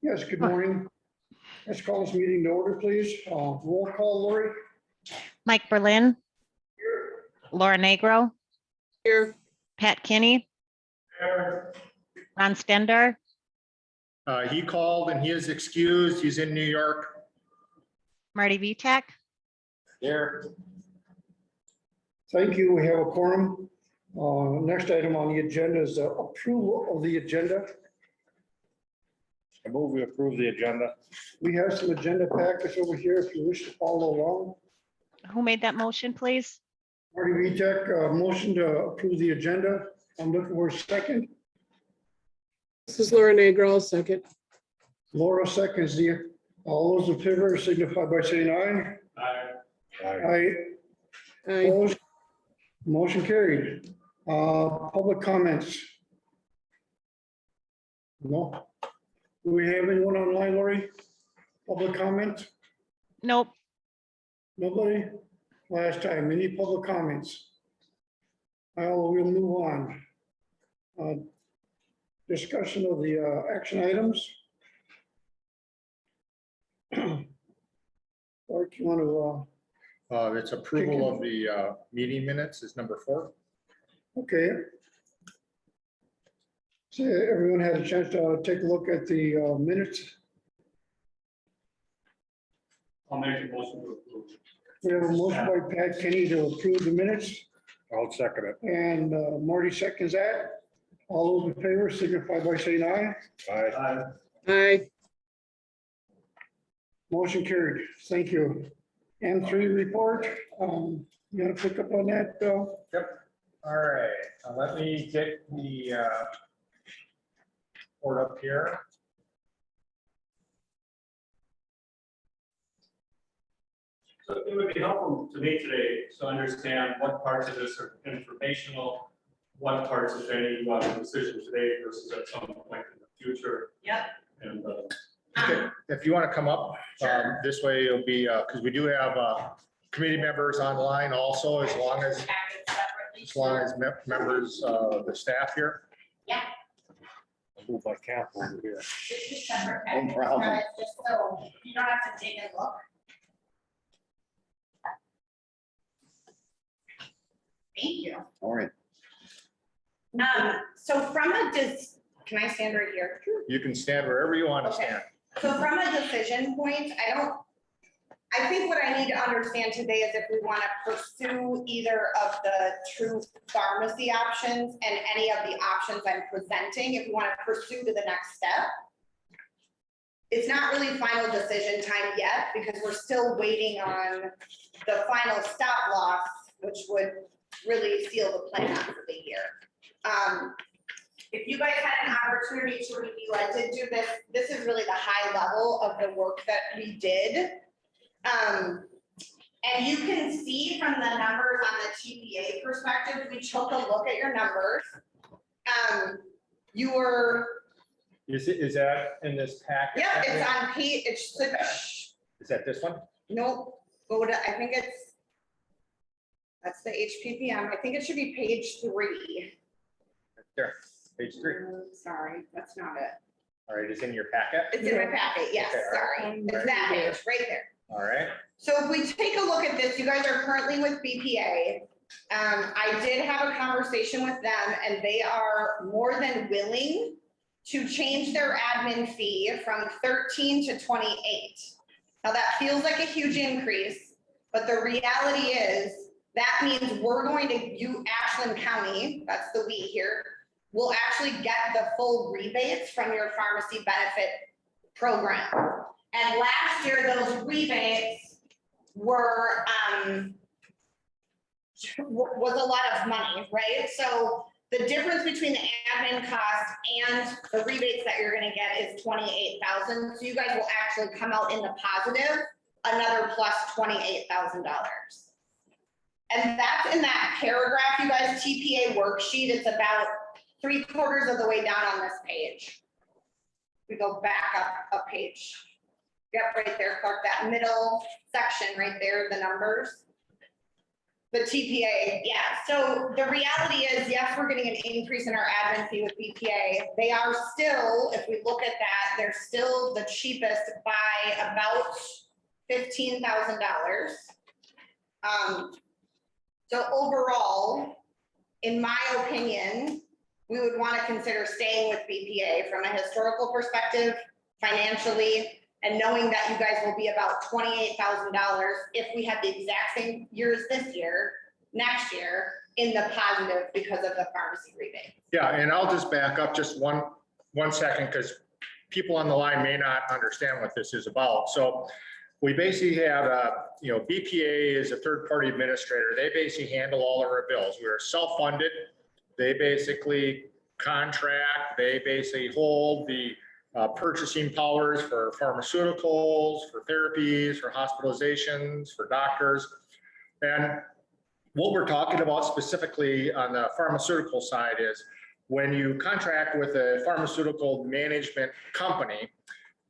Yes, good morning. Let's call this meeting to order, please. Roll call, Lori. Mike Berlin. Laura Negro. Here. Pat Kinney. Ron Stender. He called and he is excused. He's in New York. Marty Vitak. Here. Thank you. We have a quorum. Next item on the agenda is the approval of the agenda. I move we approve the agenda. We have some agenda packets over here if you wish to follow along. Who made that motion, please? Marty Vitek, motion to approve the agenda. I'm looking for a second. This is Laura Negro, I'll second. Laura seconds the, all those in favor signify by saying aye. Aye. Aye. Aye. Opposed? Motion carried. Public comments? No? Do we have anyone online, Lori? Public comment? Nope. Nobody? Last time, any public comments? We'll move on. Discussion of the action items. Clark, you want to, It's approval of the meeting minutes is number 4. okay. So everyone had a chance to take a look at the minutes. I'll make a motion to approve. We have a motion by Pat Kenny to approve the minutes, I'll second it. and Marty seconds that. All those in favor signify by saying aye. Aye. Aye. Motion carried. Thank you. M3 report. You want to pick up on that, Bill? Yep. All right, let me get the board up here. So it would be helpful to me today to understand what parts of this are informational, what parts, if any, you want a decision today versus at some point in the future. Yep. And Okay, if you want to come up, Sure. this way it'll be, because we do have committee members online also, as long as members of the staff here. Yeah. I'll move my cap over here. This is separate. No problem. Just so you don't have to take a look. Thank you. All right. So from a can I stand right here? You can stand wherever you want to Okay. stand. So from a decision point, I think what I need to understand today is if we want to pursue either of the true pharmacy options and any of the options I'm presenting, if we want to pursue to the next step. It's not really final decision time yet because we're still waiting on the final stop loss, which would really seal the plan out for the year. If you guys had an opportunity to review, I did do this. This is really the high level of the work that we did. And you can see from the numbers on the TPA perspective, we took a look at your numbers. You were, Is that in this packet? yeah, it's on page, it's, Is that this one? nope, go to, I think it's, that's the HPPM. I think it should be page 3. There, page 3. Sorry, that's not it. All right, it's in your packet. It's in my packet, yes, Okay, all right. sorry. It's that page, right there. All right. So if we take a look at this, you guys are currently with BPA. I did have a conversation with them and they are more than willing to change their admin fee from 13 to 28. Now that feels like a huge increase, but the reality is that means we're going to, you Ashland County, that's the we here, will actually get the full rebates from your pharmacy benefit program. And last year, those rebates were, was a lot of money, right? So the difference between the admin cost and the rebates that you're gonna get is 28,000. So you guys will actually come out in the positive, another plus $28,000. And that's in that paragraph, you guys, TPA worksheet. It's about 3/4 of the way down on this page. We go back up a page. Yep, right there, Clark, that middle section right there, the numbers. The TPA, yeah. So the reality is, yes, we're getting an increase in our admin fee with BPA. They are still, if we look at that, they're still the cheapest by about $15,000. So overall, in my opinion, we would want to consider staying with BPA from a historical perspective, financially, and knowing that you guys will be about $28,000 if we had the exact same years this year, next year, in the positive because of the pharmacy rebate. Yeah, and I'll just back up just one second, because people on the line may not understand what this is about. So we basically have BPA is a third-party administrator. They basically handle all of our bills. We're self-funded. They basically contract, they basically hold the purchasing powers for pharmaceuticals, for therapies, for hospitalizations, for doctors. And what we're talking about specifically on the pharmaceutical side is when you contract with a pharmaceutical management company,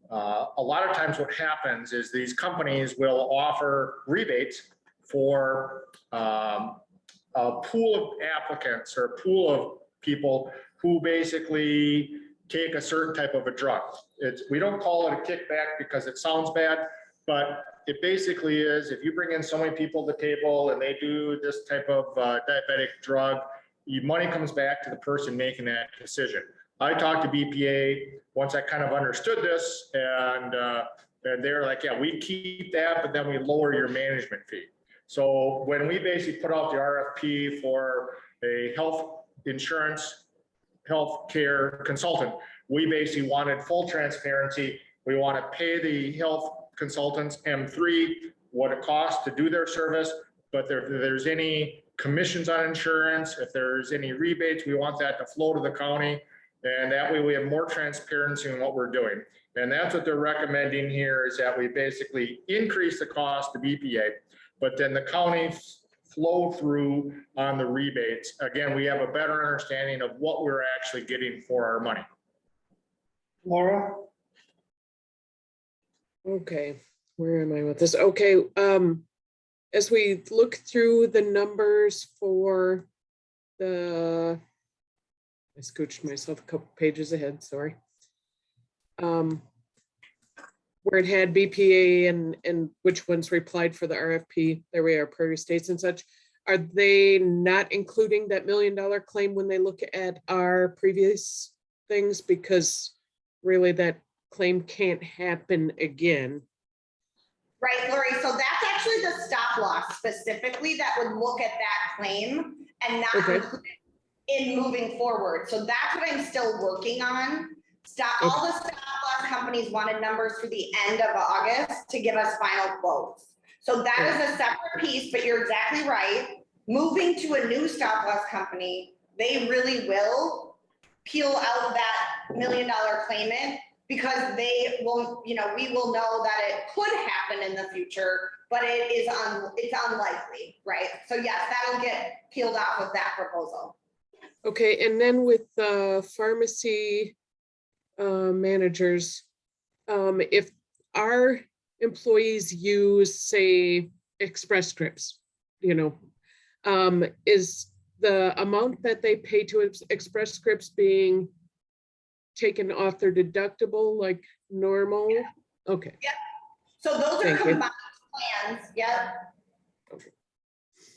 a lot of times what happens is these companies will offer rebates for a pool of applicants or a pool of people who basically take a certain type of a drug. We don't call it a kickback because it sounds bad, but it basically is, if you bring in so many people to the table and they do this type of diabetic drug, your money comes back to the person making that decision. I talked to BPA once I kind of understood this, and they're like, yeah, we keep that, but then we lower your management fee. So when we basically put out the RFP for a health insurance, healthcare consultant, we basically wanted full transparency. We want to pay the health consultants M3 what it costs to do their service, but if there's any commissions on insurance, if there's any rebates, we want that to flow to the county. And that way we have more transparency in what we're doing. And that's what they're recommending here, is that we basically increase the cost to BPA, but then the county flow through on the rebates. Again, we have a better understanding of what we're actually getting for our money. Laura? Okay, where am I with this? Okay, as we look through the numbers for I scooched myself a couple pages ahead, sorry. Where it had BPA and which ones replied for the RFP, there we are, Prairie States and such. Are they not including that $1 million claim when they look at our previous things? Because really that claim can't happen again. Right, Lori, so that's actually the stop loss specifically that would look at that claim and not Okay. include it in moving forward. So that's what I'm still working on. All the stop loss companies wanted numbers through the end of August to give us final quotes. So that is a separate piece, but you're exactly right. Moving to a new stop loss company, they really will peel out that $1 million claimant, because they will, we will know that it could happen in the future, but it's unlikely, right? So yes, that'll get peeled off of that proposal. Okay, and then with pharmacy managers, if our employees use, say, Express Scripts, is the amount that they pay to Express Scripts being taken off their deductible like normal? Yeah. Okay. Yep. So those are Thank you. combined plans. Yep. Okay.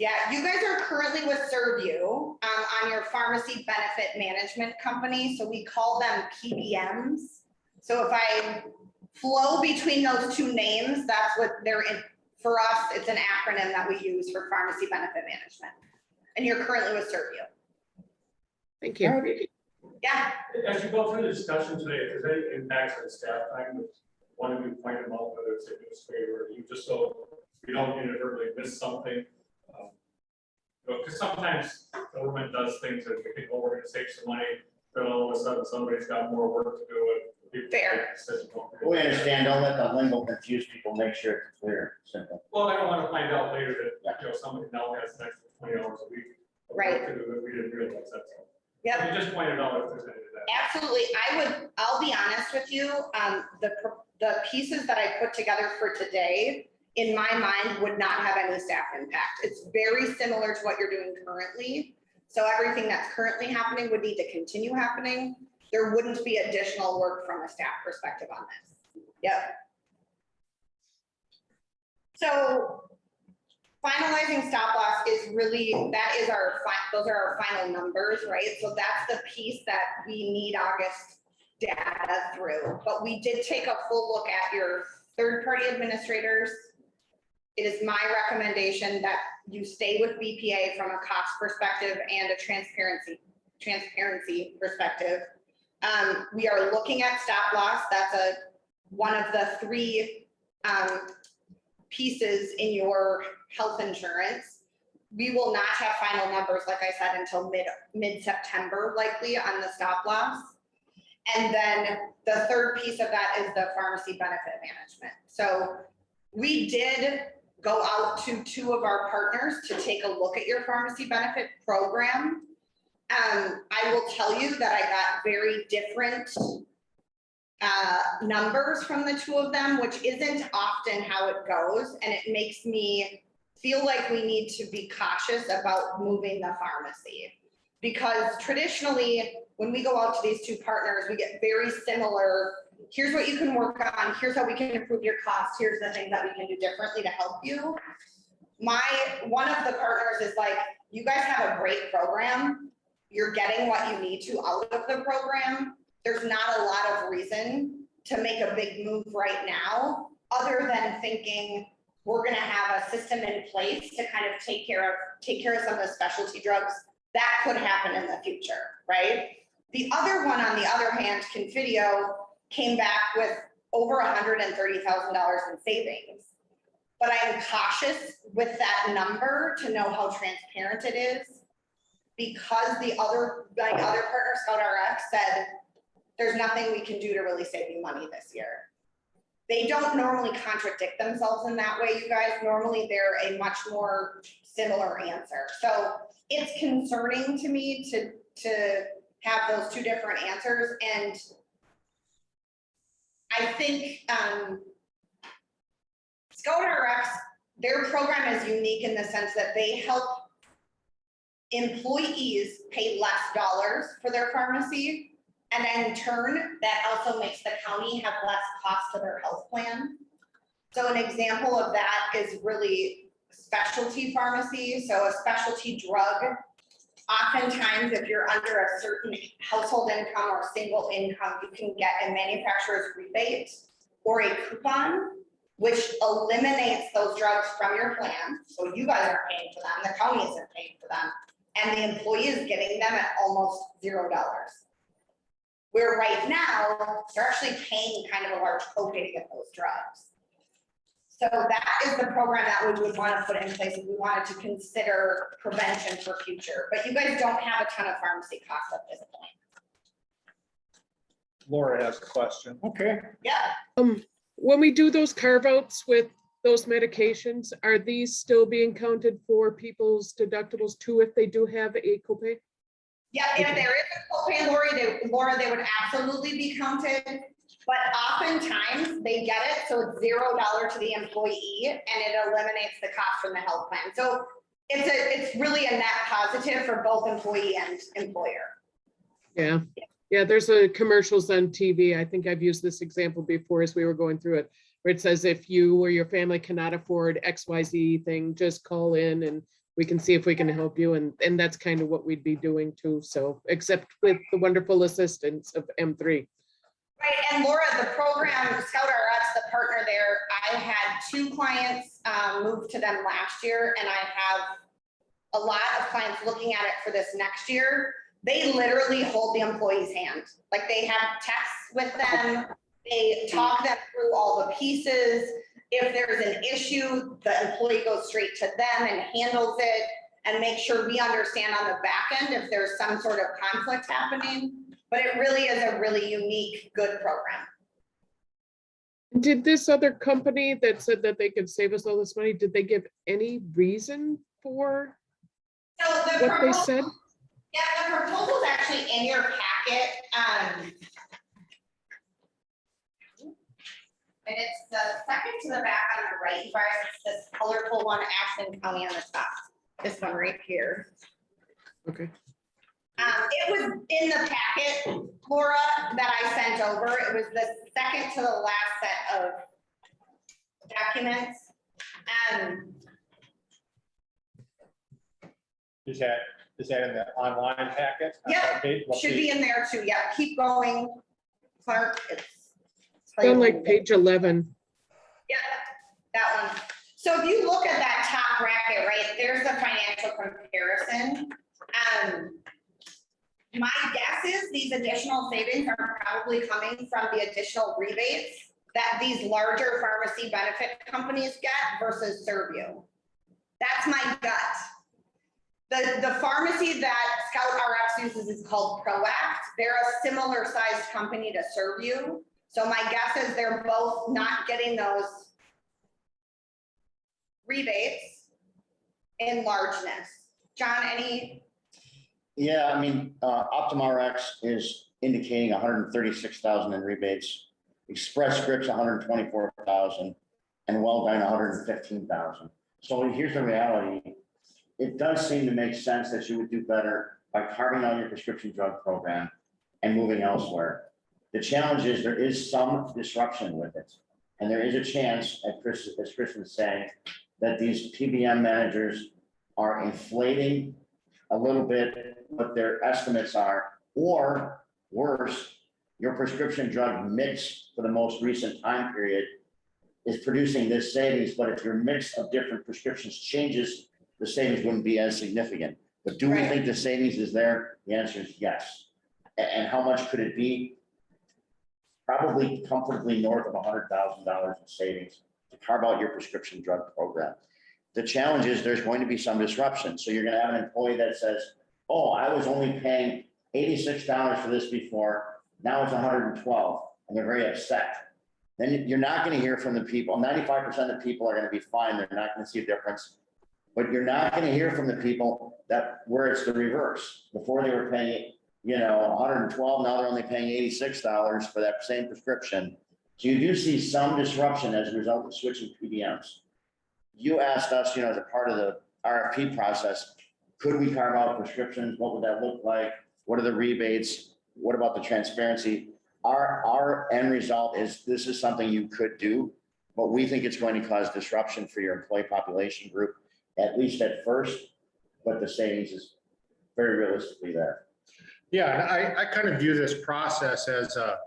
Yeah, you guys are currently with ServU on your pharmacy benefit management company. So we call them PBMs. So if I flow between those two names, that's what they're in. For us, it's an acronym that we use for pharmacy benefit management. And you're currently with ServU. Thank you. Yeah. As you go through the discussion today, if there's any impacts on staff time, one of you point them out, whether it's administrator or you, just so we don't inadvertently miss something. Because sometimes government does things that we think, oh, we're going to save some money, then all of a sudden somebody's got more work to do. And Fair. We understand, don't let the lingo confuse people, make sure it's clear, simple. Well, I don't want to find out later that, somebody now has an extra 20 hours a week. of work Right. to do that we didn't realize, that's all. Yep. You just pointed out if there's any of that. Absolutely. I'll be honest with you. The pieces that I put together for today in my mind, would not have any staff impact. It's very similar to what you're doing currently. So everything that's currently happening would need to continue happening. There wouldn't be additional work from a staff perspective on this. Yep. So finalizing stop loss is really, that is those are our final numbers, right? So that's the piece that we need August data through. But we did take a full look at your third-party administrators. It is my recommendation that you stay with BPA from a cost perspective and a transparency perspective. We are looking at stop loss. That's one of the three pieces in your health insurance. We will not have final numbers, like I said, until mid-September likely on the stop loss. And then the third piece of that is the pharmacy benefit management. So we did go out to 2 of our partners to take a look at your pharmacy benefit program. I will tell you that I got very different numbers from the 2 of them, which isn't often how it goes. And it makes me feel like we need to be cautious about moving the pharmacy. Because traditionally, when we go out to these 2 partners, we get very similar, here's what you can work on, here's how we can improve your cost, here's the things that we can do differently to help you. One of the partners is like, you guys have a great program, you're getting what you need to out of the program. There's not a lot of reason to make a big move right now, other than thinking we're gonna have a system in place to kind of take care of some of the specialty drugs that could happen in the future, right? The other one, on the other hand, Confidio, came back with over $130,000 in savings. But I'm cautious with that number to know how transparent it is, because my other partner, ScoutRx, said there's nothing we can do to really save you money this year. They don't normally contradict themselves in that way, you guys. Normally they're a much more similar answer. So it's concerning to me to have those 2 different answers. And I think ScoutRx, their program is unique in the sense that they help employees pay less dollars for their pharmacy. And in turn, that also makes the county have less cost to their health plan. So an example of that is really specialty pharmacy. So a specialty drug, oftentimes if you're under a certain household income or single income, you can get a manufacturer's rebate or a coupon, which eliminates those drugs from your plan. So you guys aren't paying for them, the county isn't paying for them, and the employee is getting them at almost $0. Where right now, they're actually paying kind of a large copay to get those drugs. So that is the program that we would want to put in place if we wanted to consider prevention for future. But you guys don't have a ton of pharmacy costs at this point. Laura has a question. Okay, Yeah, When we do those carve outs with those medications, are these still being counted for people's deductibles too, if they do have a copay? yeah, if there is a copay, Laura, they would absolutely be counted. But oftentimes they get it, so it's $0 to the employee and it eliminates the cost from the health plan. So it's really a net positive for both employee and employer. Yeah. Yeah, there's a commercials on TV. I think I've used this example before as we were going through it, where it says if you or your family cannot afford XYZ thing, just call in and we can see if we can help you. And that's kind of what we'd be doing too. So except with the wonderful assistance of M3. Right, and Laura, the program, ScoutRx, the partner there, I had 2 clients move to them last year, and I have a lot of clients looking at it for this next year. They literally hold the employee's hand. Like, they have texts with them, they talk them through all the pieces. If there's an issue, the employee goes straight to them and handles it and make sure we understand on the back end if there's some sort of conflict happening. But it really is a really unique, good program. Did this other company that said that they could save us all this money, did they give any reason for So the what they said? Yeah, the proposal is actually in your packet. And it's the second to the back on the right, you guys, it's this colorful one, Ashland County on the top. This one right here. Okay. It was in the packet, Laura, that I sent over. It was the second to the last set of documents. Is that in the online packet? Yep, What should page? be in there too. Yeah, keep going, Clark. It's On like page 11. Yeah, that one. So if you look at that top bracket, right, there's the financial comparison. My guess is these additional savings are probably coming from the additional rebates that these larger pharmacy benefit companies get versus Serviu. That's my gut. The pharmacy that Scout RX uses is called Proact. They're a similar sized company to Serviu. So my guess is they're both not getting those rebates in largeness. John, any? Yeah, I mean, OptumRx is indicating 136,000 in rebates, Express Scripts 124,000, and Welldyne 115,000. So here's the reality. It does seem to make sense that you would do better by carving out your prescription drug program and moving elsewhere. The challenge is there is some disruption with it. And there is a chance, as Chris was saying, that these PBM managers are inflating a little bit what their estimates are, or worse, your prescription drug mix for the most recent time period is producing this savings, but if your mix of different prescriptions changes, the savings wouldn't be as significant. But do we Right. think the savings is there? The answer is yes. And how much could it be? Probably comfortably north of $100,000 in savings to carve out your prescription drug program. The challenge is there's going to be some disruption. So you're going to have an employee that says, oh, I was only paying $86 for this before, now it's $112, and they're very upset. Then you're not going to hear from the people. 95% of people are going to be fine. They're not going to see a difference. But you're not going to hear from the people that where it's the reverse. Before they were paying, $112, now they're only paying $86 for that same prescription. So you do see some disruption as a result of switching PBMs. You asked us, as a part of the RFP process, could we carve out prescriptions? What would that look like? What are the rebates? What about the transparency? Our end result is this is something you could do, but we think it's going to cause disruption for your employee population group, at least at first, but the savings is very realistically there. Yeah, and I kind of view this process as a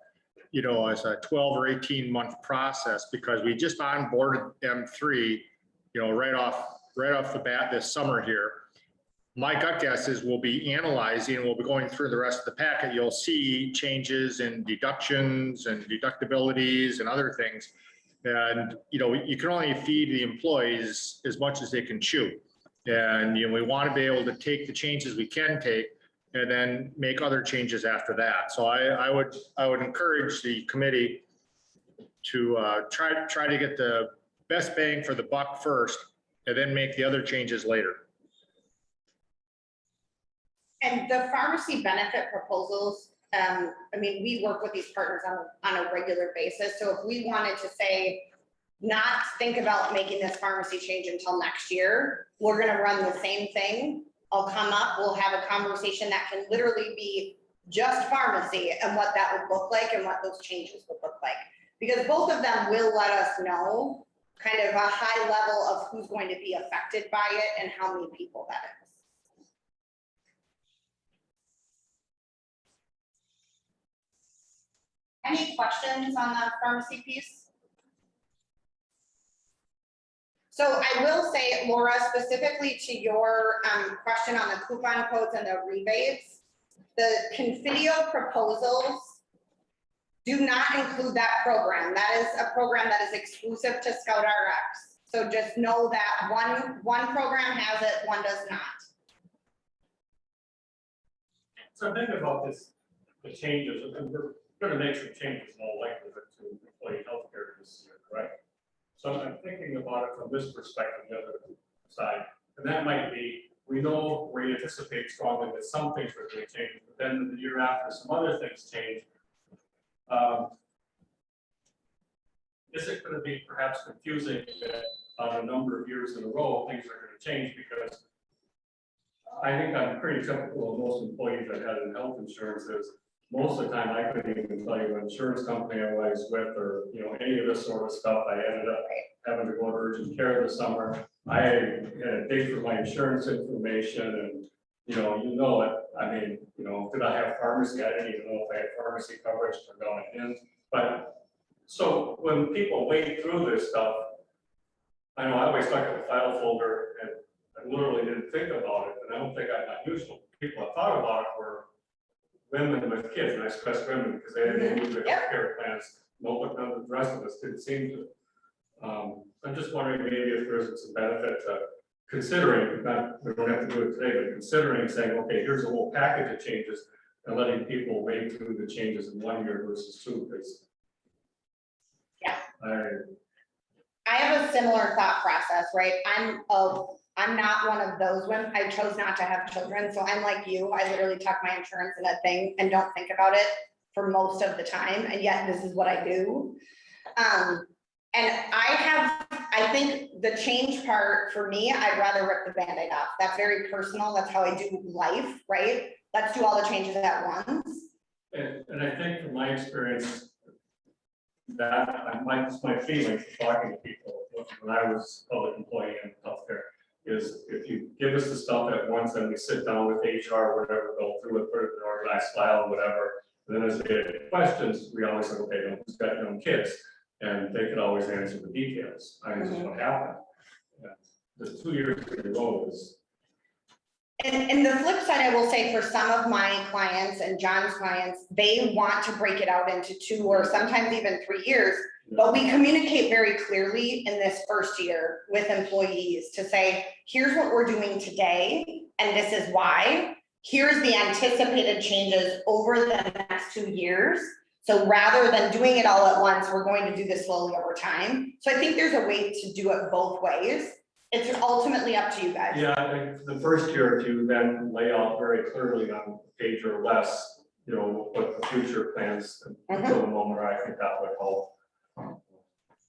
12 or 18 month process, because we just onboarded M3, right off the bat this summer here. My gut guess is we'll be analyzing, we'll be going through the rest of the packet. You'll see changes in deductions and deductibilities and other things. And, you can only feed the employees as much as they can chew. And, we want to be able to take the changes we can take and then make other changes after that. So I would encourage the committee to try to get the best bang for the buck first, and then make the other changes later. And the pharmacy benefit proposals, we work with these partners on a regular basis. So if we wanted to say, not think about making this pharmacy change until next year, we're gonna run the same thing. I'll come up, we'll have a conversation that can literally be just pharmacy and what that would look like and what those changes would look like. Because both of them will let us know kind of a high level of who's going to be affected by it and how many people that is. Any questions on the pharmacy piece? So I will say, Laura, specifically to your question on the coupon codes and the rebates, the Confidio proposals do not include that program. That is a program that is exclusive to Scout RX. So just know that one program has it, one does not. So thinking about this, the changes, and we're gonna make some changes in all likelihood to employee healthcare this year, correct? So I'm thinking about it from this perspective, the other side, and that might be, we know we anticipate strongly that some things are going to change, but then the year after, some other things change. is it gonna be perhaps confusing that on a number of years in a row, things are gonna change? Because I think I'm pretty typical of most employees that had health insurance is most of the time I couldn't even tell you what insurance company I was with or, you know, any of this sort of stuff. I ended up having to go to urgent care this summer. I had a dig for my insurance information and, you know it. I mean, you know, did I have pharmacy? I didn't even know if I had pharmacy coverage for going in. But so when people wade through this stuff, I know I always stuck at the file folder and I literally didn't think about it. And I don't think I'm unusual. People I thought about it were women with kids, and I stress women because they didn't use their health care plans. No, but none of the rest of us didn't seem to. I'm just wondering maybe if there's some benefit to considering, not, we don't have to do it today, but considering saying, okay, here's a whole package of changes and letting people wade through the changes in 1 year versus 2, because. Yeah. I have a similar thought process, right? I'm not one of those women. I chose not to have children. So I'm like you. I literally tuck my insurance in a thing and don't think about it for most of the time. And yet this is what I do. And I think the change part for me, I'd rather rip the Band-Aid off. That's very personal. That's how I do life, right? Let's do all the changes at once. And I think from my experience, that my feeling for talking to people when I was a public employee in healthcare is if you give us the stuff at once and we sit down with HR or whatever, go through it, put it in an organized file, whatever. And then as they get questions, we always say, okay, who's got young kids? And they could always answer the details. I mean, this is what happened. Yeah. The 2 years in a row is. And the flip side, I will say for some of my clients and John's clients, they want to break it out into 2 or sometimes even 3 years. But we communicate very clearly in this first year with employees to say, here's what we're doing today, and this is why. Here's the anticipated changes over the next 2 years. So rather than doing it all at once, we're going to do this slowly over time. So I think there's a way to do it both ways. It's ultimately up to you guys. Yeah, I think the first year, if you then lay out very clearly on a page or less, you know, what the future plans until the moment, I think that would help.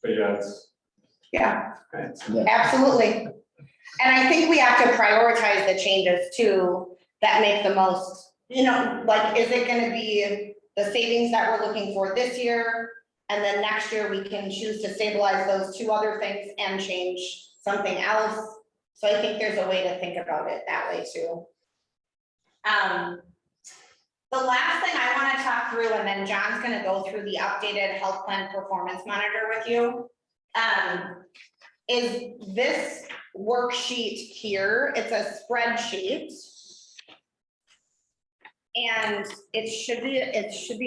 But yeah, Yeah, it's absolutely. And I think we have to prioritize the changes too that make the most, you know, like, is it going to be the savings that we're looking for this year? And then next year we can choose to stabilize those 2 other things and change something else. So I think there's a way to think about it that way too. The last thing I want to talk through, and then John's going to go through the updated health plan performance monitor with you, is this worksheet here. It's a spreadsheet. And it should be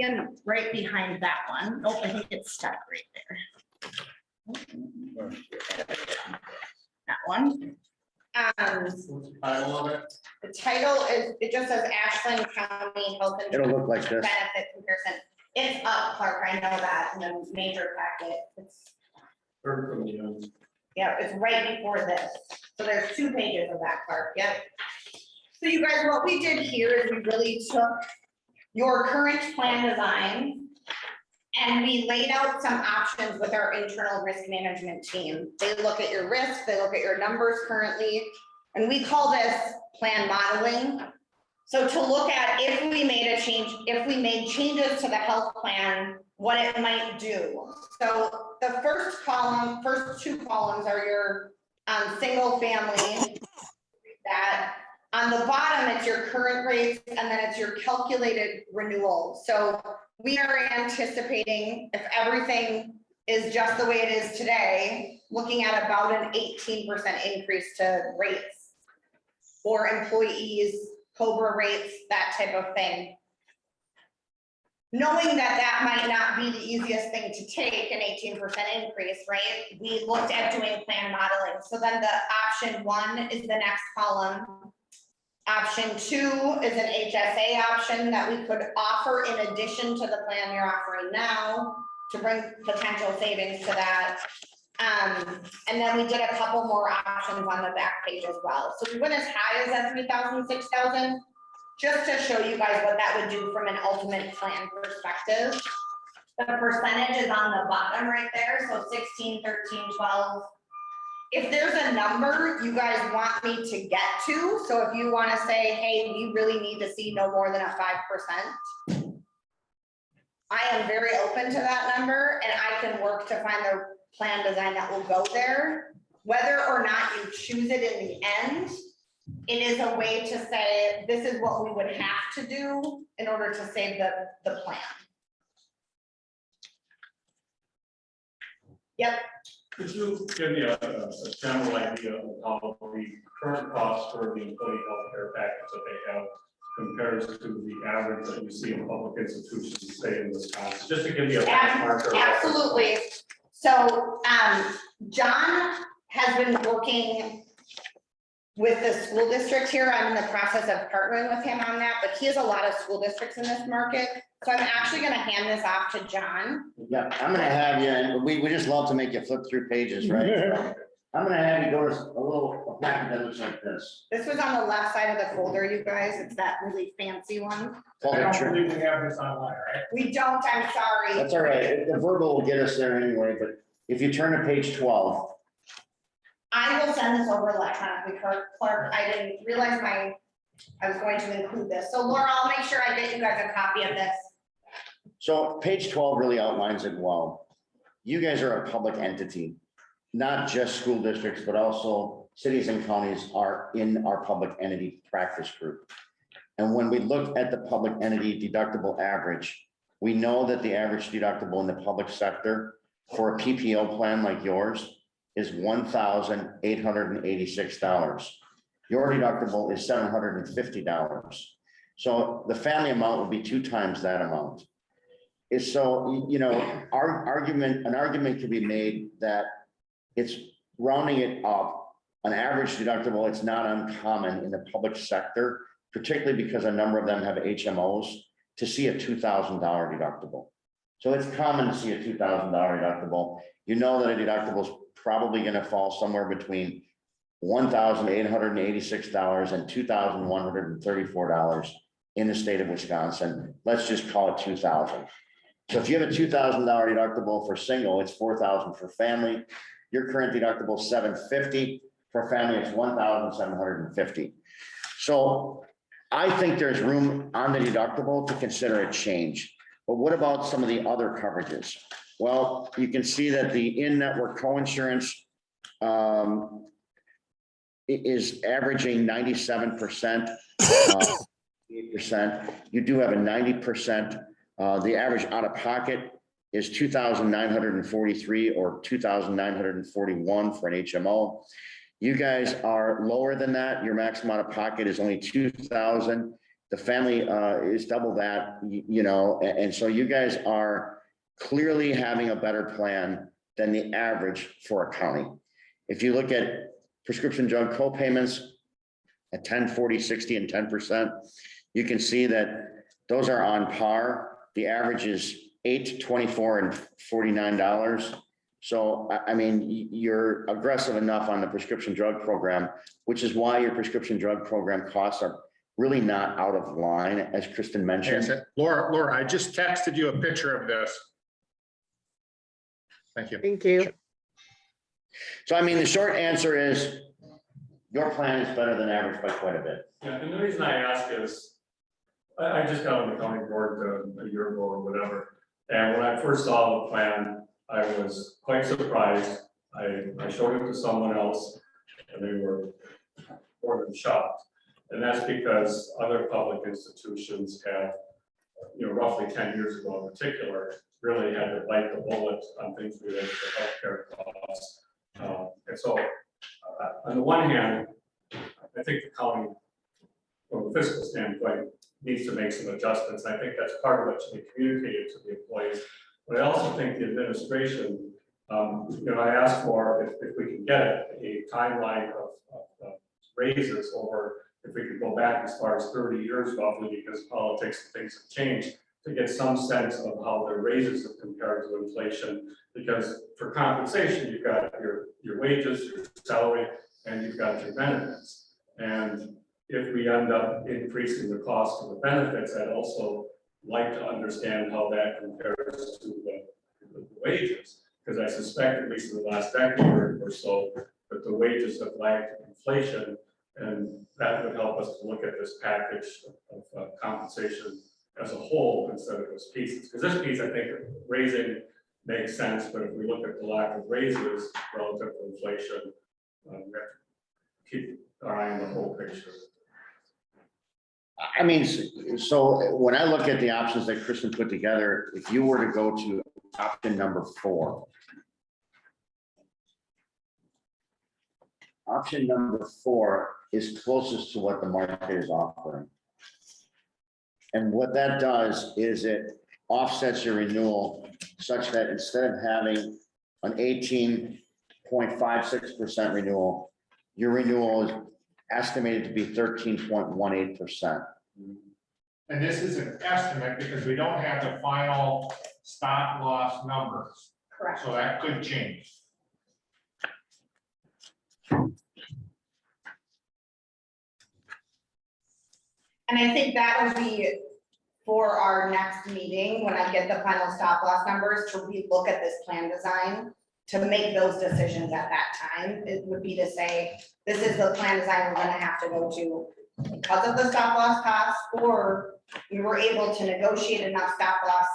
in right behind that one. Nope, I think it's stuck right there. That one. what's the title of it? The title is, it just says Ashland County Health It'll Insurance look like this. Benefit Comparison. It's up, Clark, I know that, in the major packet. It's, Third from the end. yeah, it's right before this. So there's 2 pages of that, Clark, yep. So you guys, what we did here is we really took your current plan design and we laid out some options with our internal risk management team. They look at your risk, they look at your numbers currently, and we call this plan modeling. So to look at if we made a change, if we made changes to the health plan, what it might do. So the first 2 columns are your single family. That on the bottom, it's your current rates, and then it's your calculated renewal. So we are anticipating, if everything is just the way it is today, looking at about an 18% increase to rates for employees, COBRA rates, that type of thing. Knowing that that might not be the easiest thing to take, an 18% increase, right? We looked at doing plan modeling. So then the option 1 is the next column. Option 2 is an HSA option that we could offer in addition to the plan you're offering now to bring potential savings to that. And then we did a couple more options on the back page as well. So we went as high as that 3,000, 6,000, just to show you guys what that would do from an ultimate plan perspective. The percentage is on the bottom right there, so 16, 13, 12. If there's a number you guys want me to get to, so if you want to say, hey, we really need to see no more than a 5%, I am very open to that number, and I can work to find the plan design that will go there. Whether or not you choose it in the end, it is a way to say, this is what we would have to do in order to save the plan. Yep, Could you give me a general idea of how the current cost for the employee healthcare package that they have compares to the average that you see in public institutions, say in Wisconsin, just to give me a benchmark? absolutely. So, John has been working with the school district here. I'm in the process of partnering with him on that, but he has a lot of school districts in this market. So I'm actually gonna hand this off to John. Yeah, I'm gonna have you, and we just love to make you flip through pages, right? I'm gonna have you go to a packet that looks like this. This was on the left side of the folder, you guys. It's that really fancy one. I don't believe we have this online, right? We don't, I'm sorry. That's all right, the verbal will get us there anyway, but if you turn to page 12, I will send this over electronically, Clark. I didn't realize I was going to include this. So Laura, I'll make sure I get you guys a copy of this. so page 12 really outlines it well. You guys are a public entity, not just school districts, but also cities and counties are in our public entity practice group. And when we look at the public entity deductible average, we know that the average deductible in the public sector for a PPO plan like yours is $1,886. Your deductible is $750. So the family amount would be 2 times that amount. Is so, you know, an argument could be made that it's rounding it up. An average deductible, it's not uncommon in the public sector, particularly because a number of them have HMOs, to see a $2,000 deductible. So it's common to see a $2,000 deductible. You know that a deductible is probably going to fall somewhere between $1,886 and $2,134 in the state of Wisconsin. Let's just call it 2,000. So if you have a $2,000 deductible for single, it's 4,000 for family. Your current deductible is $750. For family, it's $1,750. So I think there's room on the deductible to consider a change. But what about some of the other coverages? Well, you can see that the in-network coinsurance is averaging 97%, 8%. You do have a 90%. The average out-of-pocket is $2,943 or $2,941 for an HMO. You guys are lower than that. Your maximum out-of-pocket is only $2,000. The family is double that, you know, and so you guys are clearly having a better plan than the average for a county. If you look at prescription drug co-payments at 10, 40, 60, and 10%, you can see that those are on par. The average is $8, $24, and $49. So, I mean, you're aggressive enough on the prescription drug program, which is why your prescription drug program costs are really not out of line, as Kristen mentioned. Yes, Laura, I just texted you a picture of this. Thank you. Thank you. So, I mean, the short answer is your plan is better than average by quite a bit. Yeah, and the reason I ask is, I just got on the county board a year ago or whatever, and when I first saw the plan, I was quite surprised. I showed it to someone else, and they were more than shocked. And that's because other public institutions have, you know, roughly 10 years ago in particular, really had to bite the bullet on things related to healthcare costs. And so, on the one hand, I think the county, from a fiscal standpoint, needs to make some adjustments. I think that's part of what should be communicated to the employees. But I also think the administration, you know, I asked for, if we can get a timeline of raises over, if we could go back as far as 30 years roughly, because politics and things have changed, to get some sense of how their raises have compared to inflation. Because for compensation, you've got your wages, your salary, and you've got your benefits. And if we end up increasing the cost of the benefits, that also like to understand how that compares to the wages, because I suspect, at least in the last decade or so, that the wages have lagged inflation, and that would help us to look at this package of compensation as a whole instead of as pieces. Because this piece, I think, raising makes sense, but if we look at the lack of raises relative to inflation, we have to keep our eye on the whole picture. I mean, so when I look at the options that Kristen put together, if you were to go to option number 4. Option number 4 is closest to what the market is offering. And what that does is it offsets your renewal such that instead of having an 18.56% renewal, your renewal is estimated to be 13.18%. And this is an estimate because we don't have the final stop loss numbers, Correct. so that could change. And I think that will be for our next meeting, when I get the final stop loss numbers, to relook at this plan design, to make those decisions at that time. It would be to say, this is the plan design we're gonna have to go to because of the stop loss costs, or we were able to negotiate enough stop loss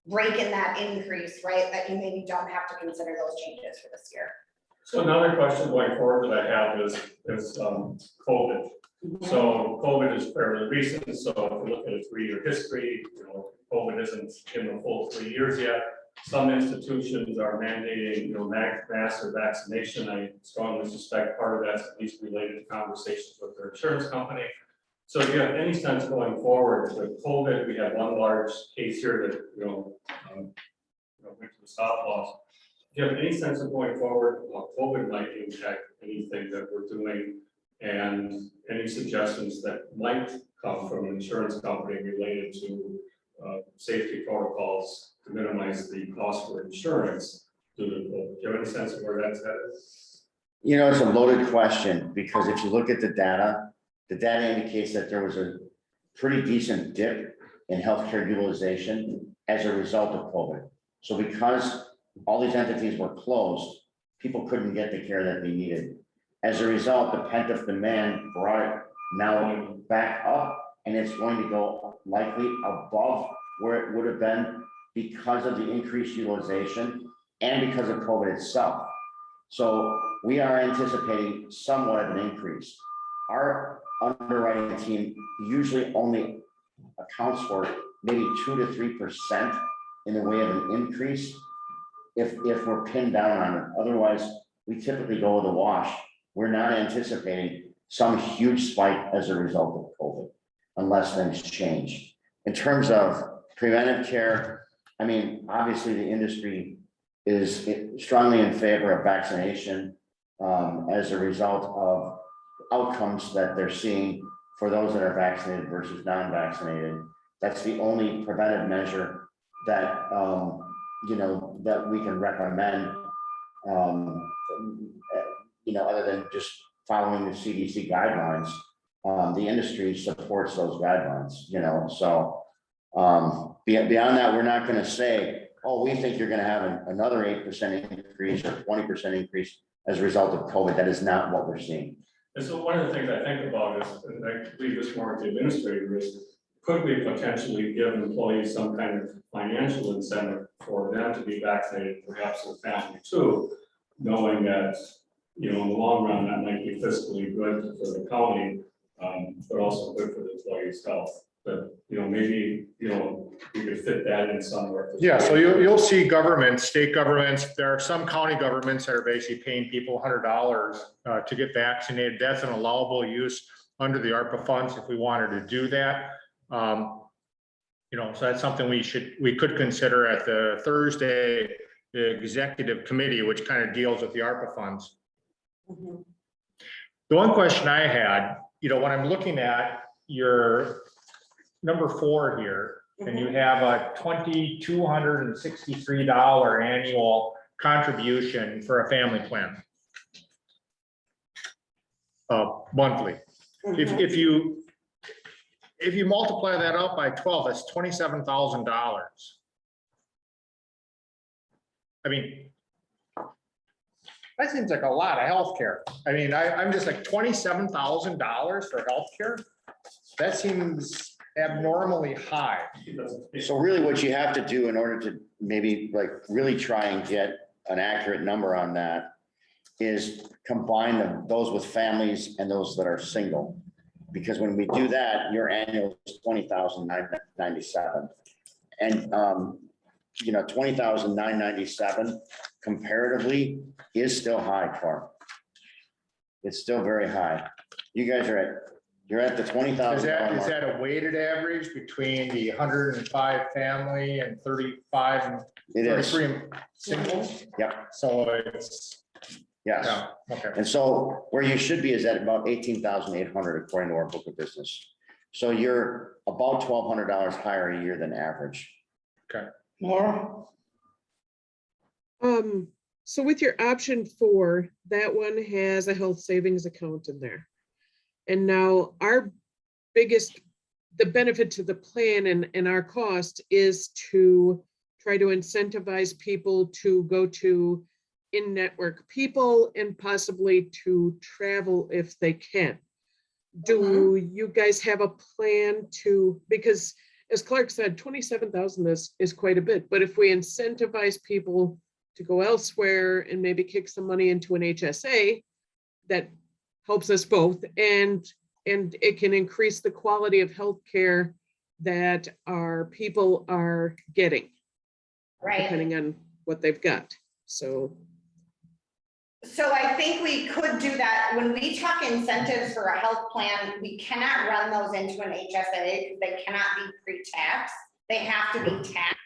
break in that increase, right? That you maybe don't have to consider those changes for this year. So another question going forward that I have is COVID. So COVID is fairly recent, so if we look at a 3-year history, COVID isn't in the full 3 years yet. Some institutions are mandating, mass or vaccination. I strongly suspect part of that's at least related to conversations with their insurance company. So if you have any sense going forward with COVID, we have one large case here that, went to the stop loss. Do you have any sense of going forward how COVID might impact anything that we're doing, and any suggestions that might come from an insurance company related to safety protocols to minimize the cost for insurance due to COVID? Do you have any sense of where that's headed? It's a loaded question because if you look at the data indicates that there was a pretty decent dip in healthcare utilization as a result of COVID. So because all these entities were closed, people couldn't get the care that they needed. As a result, the pent-up demand brought it now back up, and it's going to go likely above where it would have been because of the increased utilization and because of COVID itself. So we are anticipating somewhat of an increase. Our underwriting team usually only accounts for maybe 2 to 3% in the way of an increase if we're pinned down on it. Otherwise, we typically go with a wash. We're not anticipating some huge spike as a result of COVID unless things change. In terms of preventive care, I mean, obviously the industry is strongly in favor of vaccination as a result of outcomes that they're seeing for those that are vaccinated versus non-vaccinated. That's the only preventive measure that that we can recommend, other than just following the CDC guidelines. The industry supports those guidelines, so beyond that, we're not going to say, oh, we think you're going to have another 8% increase or 20% increase as a result of COVID. That is not what we're seeing. And so one of the things I think about is, and I leave this more to the administrator, is could we potentially give employees some kind of financial incentive for them to be vaccinated, perhaps their family too, knowing that, in the long run, that might be fiscally good for the county, but also good for the employee's health. But, maybe, we could fit that in somewhere. Yeah, so you'll see governments, state governments, there are some county governments that are basically paying people $100 to get vaccinated. That's an allowable use under the ARPA funds if we wanted to do that. So that's something we could consider at the Thursday, the executive committee, which kind of deals with the ARPA funds. Mhm. The one question I had, when I'm looking at your number 4 here, and you have a $2,263 annual contribution for a family plan. Monthly. If you if you multiply that out by 12, that's $27,000. I mean, that seems like a lot of healthcare. I mean, I'm just like $27,000 for healthcare. That seems abnormally high. So really what you have to do in order to maybe like really try and get an accurate number on that is combine those with families and those that are single. Because when we do that, your annual is $20,997. And, you know, $20,997 comparatively is still high, Clark. It's still very high. You guys you're at the Is $20,000 that mark. a weighted average between the 105 family and 35 and It is, 33 singles? Yep. So it's, yes. yeah, okay. And so where you should be is at about 18,800 according to our book of business. So you're about $1,200 higher a year than average. Laura? So with your option 4, that one has a health savings account in there. And now our the benefit to the plan and our cost is to try to incentivize people to go to in-network people and possibly to travel if they can. Do you guys have a plan to, because as Clark said, 27,000 is quite a bit, but if we incentivize people to go elsewhere and maybe kick some money into an HSA, that helps us both, and it can increase the quality of healthcare that our people are getting, Right. depending on what they've got. So I think we could do that. When we talk incentives for a health plan, we cannot run those into an HSA. They cannot be pre-tax. They have to be taxed.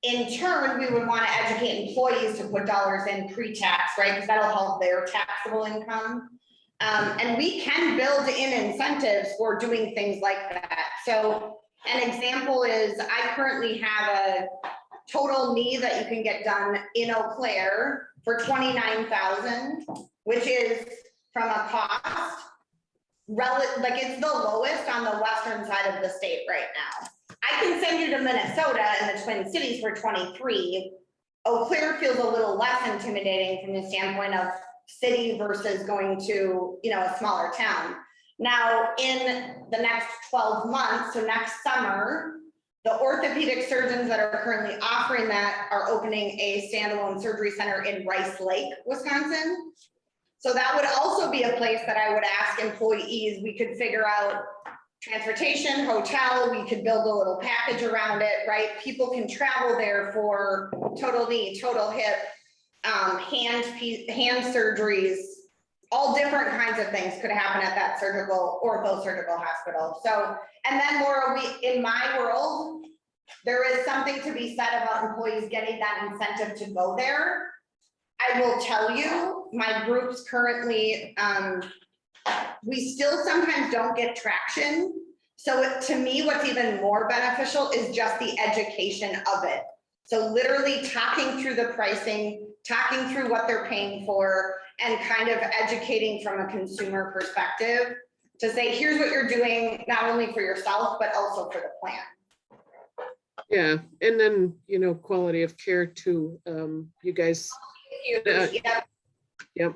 In turn, we would want to educate employees to put dollars in pre-tax, right? Because that'll help their taxable income. And we can build in incentives for doing things like that. So an example is I currently have a total knee that you can get done in Eau Claire for $29,000, which is from a cost like it's the lowest on the western side of the state right now. I can send you to Minnesota and the Twin Cities for 23. Eau Claire feels a little less intimidating from the standpoint of city versus going to, you know, a smaller town. Now, in the next 12 months, so next summer, the orthopedic surgeons that are currently offering that are opening a standalone surgery center in Rice Lake, Wisconsin. So that would also be a place that I would ask employees, we could figure out transportation, hotel, we could build a little package around it, right? People can travel there for total knee, total hip, hand surgeries, all different kinds of things could happen at that ortho surgical hospital. So, and then Laura, in my world, there is something to be said about employees getting that incentive to go there. I will tell you, my groups currently, we still sometimes don't get traction. So to me, what's even more beneficial is just the education of it. So literally talking through the pricing, talking through what they're paying for, and kind of educating from a consumer perspective to say, here's what you're doing, not only for yourself, but also for the plan. yeah, and then, you know, quality of care too. You guys, Yep. yep.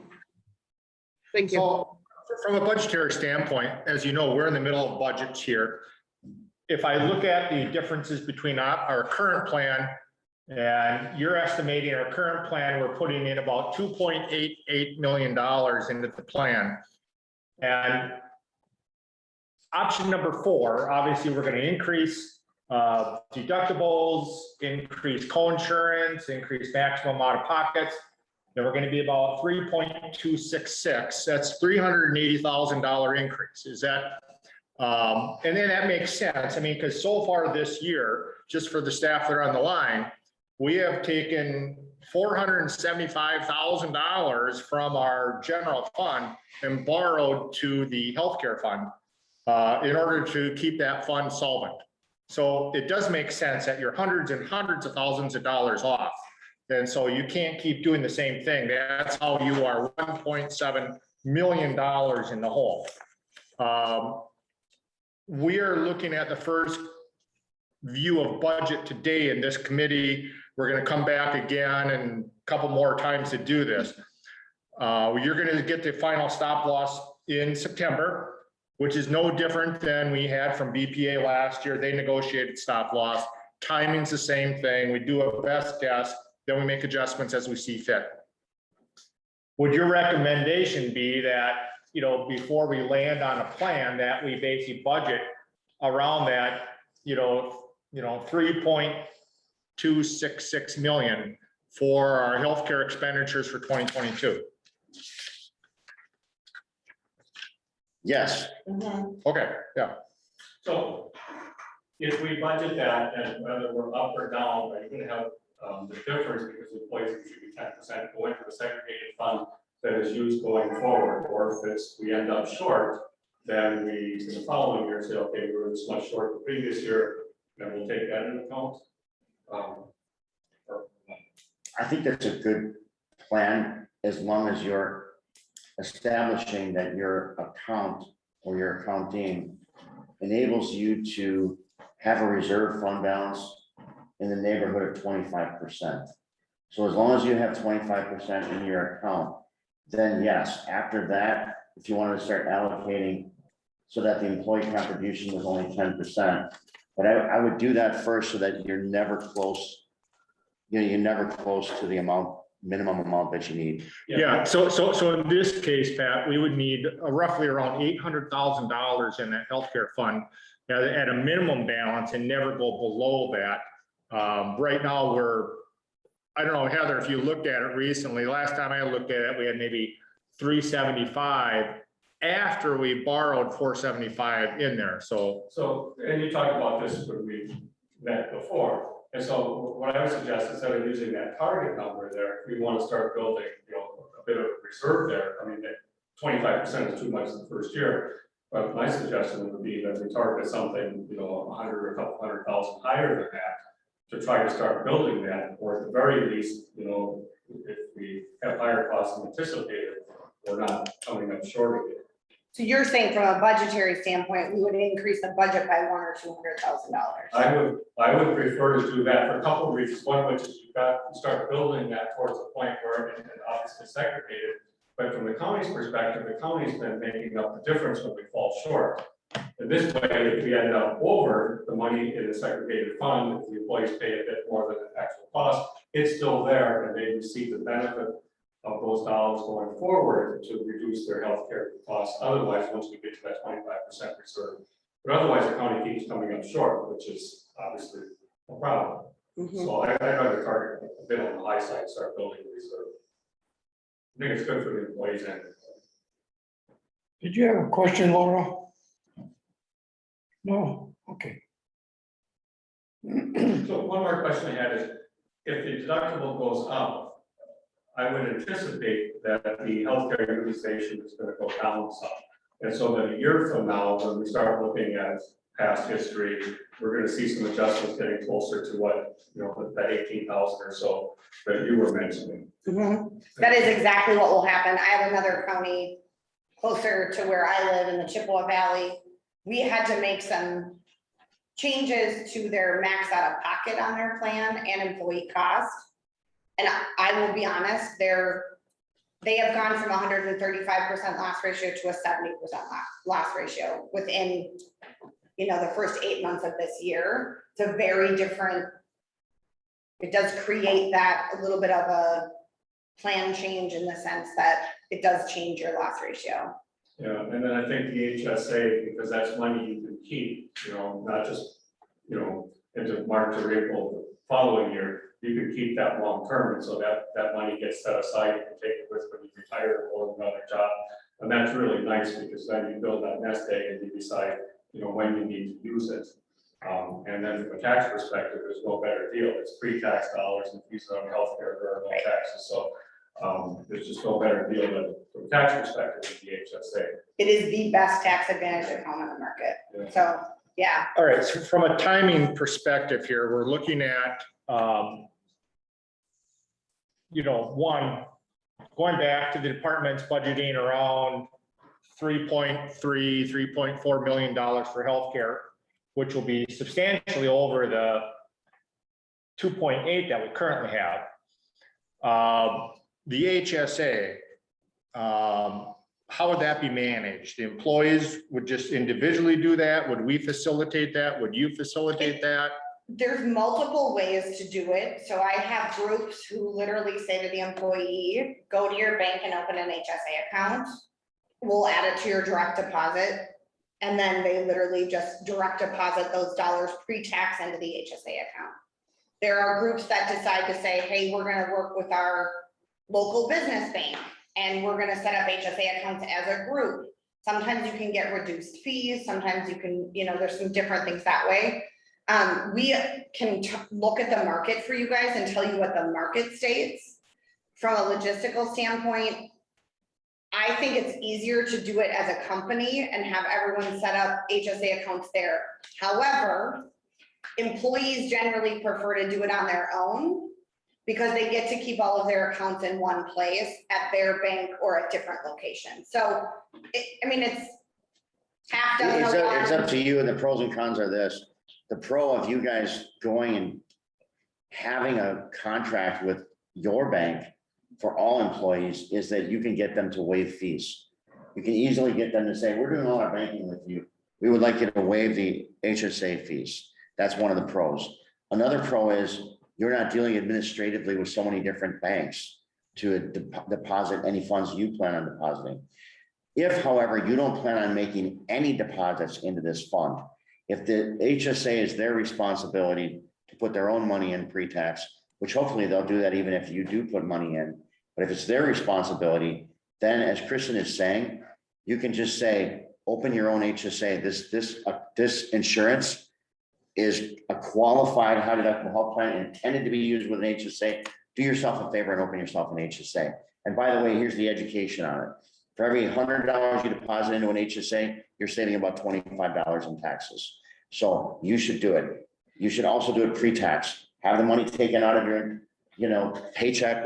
Thank you. So from a budgetary standpoint, as you know, we're in the middle of budgets here. If I look at the differences between our current plan and you're estimating our current plan, we're putting in about $2.88 million into the plan. And option number 4, obviously, we're going to increase deductibles, increase coinsurance, increase maximum out of pockets. Then we're going to be about 3.266. That's $380,000 increase. Is that, and then that makes sense. I mean, because so far this year, just for the staff that are on the line, we have taken $475,000 from our general fund and borrowed to the healthcare fund in order to keep that fund solvent. So it does make sense that you're hundreds and hundreds of thousands of dollars off. And so you can't keep doing the same thing. That's how you are $1.7 million in the hole. we are looking at the first view of budget today in this committee. We're gonna come back again and a couple more times to do this. You're gonna get the final stop loss in September, which is no different than we had from BPA last year. They negotiated stop loss. Timing's the same thing. We do a best guess, then we make adjustments as we see fit. Would your recommendation be that, you know, before we land on a plan, that we basically budget around that, 3.266 million for our healthcare expenditures for 2022? Yes, Okay, yeah. So if we budget that, and whether we're up or down, are you gonna have the difference because employees should be 10% go into a segregated fund that is used going forward? Or if we end up short, then we, in the following year, say, okay, we're this much short the previous year, then we'll take that into account. I think that's a good plan, as long as you're establishing that your account or your accounting enables you to have a reserve fund balance in the neighborhood of 25%. So as long as you have 25% in your account, then yes, after that, if you wanted to start allocating so that the employee contribution was only 10%, but I would do that first so that you're never close. You're never close to the minimum amount that you need. Yeah, so in this case, Pat, we would need roughly around $800,000 in that healthcare fund at a minimum balance and never go below that. Right now, I don't know, Heather, if you looked at it recently, last time I looked at it, we had maybe 375 after we borrowed 475 in there, so. So, and you talked about this when we met before. And so what I would suggest, instead of using that target number there, if we want to start building, a bit of reserve there. I mean, that 25% is too much in the first year. But my suggestion would be that we target something, 100 or a couple 100,000 higher than that to try to start building that, or at the very least, if we have higher costs than anticipated, we're not coming up short of it. So you're saying from a budgetary standpoint, we would increase the budget by $100,000 or $200,000? I would prefer to do that for a couple of reasons. One of which is you start building that towards the point where it obviously segregated. But from the county's perspective, the county's been making up the difference when we fall short. And this way, if we end up over the money in the segregated fund, if the employees pay a bit more than the actual cost, it's still there and they receive the benefit of those dollars going forward to reduce their healthcare costs. Otherwise, once we get to that 25% reserve, but otherwise the county keeps coming up short, which is obviously a problem. So I'd rather target a bit on the high side, start building the reserve. I think it's good for the employees and. Did you have a question, Laura? No, okay. So one more question I had is, if the deductible goes up, I would anticipate that the healthcare utilization is going to go down some. And so that a year from now, when we start looking at past history, we're going to see some adjustments getting closer to what, that 18,000 or so that you were mentioning. That is exactly what will happen. I have another county closer to where I live in the Chippewa Valley. We had to make some changes to their max out of pocket on their plan and employee cost. And I will be honest, they have gone from 135% loss ratio to a 70% loss ratio within, the first 8 months of this year. It's a very different, it does create that a little bit of a plan change in the sense that it does change your loss ratio. Yeah, and then I think the HSA, because that's money you can keep, not just, into March or April the following year, you can keep that long term. And so that money gets set aside, you can take it with when you retire or another job. And that's really nice because then you build that nest egg and you decide, when you need to use it. And then from a tax perspective, there's no better deal. It's pre-tax dollars and fees on healthcare, there are no taxes. So there's just no better deal than from a tax perspective with the HSA. It is the best tax advantage account on the market. Yeah. So, yeah. All right, so from a timing perspective here, we're looking at, one, going back to the department's budgeting around $3.4 million for healthcare, which will be substantially over the 2.8 that we currently have. The HSA, how would that be managed? The employees would just individually do that? Would we facilitate that? Would you facilitate that? There's multiple ways to do it. So I have groups who literally say to the employee, go to your bank and open an HSA account. We'll add it to your direct deposit. And then they literally just direct deposit those dollars pre-tax into the HSA account. There are groups that decide to say, hey, we're gonna work with our local business bank and we're gonna set up HSA accounts as a group. Sometimes you can get reduced fees, sometimes you can, there's some different things that way. We can look at the market for you guys and tell you what the market states. From a logistical standpoint, I think it's easier to do it as a company and have everyone set up HSA accounts there. However, employees generally prefer to do it on their own because they get to keep all of their accounts in one place at their bank or at different locations. So, it's half dozen of It's one. up to you, and the pros and cons are this. The pro of you guys going and having a contract with your bank for all employees is that you can get them to waive fees. You can easily get them to say, we're doing all our banking with you. We would like you to waive the HSA fees. That's one of the pros. Another pro is you're not dealing administratively with so many different banks to deposit any funds you plan on depositing. If, however, you don't plan on making any deposits into this fund, if the HSA is their responsibility to put their own money in pre-tax, which hopefully they'll do that even if you do put money in, but if it's their responsibility, then as Kristen is saying, you can just say, open your own HSA. This insurance is a qualified high deductible health plan intended to be used with an HSA. Do yourself a favor and open yourself an HSA. And by the way, here's the education on it. For every $100 you deposit into an HSA, you're saving about $25 in taxes. So you should do it. You should also do it pre-tax. Have the money taken out of your, paycheck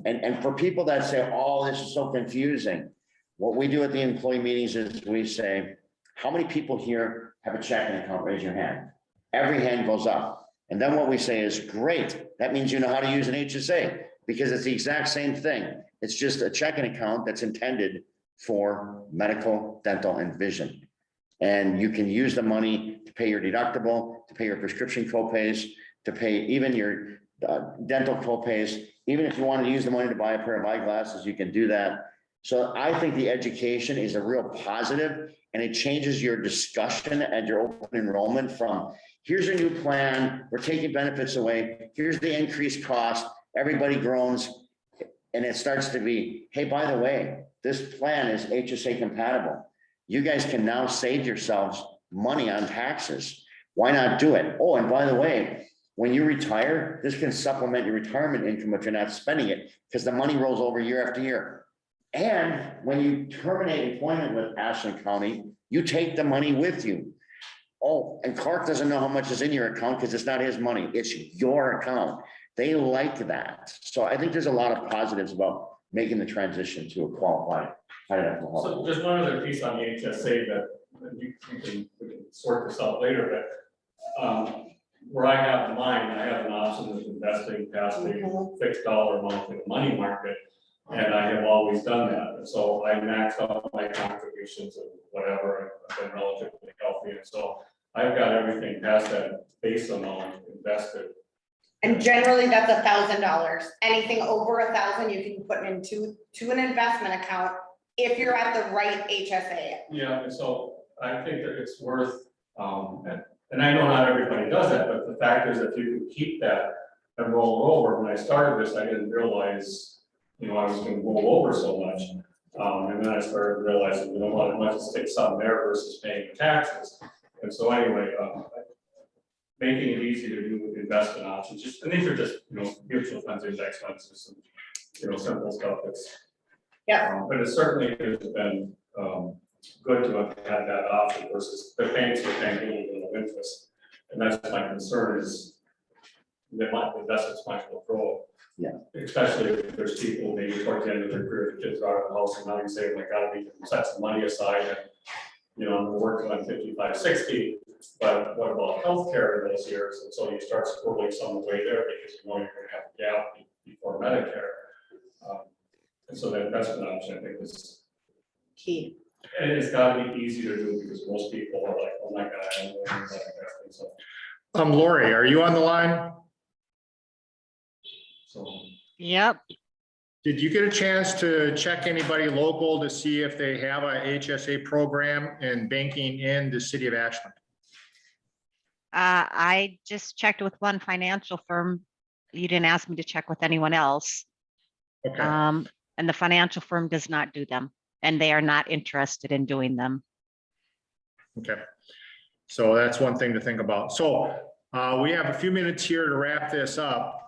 and for people that say, oh, this is so confusing. What we do at the employee meetings is we say, how many people here have a checking account? Raise your hand. Every hand goes up. And then what we say is, great. That means you know how to use an HSA because it's the exact same thing. It's just a checking account that's intended for medical, dental, and vision. And you can use the money to pay your deductible, to pay your prescription copays, to pay even your dental copays. Even if you want to use the money to buy a pair of eyeglasses, you can do that. So I think the education is a real positive, and it changes your discussion at your open enrollment from, here's a new plan, we're taking benefits away, here's the increased cost, everybody groans, and it starts to be, hey, by the way, this plan is HSA compatible. You guys can now save yourselves money on taxes. Why not do it? Oh, and by the way, when you retire, this can supplement your retirement income if you're not spending it, because the money rolls over year after year. And when you terminate employment with Ashland County, you take the money with you. Oh, and Clark doesn't know how much is in your account because it's not his money. It's your account. They like that. So I think there's a lot of positives about making the transition to a qualified. So just one other piece on the HSA that we can sort this out later, but where I have mine, I have an option of investing past a fixed dollar amount in the money market. And I have always done that. And so I maxed out my contributions and whatever. I've been relatively healthy. And so I've got everything past that base amount invested. And generally that's $1,000. Anything over 1,000, you can put into an investment account if you're at the right HSA. Yeah, and so I think that it's worth, and I know not everybody does that, but the fact is that you can keep that and roll over. When I started this, I didn't realize, I was going to roll over so much. And then I started realizing, what, much to stick some there versus paying the taxes. And so anyway, making it easy to do investment options, and these are just, mutual funds, index funds, some, simple stuff that's. Yeah. But it certainly has been, good to have had that option versus the banks are paying a little bit of interest. And that's my concern is, the investments might will grow. Yeah. Especially if there's people maybe towards the end of their career, the kids are out of the house and now you say, like, gotta be set some money aside and, you know, I'm working on 55, 60, but what about healthcare in those years? And so you start squirreling some away there because you know you're gonna have a gap before Medicare. And so that's an option I think is, Key. and it's gotta be easy to do because most people are like, oh my God, I don't know anything about investing, so. Lori, are you on the line? So, Yep. Did you get a chance to check anybody local to see if they have a HSA program in banking in the city of Ashland? I just checked with one financial firm. You didn't ask me to check with anyone else. Okay, And the financial firm does not do them, and they are not interested in doing them. okay. So that's one thing to think about. So we have a few minutes here to wrap this up.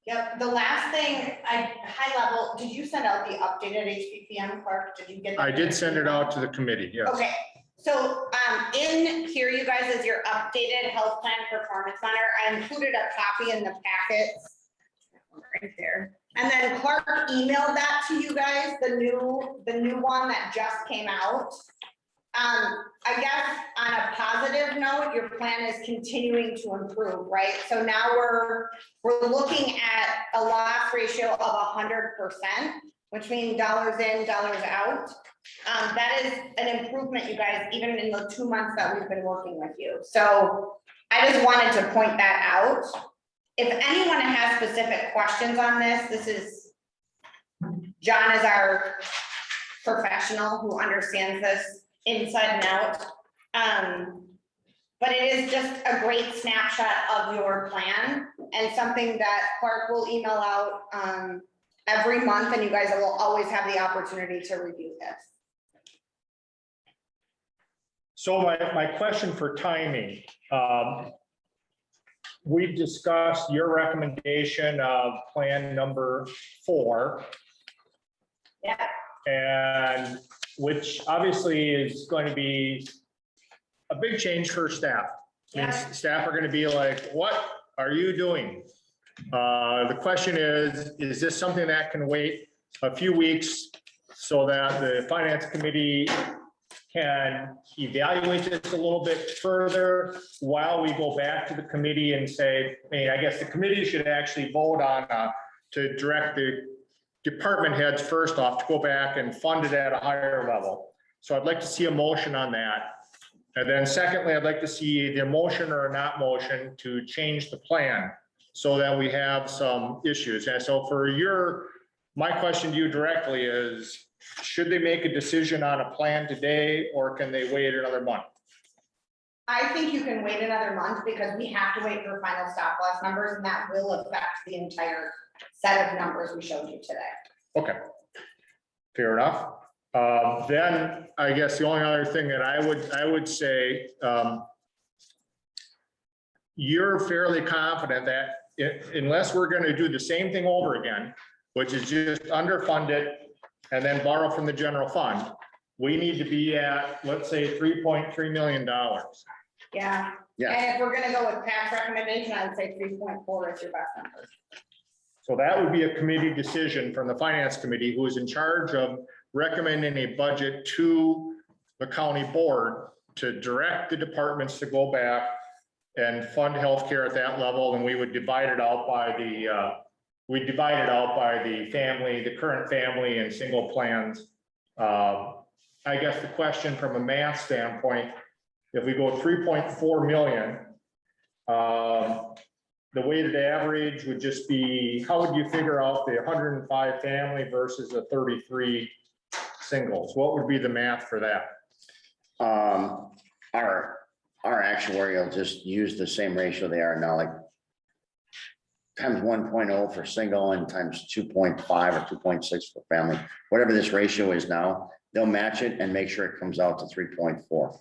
Yep, the last thing, high level, did you send out the updated HPPM, Clark? Did you get that? I did send it out to the committee, yes. Okay, so in here, you guys, is your updated health plan performance monitor. I included a copy in the packets. Right there. And then Clark emailed that to you guys, the new one that just came out. I guess on a positive note, your plan is continuing to improve, right? So now we're looking at a loss ratio of 100%, which means dollars in, dollars out. That is an improvement, you guys, even in the 2 months that we've been working with you. So I just wanted to point that out. If anyone has specific questions on this is, John is our professional who understands this inside and out. But it is just a great snapshot of your plan and something that Clark will email out every month, and you guys will always have the opportunity to review this. So my question for timing, we've discussed your recommendation of plan number 4. Yeah. And which obviously is going to be a big change for staff. I mean, Yeah. staff are going to be like, what are you doing? The question is this something that can wait a few weeks so that the finance committee can evaluate this a little bit further while we go back to the committee and say, I mean, I guess the committee should actually vote on to direct the department heads first off to go back and fund it at a higher level. So I'd like to see a motion on that. And then secondly, I'd like to see the motion or not motion to change the plan so that we have some issues. And so my question to you directly is, should they make a decision on a plan today or can they wait another month? I think you can wait another month because we have to wait for final stop loss numbers, and that will affect the entire set of numbers we showed you today. Okay, fair enough. Then I guess the only other thing that I would say, you're fairly confident that unless we're going to do the same thing over again, which is just underfund it and then borrow from the general fund, we need to be at, let's say, $3.3 million. Yeah. Yeah. And if we're gonna go with Pat's recommendation, I would say 3.4 is your best number. So that would be a committee decision from the finance committee, who is in charge of recommending a budget to the county board to direct the departments to go back and fund healthcare at that level. And we would divide it out by the family, the current family and single plans. I guess the question from a math standpoint, if we go 3.4 million, the weighted average would just be, how would you figure out the 105 family versus the 33 singles? What would be the math for that? Our actuarial just use the same ratio they are now, like times 1.0 for single and times 2.5 or 2.6 for family, whatever this ratio is now, they'll match it and make sure it comes out to 3.4.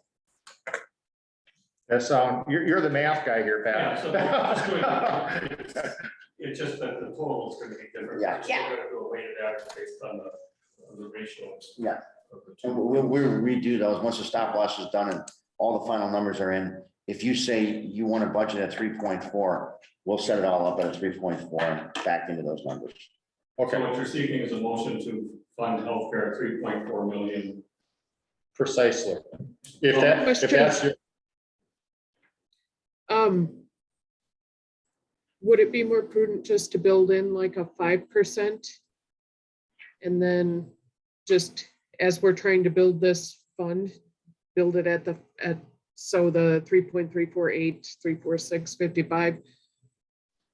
That's you're the math guy here, yeah, Pat. so it's just that the total is gonna be different. Yeah. We're still gonna do a weighted average based on the ratios. Yeah. Of the two. And we'll redo those once the stop loss is done and all the final numbers are in. if you say you want to budget at 3.4, we'll set it all up at a 3.4 and back into those numbers. So Okay, what you're seeking is a motion to fund healthcare at 3.4 million. precisely. If that's your, Would it be more prudent just to build in like a 5%? And then just as we're trying to build this fund, build it so the 3.348, 346.55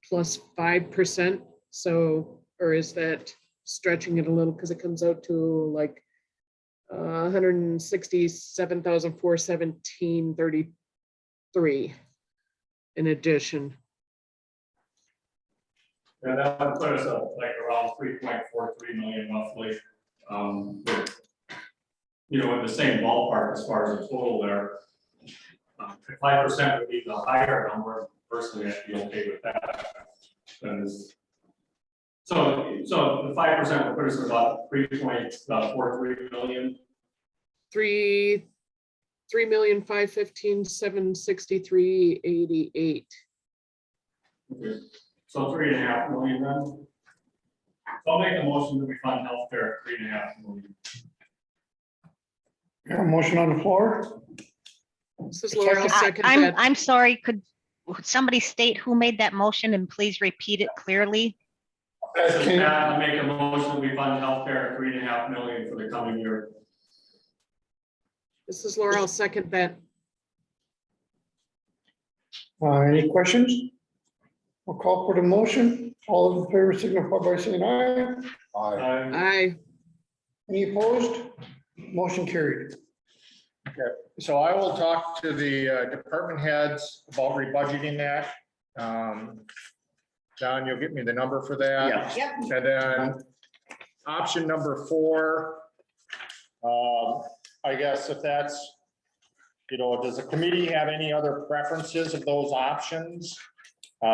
plus 5%. So, or is that stretching it a little because it comes out to like 167,417.33 in addition. Yeah, that would put us up like around 3.43 million roughly. You know, in the same ballpark as far as the total there. 5% would be the higher number. Personally, I'd be okay with that. So the 5% would put us at about 3.43 million. 3,515,763.88. Okay. So 3.5 million then. So I'll make a motion that we fund healthcare at 3.5 million. Got a motion on the floor? This is Laura, I'll second I'm, that. I'm sorry, could somebody state who made that motion and please repeat it clearly? I'll make a motion that we fund healthcare at 3.5 million for the coming year. This is Laura, I'll second that. Any questions? We'll call for the motion. All those in favor signify by saying aye. Aye. Any opposed? Motion carried. so I will talk to the department heads about rebudgeting that. John, you'll get me the number for that. Yeah. Yep. And then option number 4, I guess if that's, you know, does the committee have any other preferences of those options? You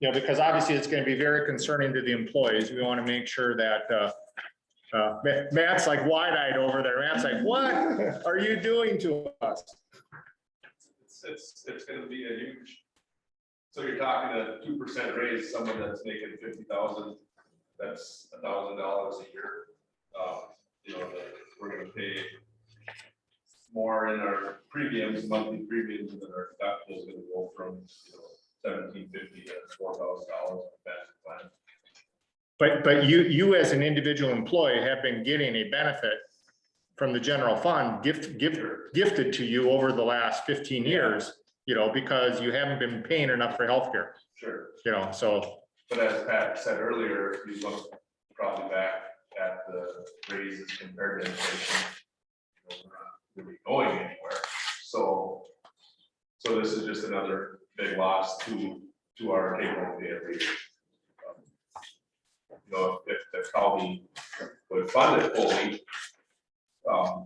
know, because obviously it's going to be very concerning to the employees. We want to make sure that, Matt's like wide-eyed over there. Matt's like, what are you doing to us? It's gonna be a huge, so you're talking a 2% raise, someone that's making 50,000, that's $1,000 a year. You know, we're gonna pay more in our premiums, monthly premiums, and then our deductible is gonna go from, you know, $1,750 to $4,000 benefit plan. But you as an individual employee have been getting a benefit from the general fund gifted to you over the last 15 years, you know, because you haven't been paying enough for healthcare, Sure. you know, so. But as Pat said earlier, if you look probably back at the raises compared to inflation, you know, we're not really going anywhere. So this is just another big loss to our take-home pay every year. You know, if the county would fund it fully,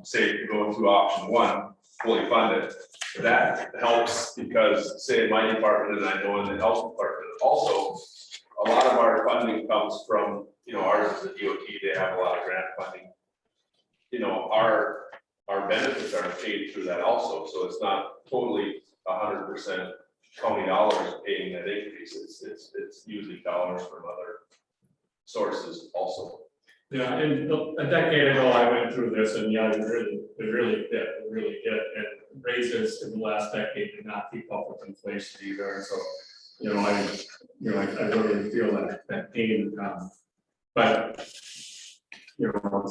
say if you go to option 1, fully fund it, that helps because say in my department, and I know in the health department also, a lot of our funding comes from, you know, ours is a DOT, they have a lot of grant funding. You know, our benefits are paid through that also, so it's not totally 100% county dollars paying that increase. It's usually dollars from other sources also. Yeah, and a decade ago, I went through this and yeah, it really did. And raises in the last decade did not keep up with inflation either. And so, you know, I really feel that pain. But, you know,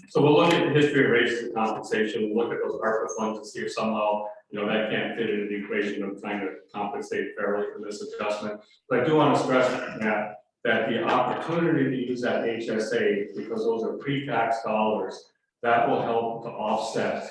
so we'll look at the history of raises and compensation, we'll look at those ARPA funds and see if somehow, you know, that can't fit into the equation of trying to compensate fairly for this adjustment. But I do want to stress that the opportunity to use that HSA, because those are pre-tax dollars, that will help to offset,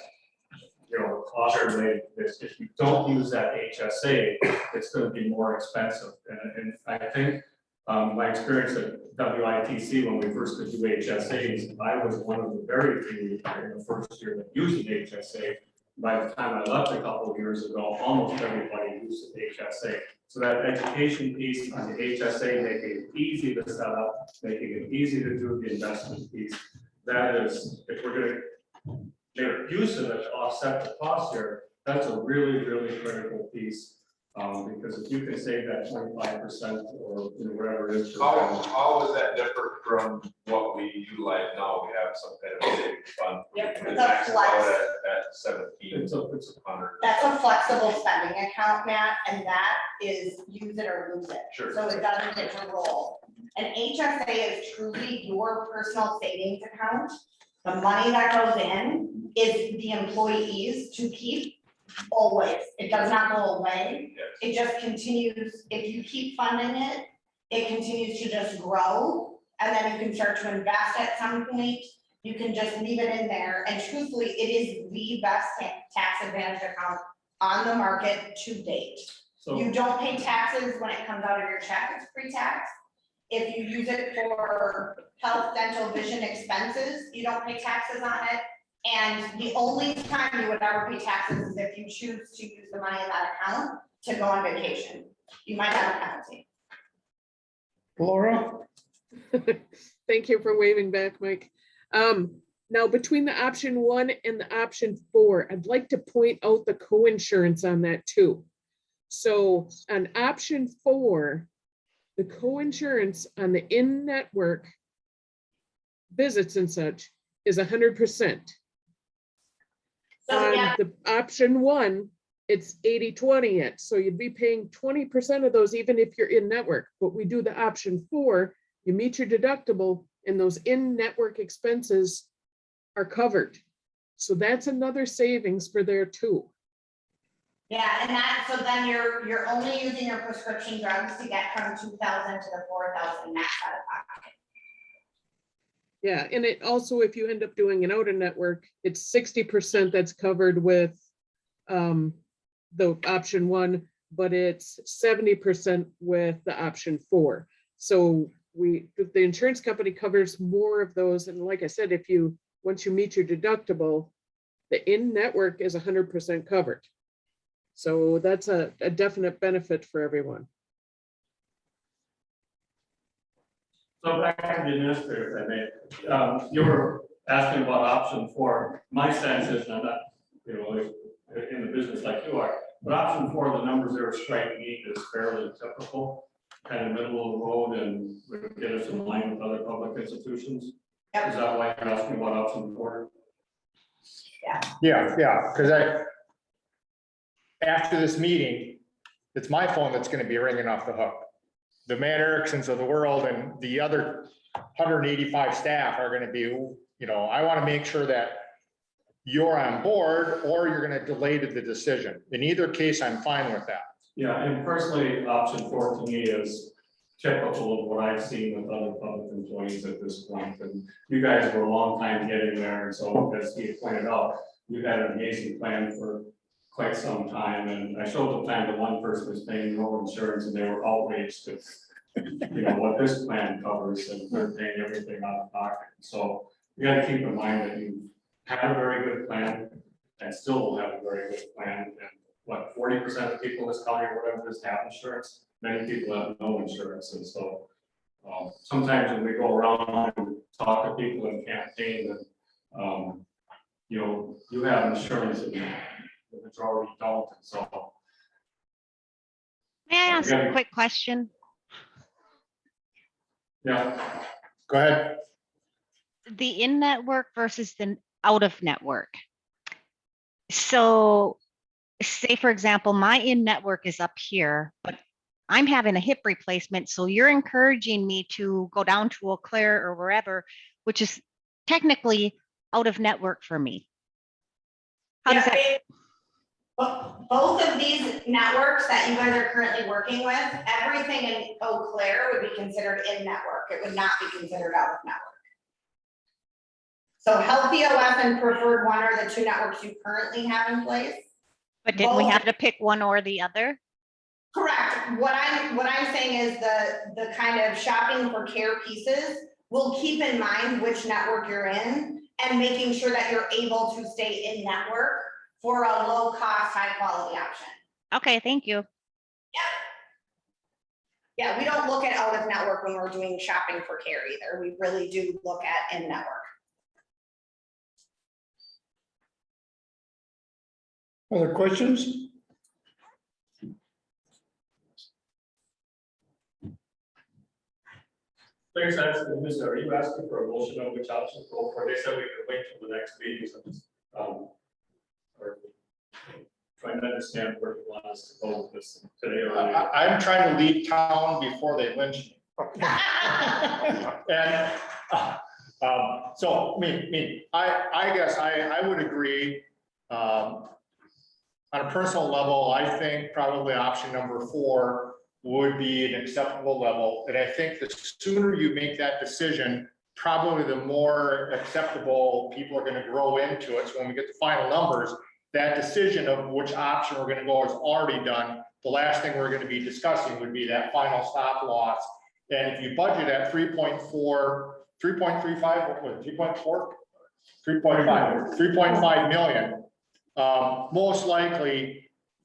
you know, cost related to this. If you don't use that HSA, it's going to be more expensive. And I think my experience at WITC when we first could do HSAs, I was one of the very few in the first year that used an HSA. By the time I left a couple of years ago, almost everybody used an HSA. So that education piece on the HSA, making it easy to set up, making it easy to do the investment piece, that is, if we're going to their use of it to offset the cost here, that's a really, really critical piece. Because if you can save that 25% or whatever it is. How does that differ from what we utilize now? We have some kind of savings fund. Yep, And it's it a maxes flex. out at 1700. That's a flexible spending account, Matt, and that is use it or lose it. Sure. So it doesn't get to roll. An HSA is truly your personal savings account. The money that goes in is the employees to keep always. It does not go away. Yes. It just continues, if you keep funding it, it continues to just grow. And then you can start to invest at some point. You can just leave it in there. And truthfully, it is the best tax advantage account on the market to date. So, You don't pay taxes when it comes out of your check, it's pre-tax. If you use it for health, dental, vision expenses, you don't pay taxes on it. And the only time you would ever pay taxes is if you choose to use the money in that account to go on vacation. You might have a penalty. Laura? Thank you for waving back, Mike. Now between the option 1 and the option 4, I'd like to point out the coinsurance on that too. So on option 4, the coinsurance on the in-network visits and such is 100%. So On yeah, the option 1, it's 80-20 yet, so you'd be paying 20% of those even if you're in network. But we do the option 4, you meet your deductible and those in-network expenses are covered. So that's another savings for there too. yeah, and that, so then you're only using your prescription drugs to get from 2,000 to the 4,000 max out of pocket. Yeah, and it also, if you end up doing an out-of-network, it's 60% that's covered with the option 1, but it's 70% with the option 4. So the insurance company covers more of those. And like I said, once you meet your deductible, the in-network is 100% covered. So that's a definite benefit for everyone. so back to the administrator, if I may, you were asking about option 4. My sense is, and I'm not, in the business like you are, but option 4, the numbers they were striking is fairly typical, kind of middle of the road and would get us in line with other public institutions. Yep. Is that why you're asking about option 4? Yeah, because after this meeting, it's my phone that's gonna be ringing off the hook. The Matt Ericksons of the world and the other 185 staff are gonna be, I wanna make sure that you're on board or you're gonna delay to the decision. In either case, I'm fine with that. Yeah, and personally, option 4 to me is typical of what I've seen with other public employees at this point. And you guys were a long time getting there, and so as Steve pointed out, you've had an amazing plan for quite some time. And I showed the plan to one person who's paying no insurance, and they were outraged at, what this plan covers, and they're paying everything out of pocket. So you got to keep in mind that you have a very good plan, and still will have a very good plan. And what, 40% of people in this county or whatever it is have insurance. Many people have no insurance, and so sometimes when we go around and talk to people in campaign, and you have insurance and the majority don't, and so. May I ask Yeah. a quick question? Yeah, Go ahead. The in-network versus the out-of-network. So say, for example, my in-network is up here, but I'm having a hip replacement. So you're encouraging me to go down to Eau Claire or wherever, which is technically out of network for me. How does that? Both of these networks that you guys are currently working with, everything in Eau Claire would be considered in network. It would not be considered out of network. So Healthy OS and Preferred One are the 2 networks you currently have in place. But didn't we have to pick one or the other? Correct. What I'm saying is the kind of shopping for care pieces will keep in mind which network you're in and making sure that you're able to stay in network for a low cost, high quality option. Okay, thank you. Yeah, we don't look at out of network when we're doing shopping for care either. We really do look at in network. Other questions? Thanks, Mr. Are you asking for a motion on which option to go for? They said we could wait till the next meeting, so just, or trying to understand where you want us to go with this today or later. I'm trying to leave town before they lynch me. And so I guess I would agree. On a personal level, I think probably option number 4 would be an acceptable level. And I think the sooner you make that decision, probably the more acceptable people are going to grow into it. So when we get the final numbers, that decision of which option we're going to go is already done. The last thing we're going to be discussing would be that final stop loss. And if you budget at 3.4, 3.35, what was it, 3.4? 3.5 million. Most likely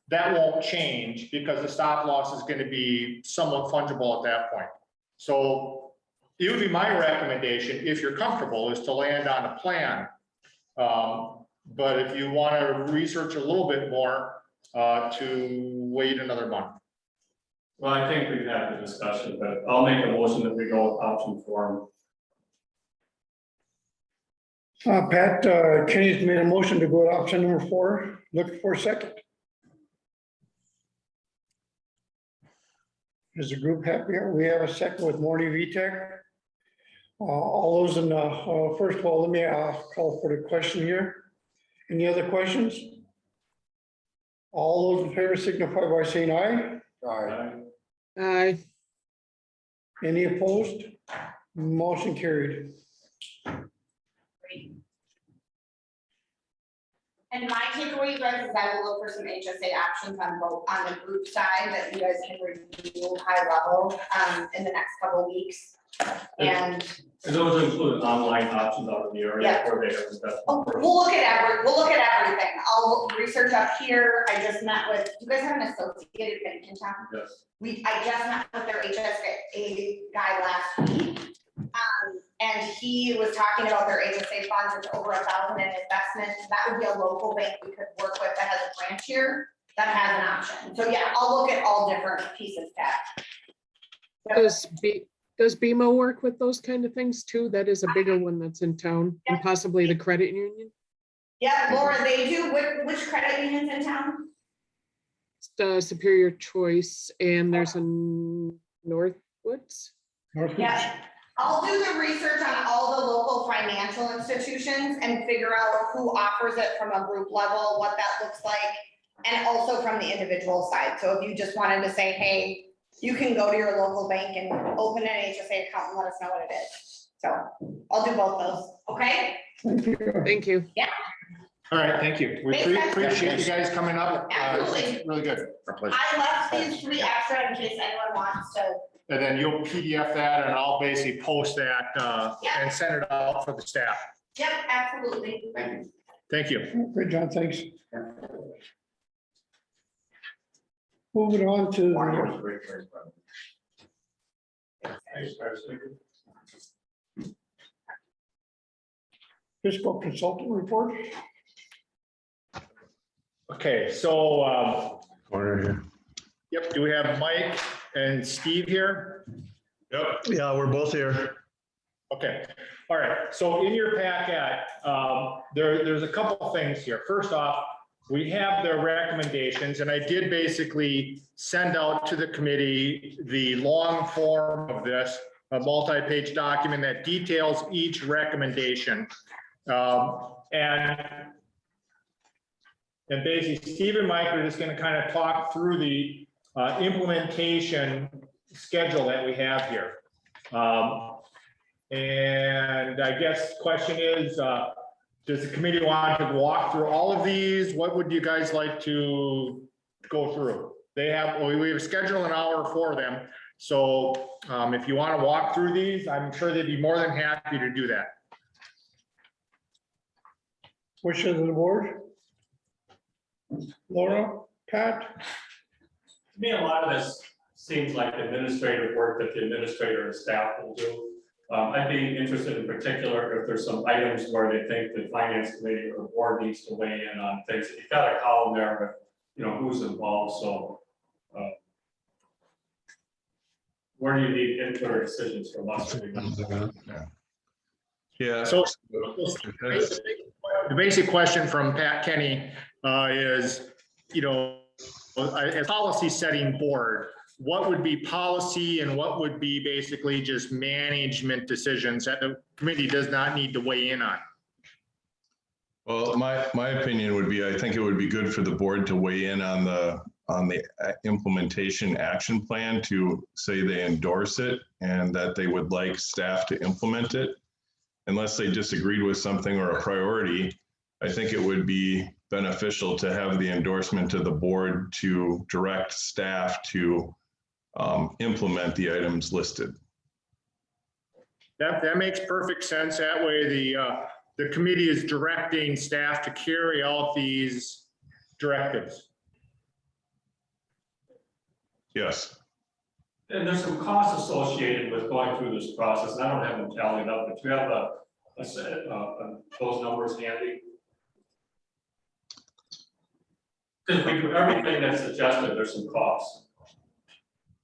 that won't change because the stop loss is going to be somewhat fungible at that point. So it would be my recommendation, if you're comfortable, is to land on a plan. But if you want to research a little bit more, to wait another month. Well, I think we've had the discussion, but I'll make a motion that we go with option 4. Pat, Kenny's made a motion to go to option number 4. Looking for a second. Is the group happy? We have a second with Morning VTech. All those in the, first of all, let me call for the question here. Any other questions? All those in favor signify by saying aye. Aye. Any opposed? Motion carried. And my takeaway, you guys, is I will look for some HSA options on both, on the group side that you guys can review high level, in the next couple of weeks. And And those include online options out in the area Yeah. or they have investment. we'll look at everything. I'll research up here. I just met with, you guys have an associated bank in town? Yes. I just met with their HSA guy last week. And he was talking about their HSA funds, it's over 1,000 in investments. That would be a local bank we could work with that has a branch here that has an option. So yeah, I'll look at all different pieces, Pat. Does BMO work with those kind of things too? That is a bigger one that's in town, and possibly the credit union. Yeah, Laura, they do, which credit unions in town? Superior Choice, and there's a Northwoods. Yeah, I'll do the research on all the local financial institutions and figure out who offers it from a group level, what that looks like, and also from the individual side. So if you just wanted to say, hey, you can go to your local bank and open an HSA account and let us know what it is. So I'll do both those, okay? Thank you. All right, thank you. We appreciate you guys coming up. Absolutely. Really good. Our pleasure. I left these 3 extra in case anyone wants to. And then you'll PDF that and I'll basically post that Yeah. and send it out for the staff. Yep, absolutely. Thank you. Thank you. Great, John, thanks. Moving on to Thanks, President. fiscal consultant report. Okay, so, yep, do we have Mike and Steve here? Yep, yeah, we're both here. Okay, all right. So in your packet, there's a couple things here. First off, we have their recommendations, and I did basically send out to the committee the long form of this, a multi-page document that details each recommendation. And basically, Steve and Mike are just going to kind of talk through the implementation schedule that we have here. And I guess the question is, does the committee want to walk through all of these? What would you guys like to go through? We have scheduled an hour for them. So if you want to walk through these, I'm sure they'd be more than happy to do that. Wishes of the board. Laura, Pat, To me, a lot of this seems like administrative work that the administrator and staff will do. I'd be interested in particular if there's some items where they think the finance committee or board needs to weigh in on things. You've got a column there with, you know, who's involved, so. Where do you need input or decisions from us? Yeah. So the basic question from Pat Kenny is, you know, as policy setting board, what would be policy and what would be basically just management decisions that the committee does not need to weigh in on? Well, my opinion would be, I think it would be good for the board to weigh in on the implementation action plan, to say they endorse it and that they would like staff to implement it. Unless they disagreed with something or a priority, I think it would be beneficial to have the endorsement to the board to direct staff to implement the items listed. That makes perfect sense. That way the committee is directing staff to carry out these directives. Yes. And there's some costs associated with going through this process, and I don't have them tallied up, but you have those numbers handy? Because we do everything that's suggested, there's some costs.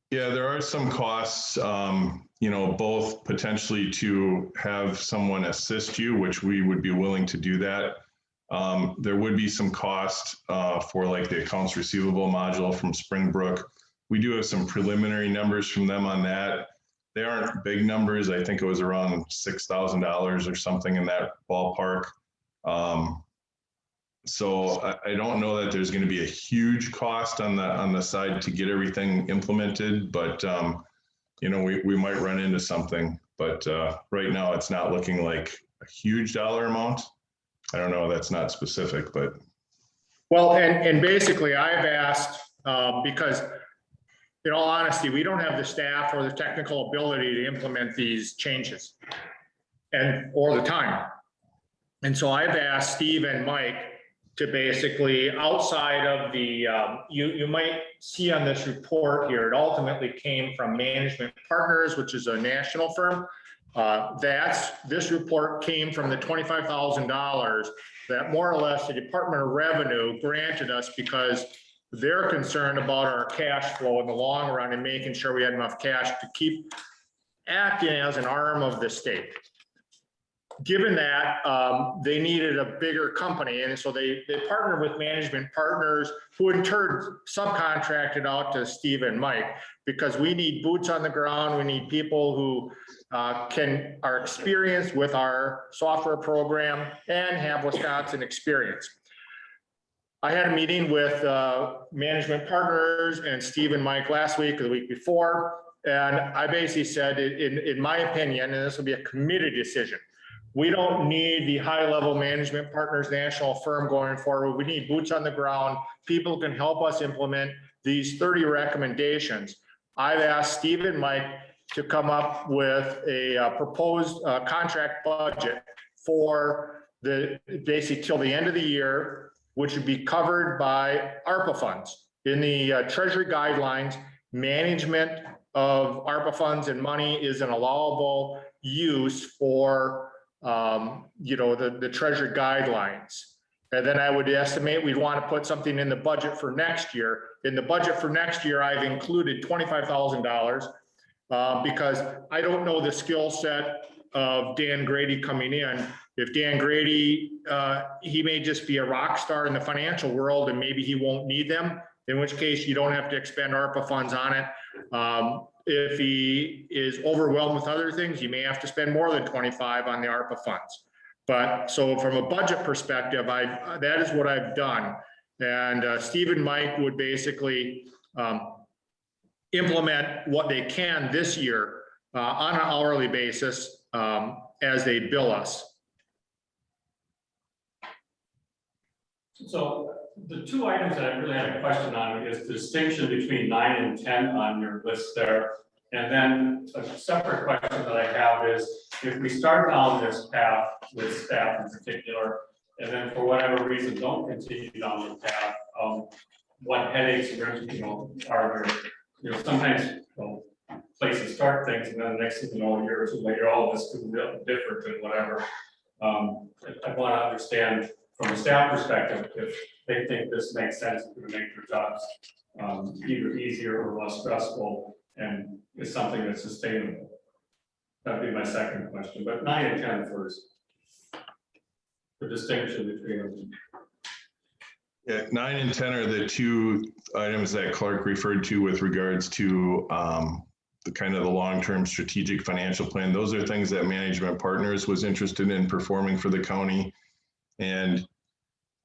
Yeah, there are some costs, you know, both potentially to have someone assist you, which we would be willing to do that. There would be some cost for like the accounts receivable module from Springbrook. We do have some preliminary numbers from them on that. They aren't big numbers. I think it was around $6,000 or something in that ballpark. So I don't know that there's going to be a huge cost on the side to get everything implemented, but you know, we might run into something. But right now, it's not looking like a huge dollar amount. I don't know. That's not specific, but. Well, and basically, I've asked because, in all honesty, we don't have the staff or the technical ability to implement these changes or the time. And so I've asked Steve and Mike to basically, outside of the, you might see on this report here, it ultimately came from Management Partners, which is a national firm. This report came from the $25,000 that more or less the Department of Revenue granted us because they're concerned about our cash flow in the long run and making sure we had enough cash to keep acting as an arm of the state. Given that, they needed a bigger company, and so they partnered with Management Partners, who in turn subcontracted out to Steve and Mike, because we need boots on the ground. We need people who are experienced with our software program and have Wisconsin experience. I had a meeting with Management Partners and Steve and Mike last week or the week before, and I basically said, in my opinion, and this will be a committee decision, we don't need the high-level Management Partners national firm going forward. We need boots on the ground. People can help us implement these 30 recommendations. I've asked Steve and Mike to come up with a proposed contract budget for basically till the end of the year, which would be covered by ARPA funds. In the Treasury guidelines, management of ARPA funds and money is an allowable use for you know, the Treasury guidelines. And then I would estimate we'd want to put something in the budget for next year. In the budget for next year, I've included $25,000 because I don't know the skill set of Dan Grady coming in. If Dan Grady, he may just be a rock star in the financial world and maybe he won't need them, in which case you don't have to expend ARPA funds on it. If he is overwhelmed with other things, you may have to spend more than 25 on the ARPA funds. But so from a budget perspective, that is what I've done. And Steve and Mike would basically implement what they can this year on an hourly basis as they bill us. So the two items that I really had a question on is the distinction between 9 and 10 on your list there. And then a separate question that I have is, if we start down this path with staff in particular, and then for whatever reason don't continue down the path, what headaches are there? Sometimes places start things, and then the next thing you know, a year or two later, all of this is different and whatever. I want to understand from a staff perspective, if they think this makes sense, to make their jobs either easier or less stressful, and is something that's sustainable. That'd be my second question, but 9 and 10 first. The distinction between them. Yeah, 9 and 10 are the two items that Clark referred to with regards to the kind of the long-term strategic financial plan. Those are things that Management Partners was interested in performing for the county. And,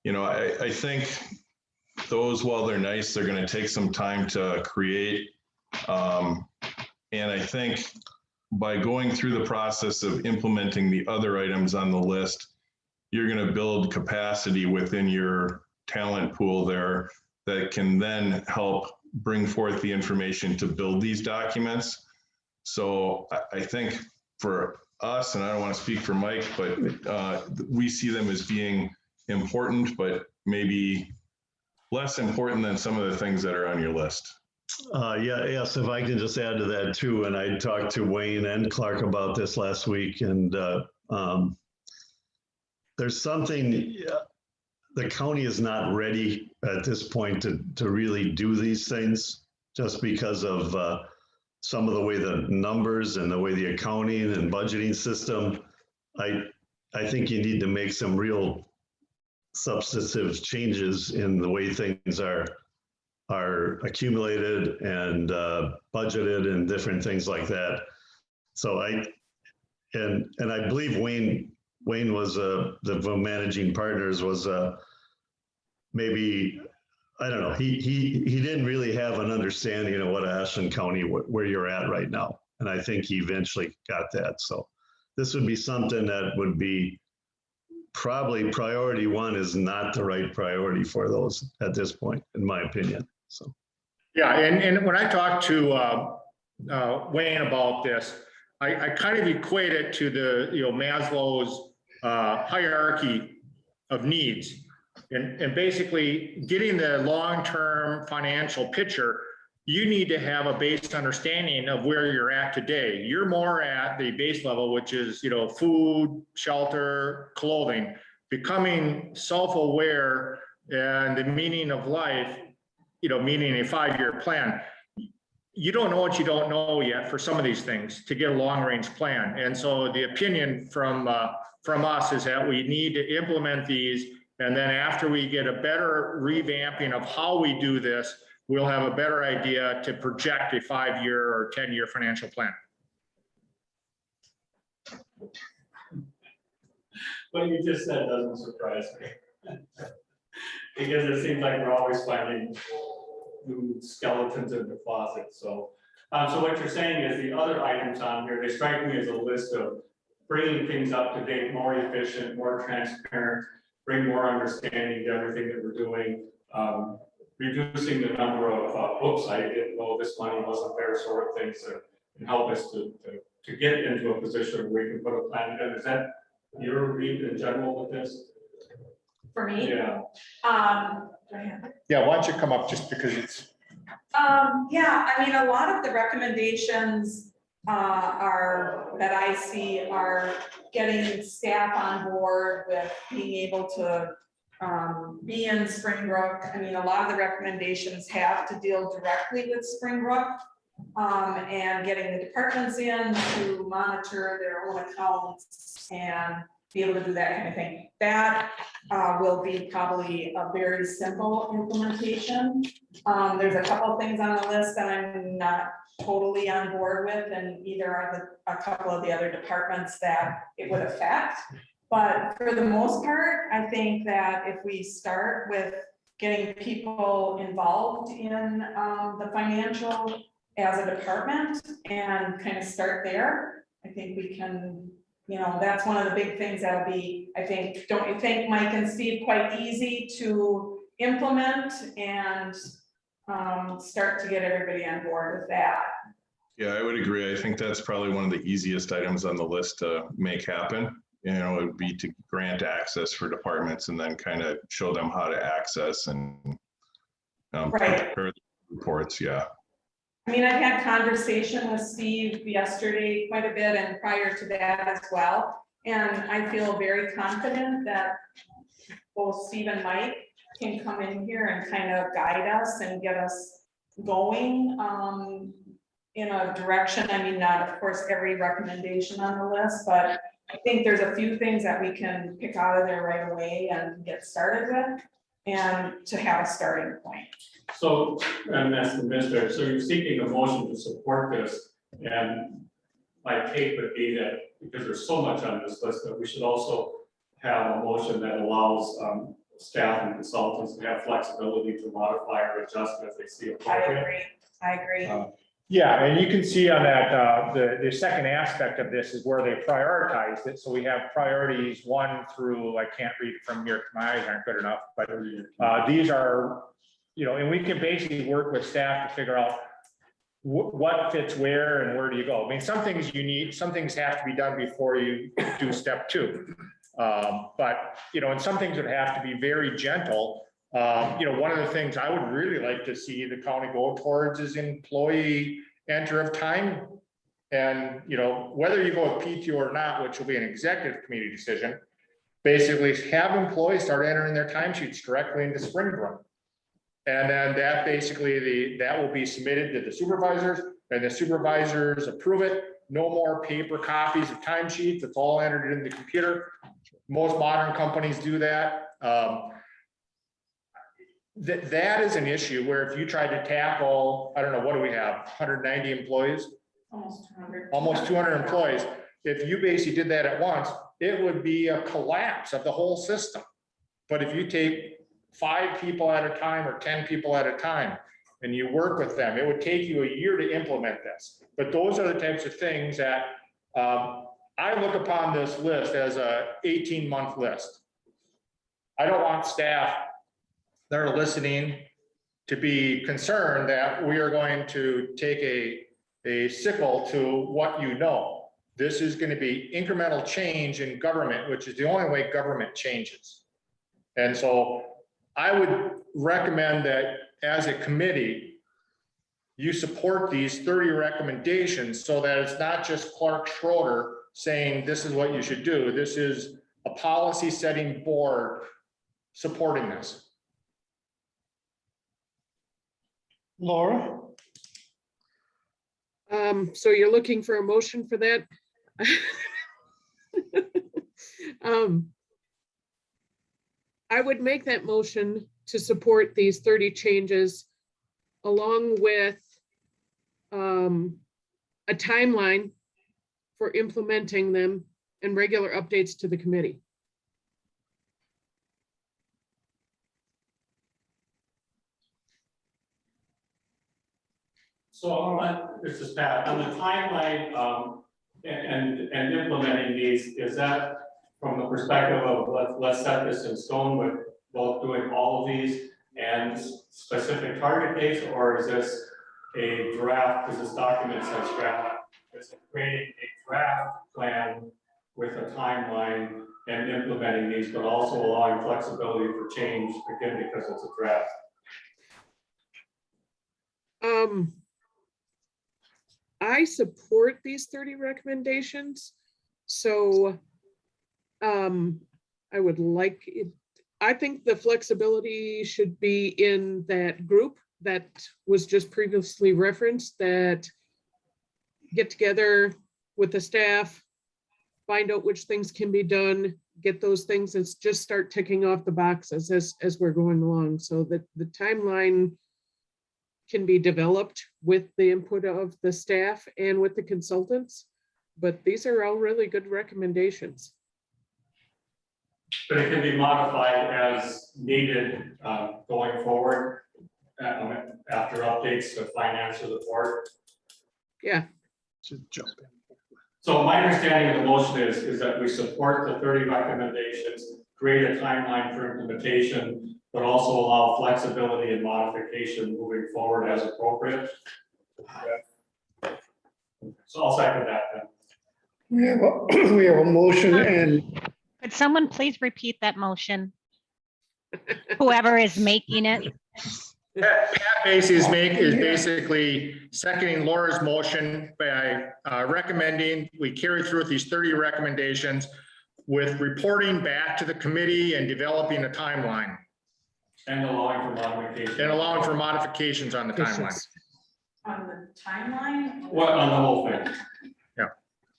you know, I think those, while they're nice, they're going to take some time to create. And I think by going through the process of implementing the other items on the list, you're going to build capacity within your talent pool there that can then help bring forth the information to build these documents. So I think for us, and I don't want to speak for Mike, but we see them as being important, but maybe less important than some of the things that are on your list. Yes, if I can just add to that too, and I talked to Wayne and Clark about this last week, and there's something, the county is not ready at this point to really do these things, just because of some of the way the numbers and the way the accounting and budgeting system. I think you need to make some real substantive changes in the way things are accumulated and budgeted and different things like that. So I believe Wayne was the managing partners was maybe, I don't know, he didn't really have an understanding of what Ashland County, where you're at right now. And I think he eventually got that. So this would be something that would be probably priority one is not the right priority for those at this point, in my opinion. So. Yeah, and when I talked to Wayne about this, I kind of equate it to the, you know, Maslow's hierarchy of needs. And basically getting the long-term financial picture, you need to have a base understanding of where you're at today. You're more at the base level, which is, you know, food, shelter, clothing, becoming self-aware and the meaning of life, you know, meaning a 5-year plan. You don't know what you don't know yet for some of these things to get a long-range plan. And so the opinion from us is that we need to implement these. And then after we get a better revamping of how we do this, we'll have a better idea to project a 5-year or 10-year financial plan. What you just said doesn't surprise me. Because it seems like we're always finding new skeletons in the closet. So what you're saying is the other items on here, they strike me as a list of bringing things up to date, more efficient, more transparent, bring more understanding to everything that we're doing, reducing the number of, whoops, I didn't know this money wasn't there, sort of things that can help us to get into a position where we can put a plan together. Is that your read in general with this? For me? Yeah. Yeah, why don't you come up just because it's. Yeah, I mean, a lot of the recommendations that I see are getting staff on board with being able to be in Springbrook. I mean, a lot of the recommendations have to deal directly with Springbrook and getting the departments in to monitor their own accounts and be able to do that kind of thing. That will be probably a very simple implementation. There's a couple of things on the list that I'm not totally on board with, and either are a couple of the other departments that it would affect. But for the most part, I think that if we start with getting people involved in the financial as a department and kind of start there, I think we can, you know, that's one of the big things that'll be, I think, don't you think, Mike and Steve, quite easy to implement and start to get everybody on board with that? Yeah, I would agree. I think that's probably one of the easiest items on the list to make happen. You know, it would be to grant access for departments and then kind of show them how to access and right. prepare the reports. Yeah. I mean, I've had conversation with Steve yesterday quite a bit and prior to that as well. And I feel very confident that both Steve and Mike can come in here and kind of guide us and get us going in a direction. I mean, not of course every recommendation on the list, but I think there's a few things that we can pick out of there right away and get started with, and to have a starting point. So, and that's the minister, so you're seeking a motion to support this, and my take would be that, because there's so much on this list, that we should also have a motion that allows staff and consultants to have flexibility to modify or adjust as they see appropriate. I agree. Yeah, and you can see on that, the second aspect of this is where they prioritized it. So we have priorities 1 through, I can't read it from here, my eyes aren't good enough, but these are, and we can basically work with staff to figure out what fits where and where do you go. I mean, some things you need, some things have to be done before you do step 2. But, and some things would have to be very gentle. One of the things I would really like to see the county go towards is employee enter of time. And, whether you go with PTO or not, which will be an executive committee decision, basically have employees start entering their timesheets directly into Springbrook. And then that basically that will be submitted to the supervisors, and the supervisors approve it. No more paper copies of timesheets. It's all entered in the computer. Most modern companies do that. That is an issue where if you tried to tackle, I don't know, what do we have, 190 employees? Almost 200. Almost 200 employees. If you basically did that at once, it would be a collapse of the whole system. But if you take 5 people at a time or 10 people at a time and you work with them, it would take you a year to implement this. But those are the types of things that I look upon this list as a 18-month list. I don't want staff that are listening to be concerned that we are going to take a sickle to what you know. This is going to be incremental change in government, which is the only way government changes. And so I would recommend that as a committee, you support these 30 recommendations so that it's not just Clark Schroeder saying this is what you should do. This is a policy setting board supporting this. Laura? So you're looking for a motion for that? I would make that motion to support these 30 changes along with a timeline for implementing them and regular updates to the committee. So this is Pat, on the timeline and implementing these, is that from the perspective of let's set this in stone with both doing all of these and specific target dates, or is this a draft, because this document says draft, is it creating a draft plan with a timeline and implementing these, but also allowing flexibility for change, again, because it's a draft? I support these 30 recommendations. So I would like it. I think the flexibility should be in that group that was just previously referenced, that get together with the staff, find out which things can be done, get those things and just start ticking off the boxes as we're going along, so that the timeline can be developed with the input of the staff and with the consultants. But these are all really good recommendations. But it can be modified as needed going forward after updates to finance or the board. Yeah. So my understanding of the motion is that we support the 30 recommendations, create a timeline for implementation, but also allow flexibility and modification moving forward as appropriate. So I'll second that then. We have a motion, and Could someone please repeat that motion? Whoever is making it. Pat is basically seconding Laura's motion by recommending, we carry through with these 30 recommendations with reporting back to the committee and developing a timeline And allowing for modification. and allowing for modifications on the timeline. On the timeline? What, on the whole thing?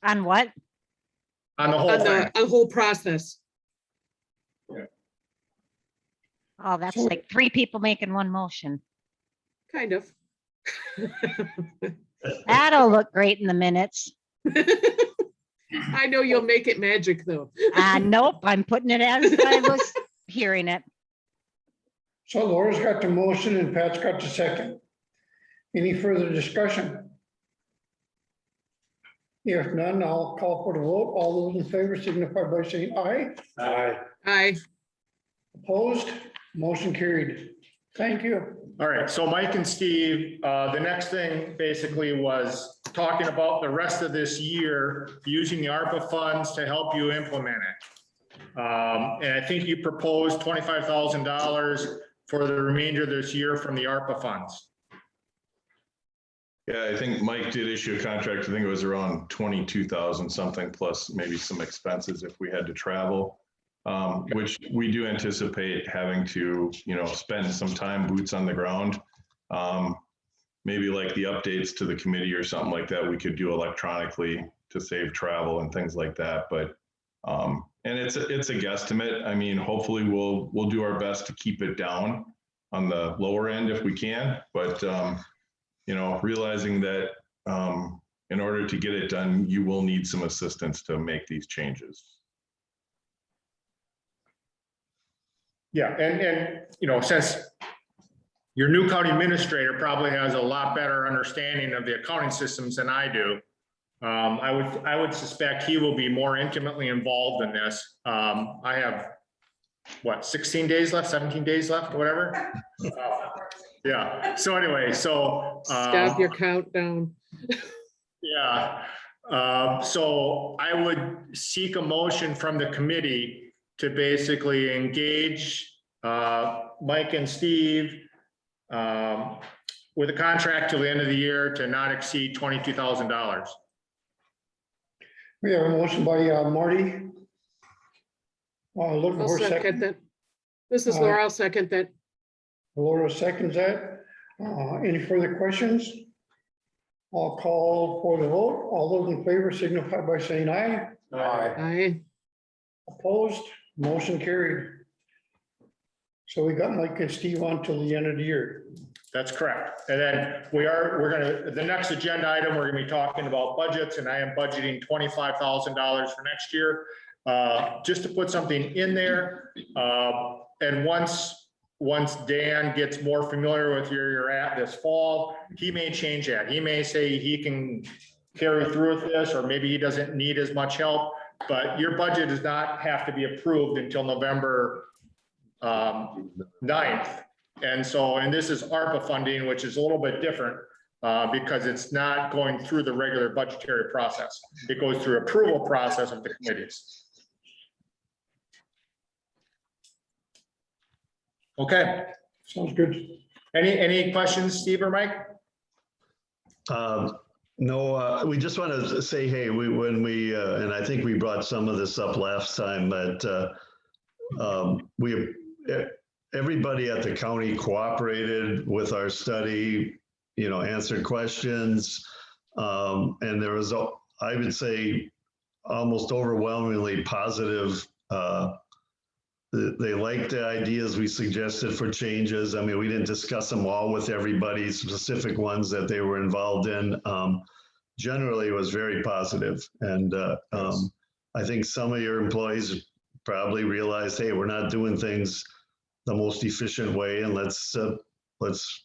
On what? On the whole On thing. the whole process. Oh, that's like three people making one motion. Kind of. That'll look great in the minutes. I know you'll make it magic though. Nope, I'm putting it as I was hearing it. So Laura's got the motion and Pat's got the second. Any further discussion? If none, I'll call for the vote. All those in favor signify by saying aye. Aye. Opposed? Motion carried. Thank you. All right, so Mike and Steve, the next thing basically was talking about the rest of this year, using the ARPA funds to help you implement it. And I think you proposed $25,000 for the remainder of this year from the ARPA funds. Yeah, I think Mike did issue a contract. I think it was around 22,000 something plus maybe some expenses if we had to travel. Which we do anticipate having to, spend some time boots on the ground. Maybe like the updates to the committee or something like that, we could do electronically to save travel and things like that. But, and it's a guesstimate. I mean, hopefully we'll do our best to keep it down on the lower end if we can, but, realizing that, in order to get it done, you will need some assistance to make these changes. Yeah, and since your new county administrator probably has a lot better understanding of the accounting systems than I do, I would suspect he will be more intimately involved in this. I have, 16 days left, 17 days left, whatever? Yeah, so anyway, Stop your countdown. Yeah, so I would seek a motion from the committee to basically engage Mike and Steve with a contract till the end of the year to not exceed $22,000. We have a motion by Marty. Looking I'll for a second second. that. This is Laura, I'll second that. Laura seconds that. Any further questions? I'll call for the vote. All those in favor signify by saying aye. Aye. Opposed? Motion carried. So we got Mike and Steve on till the end of the year. That's correct. And then the next agenda item, we're gonna be talking about budgets, and I am budgeting $25,000 for next year. Just to put something in there. And once Dan gets more familiar with where you're at this fall, he may change that. He may say he can carry through with this, or maybe he doesn't need as much help. But your budget does not have to be approved until November 9th. And this is ARPA funding, which is a little bit different because it's not going through the regular budgetary process. It goes through approval process of the committees. Okay. Sounds good. Any questions, Steve or Mike? No, we just want to say, hey, and I think we brought some of this up last time, but everybody at the county cooperated with our study, answered questions. And there was, I would say, almost overwhelmingly positive. They liked the ideas we suggested for changes. I mean, we didn't discuss them all with everybody, specific ones that they were involved in. Generally, it was very positive. And I think some of your employees probably realized, hey, we're not doing things the most efficient way, and let's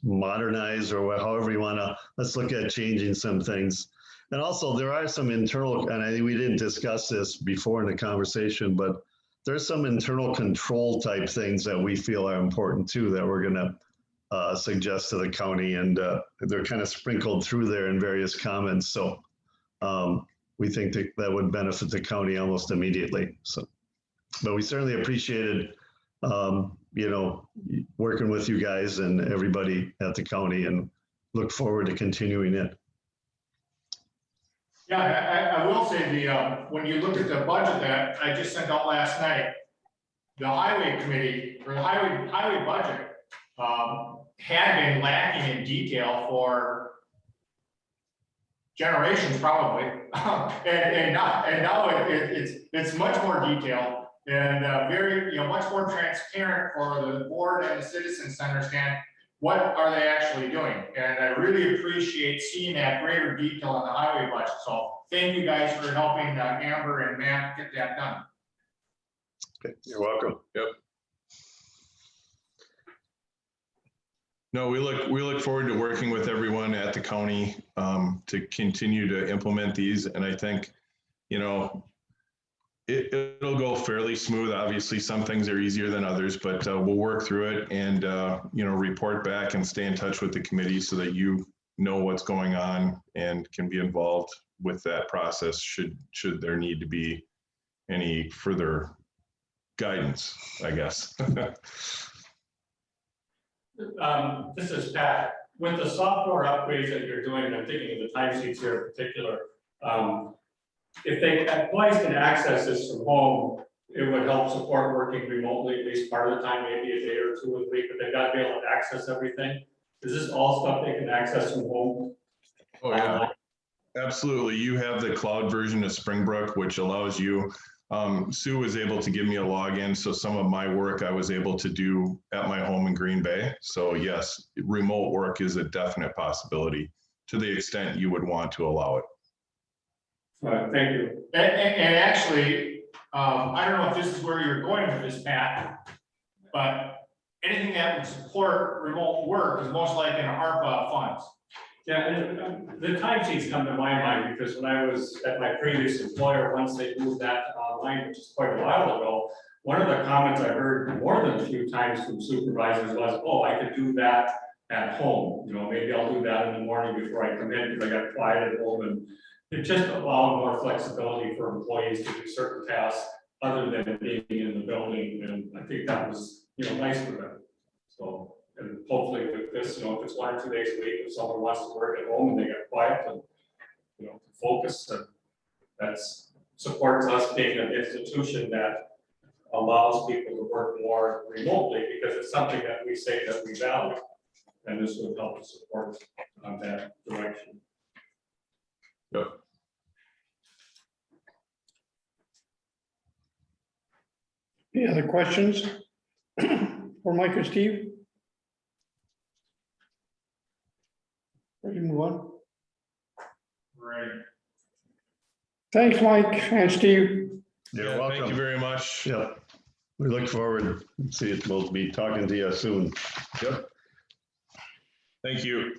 modernize, or however you want to, let's look at changing some things. And also, there are some internal, and I think we didn't discuss this before in the conversation, but there's some internal control type things that we feel are important too, that we're going to suggest to the county, and they're kind of sprinkled through there in various comments. So we think that would benefit the county almost immediately. So, but we certainly appreciated you know, working with you guys and everybody at the county, and look forward to continuing it. Yeah, I will say when you look at the budget that I just sent out last night, the highway committee, or the highway budget, had been lacking in detail for generations probably. and now it's much more detailed and very, much more transparent for the board and the citizens to understand what are they actually doing. And I really appreciate seeing that greater detail on the highway budget. So thank you guys for helping Amber and Matt get that done. Okay, you're welcome. Yep. No, we look forward to working with everyone at the county to continue to implement these. And I think, it'll go fairly smooth. Obviously, some things are easier than others, but we'll work through it and, report back and stay in touch with the committee so that you know what's going on and can be involved with that process should there need to be any further guidance, I guess. This is Pat. With the software upgrades that you're doing, and I'm thinking of the timesheets here in particular, if employees can access this from home, it would help support working remotely at least part of the time, maybe a day or two a week, but they've got to be able to access everything. Is this all stuff they can access from home? Oh, yeah, absolutely. You have the cloud version of Springbrook, which allows you, Sue was able to give me a login. So some of my work I was able to do at my home in Green Bay. So yes, remote work is a definite possibility to the extent you would want to allow it. Thank you. And actually, I don't know if this is where you're going with this, Pat, but anything that would support remote work is most likely in ARPA funds. Yeah, and the timesheets come to my mind because when I was at my previous employer, once they moved that to online, which is quite a while ago, one of the comments I heard more than a few times from supervisors was, oh, I could do that at home. Maybe I'll do that in the morning before I come in because I got quiet at home, and it just allowed more flexibility for employees to do certain tasks other than being in the building. And I think that was, nice for them. So, and hopefully with this, if it's 1 or 2 days a week, if someone wants to work at home and they get quiet and, focus, and that supports us being an institution that allows people to work more remotely because it's something that we say that we value. And this would help to support on that direction. Yep. Any other questions for Mike or Steve? Ready to move on? Right. Thanks, Mike and Steve. You're Yeah, welcome. thank you very much. Yep. We look forward to see it. We'll be talking to you soon. Yep. Thank you.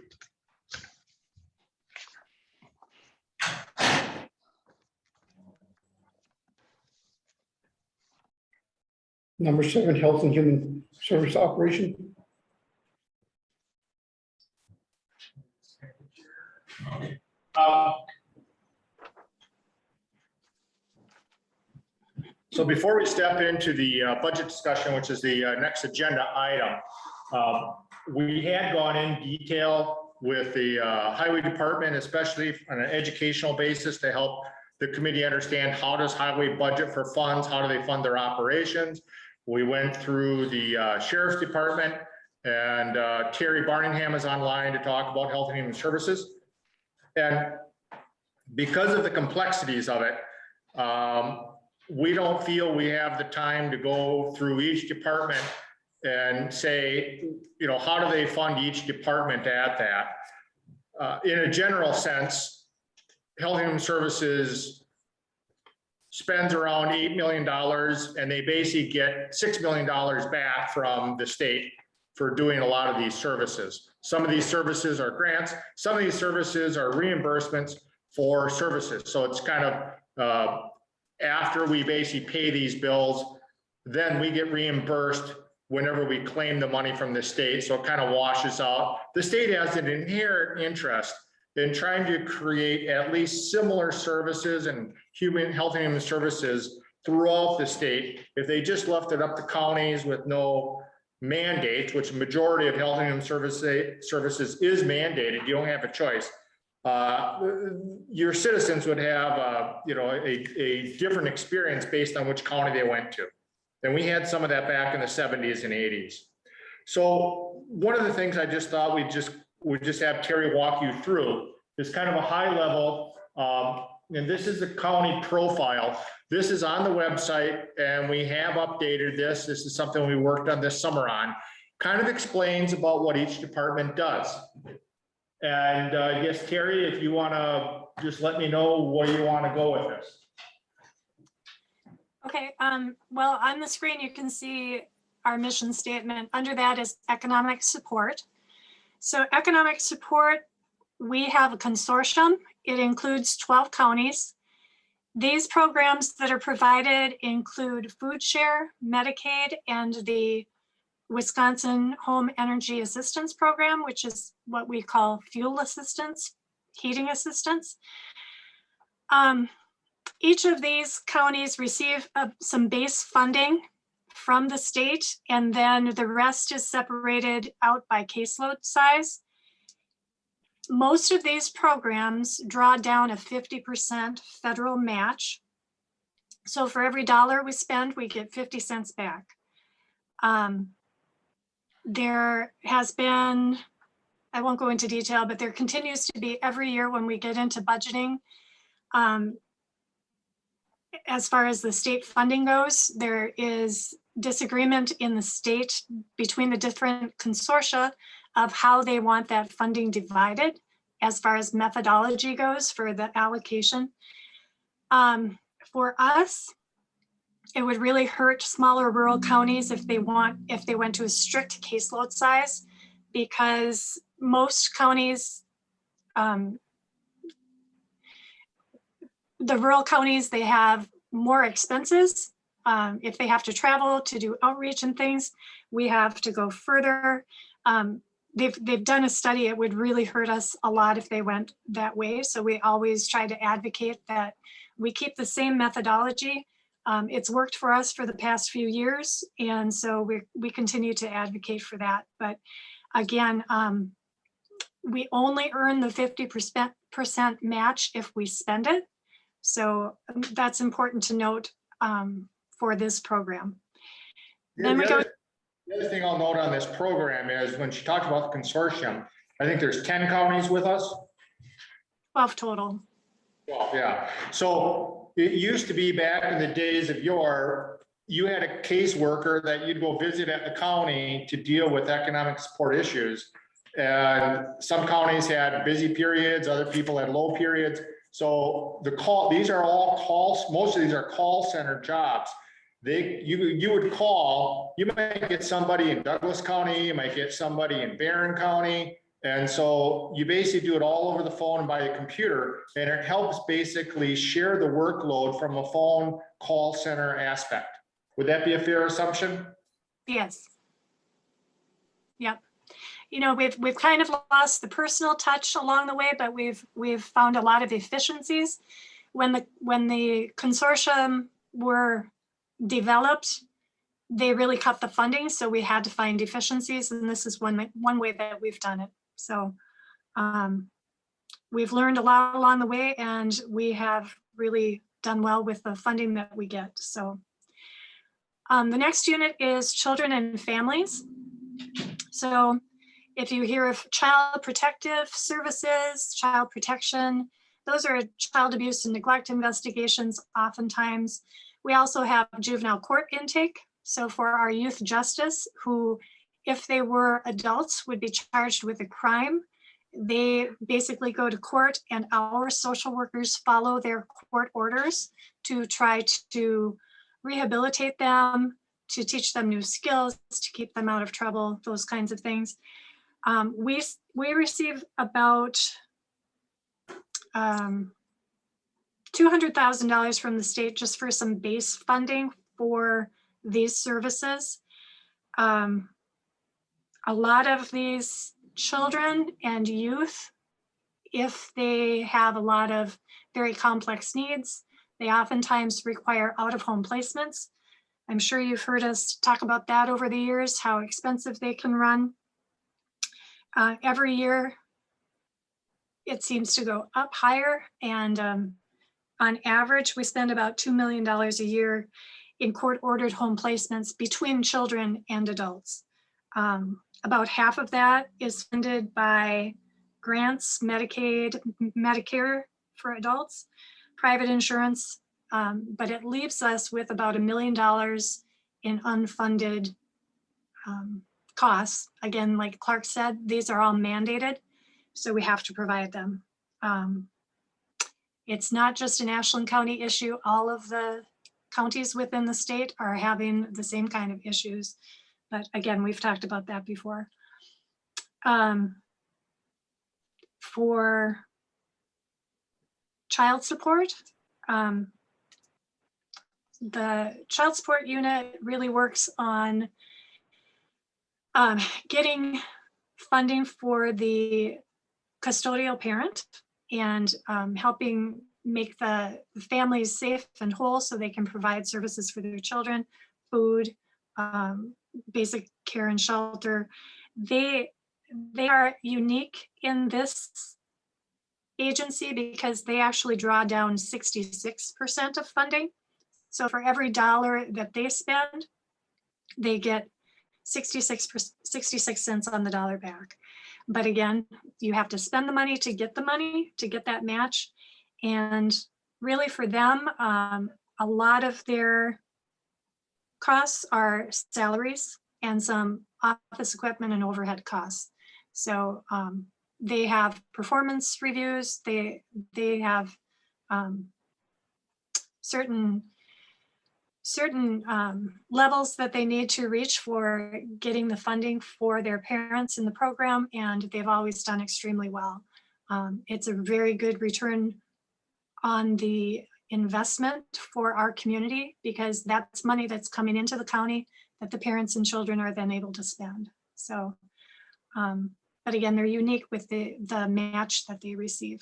Number 7, Health and Human Service Operation. So before we step into the budget discussion, which is the next agenda item, we had gone in detail with the highway department, especially on an educational basis to help the committee understand how does highway budget for funds, how do they fund their operations. We went through the sheriff's department, and Terry Barningham is online to talk about health and human services. And because of the complexities of it, we don't feel we have the time to go through each department and say, how do they fund each department at that? In a general sense, Health and Human Services spends around $8 million, and they basically get $6 million back from the state for doing a lot of these services. Some of these services are grants, some of these services are reimbursements for services. So it's kind of, after we basically pay these bills, then we get reimbursed whenever we claim the money from the state. So it kind of washes out. The state has an inherent interest in trying to create at least similar services and health and human services throughout the state. If they just left it up to counties with no mandates, which majority of health and human services is mandated, you don't have a choice. Your citizens would have, a different experience based on which county they went to. And we had some of that back in the 70s and 80s. So one of the things I just thought we'd just have Terry walk you through is kind of a high level, and this is the county profile. This is on the website, and we have updated this. This is something we worked on this summer on. Kind of explains about what each department does. And I guess, Terry, if you want to just let me know where you want to go with this. Okay, well, on the screen, you can see our mission statement. Under that is economic support. So economic support, we have a consortium. It includes 12 counties. These programs that are provided include food share, Medicaid, and the Wisconsin Home Energy Assistance Program, which is what we call fuel assistance, heating assistance. Each of these counties receive some base funding from the state, and then the rest is separated out by caseload size. Most of these programs draw down a 50% federal match. So for every dollar we spend, we get 50 cents back. There has been, I won't go into detail, but there continues to be every year when we get into budgeting, as far as the state funding goes, there is disagreement in the state between the different consortia of how they want that funding divided as far as methodology goes for the allocation. For us, it would really hurt smaller rural counties if they went to a strict caseload size, because most counties, the rural counties, they have more expenses. If they have to travel to do outreach and things, we have to go further. They've done a study, it would really hurt us a lot if they went that way. So we always try to advocate that we keep the same methodology. It's worked for us for the past few years. And so we continue to advocate for that. But again, we only earn the 50% match if we spend it. So that's important to note for this program. Then we go. The other thing I'll note on this program is when she talked about the consortium, I think there's 10 counties with us. 12 total. Well, yeah. So it used to be back in the days of you had a caseworker that you'd go visit at the county to deal with economic support issues. And some counties had busy periods, other people had low periods. So these are all calls, most of these are call center jobs. You would call, you might get somebody in Douglas County, you might get somebody in Barron County. And so you basically do it all over the phone and by a computer, and it helps basically share the workload from a phone call center aspect. Would that be a fair assumption? Yes. Yep. You know, we've kind of lost the personal touch along the way, but we've found a lot of efficiencies. When the consortium were developed, they really cut the funding, so we had to find efficiencies, and this is one way that we've done it. So we've learned a lot along the way, and we have really done well with the funding that we get. So the next unit is children and families. So if you hear of child protective services, child protection, those are child abuse and neglect investigations oftentimes. We also have juvenile court intake. So for our youth justice, who, if they were adults, would be charged with a crime, they basically go to court, and our social workers follow their court orders to try to rehabilitate them, to teach them new skills, to keep them out of trouble, those kinds of things. We receive about $200,000 from the state just for some base funding for these services. A lot of these children and youth, if they have a lot of very complex needs, They oftentimes require out-of-home placements. I'm sure you've heard us talk about that over the years, how expensive they can run. Every year, it seems to go up higher, and on average, we spend about $2 million a year in court-ordered home placements between children and adults. About half of that is funded by grants, Medicaid, Medicare for adults, private insurance, but it leaves us with about $1 million in unfunded costs. Again, like Clark said, these are all mandated, so we have to provide them. It's not just an Ashland County issue. All of the counties within the state are having the same kind of issues. But again, we've talked about that before. For child support, the child support unit really works on getting funding for the custodial parent and helping make the families safe and whole so they can provide services for their children, food, basic care and shelter. They are unique in this agency because they actually draw down 66% of funding. So for every dollar that they spend, they get 66 cents on the dollar back. But again, you have to spend the money to get that match. And really for them, a lot of their costs are salaries and some office equipment and overhead costs. So they have performance reviews. They have certain levels that they need to reach for getting the funding for their parents in the program, and they've always done extremely well. It's a very good return on the investment for our community because that's money that's coming into the county that the parents and children are then able to spend. So, but again, they're unique with the match that they receive.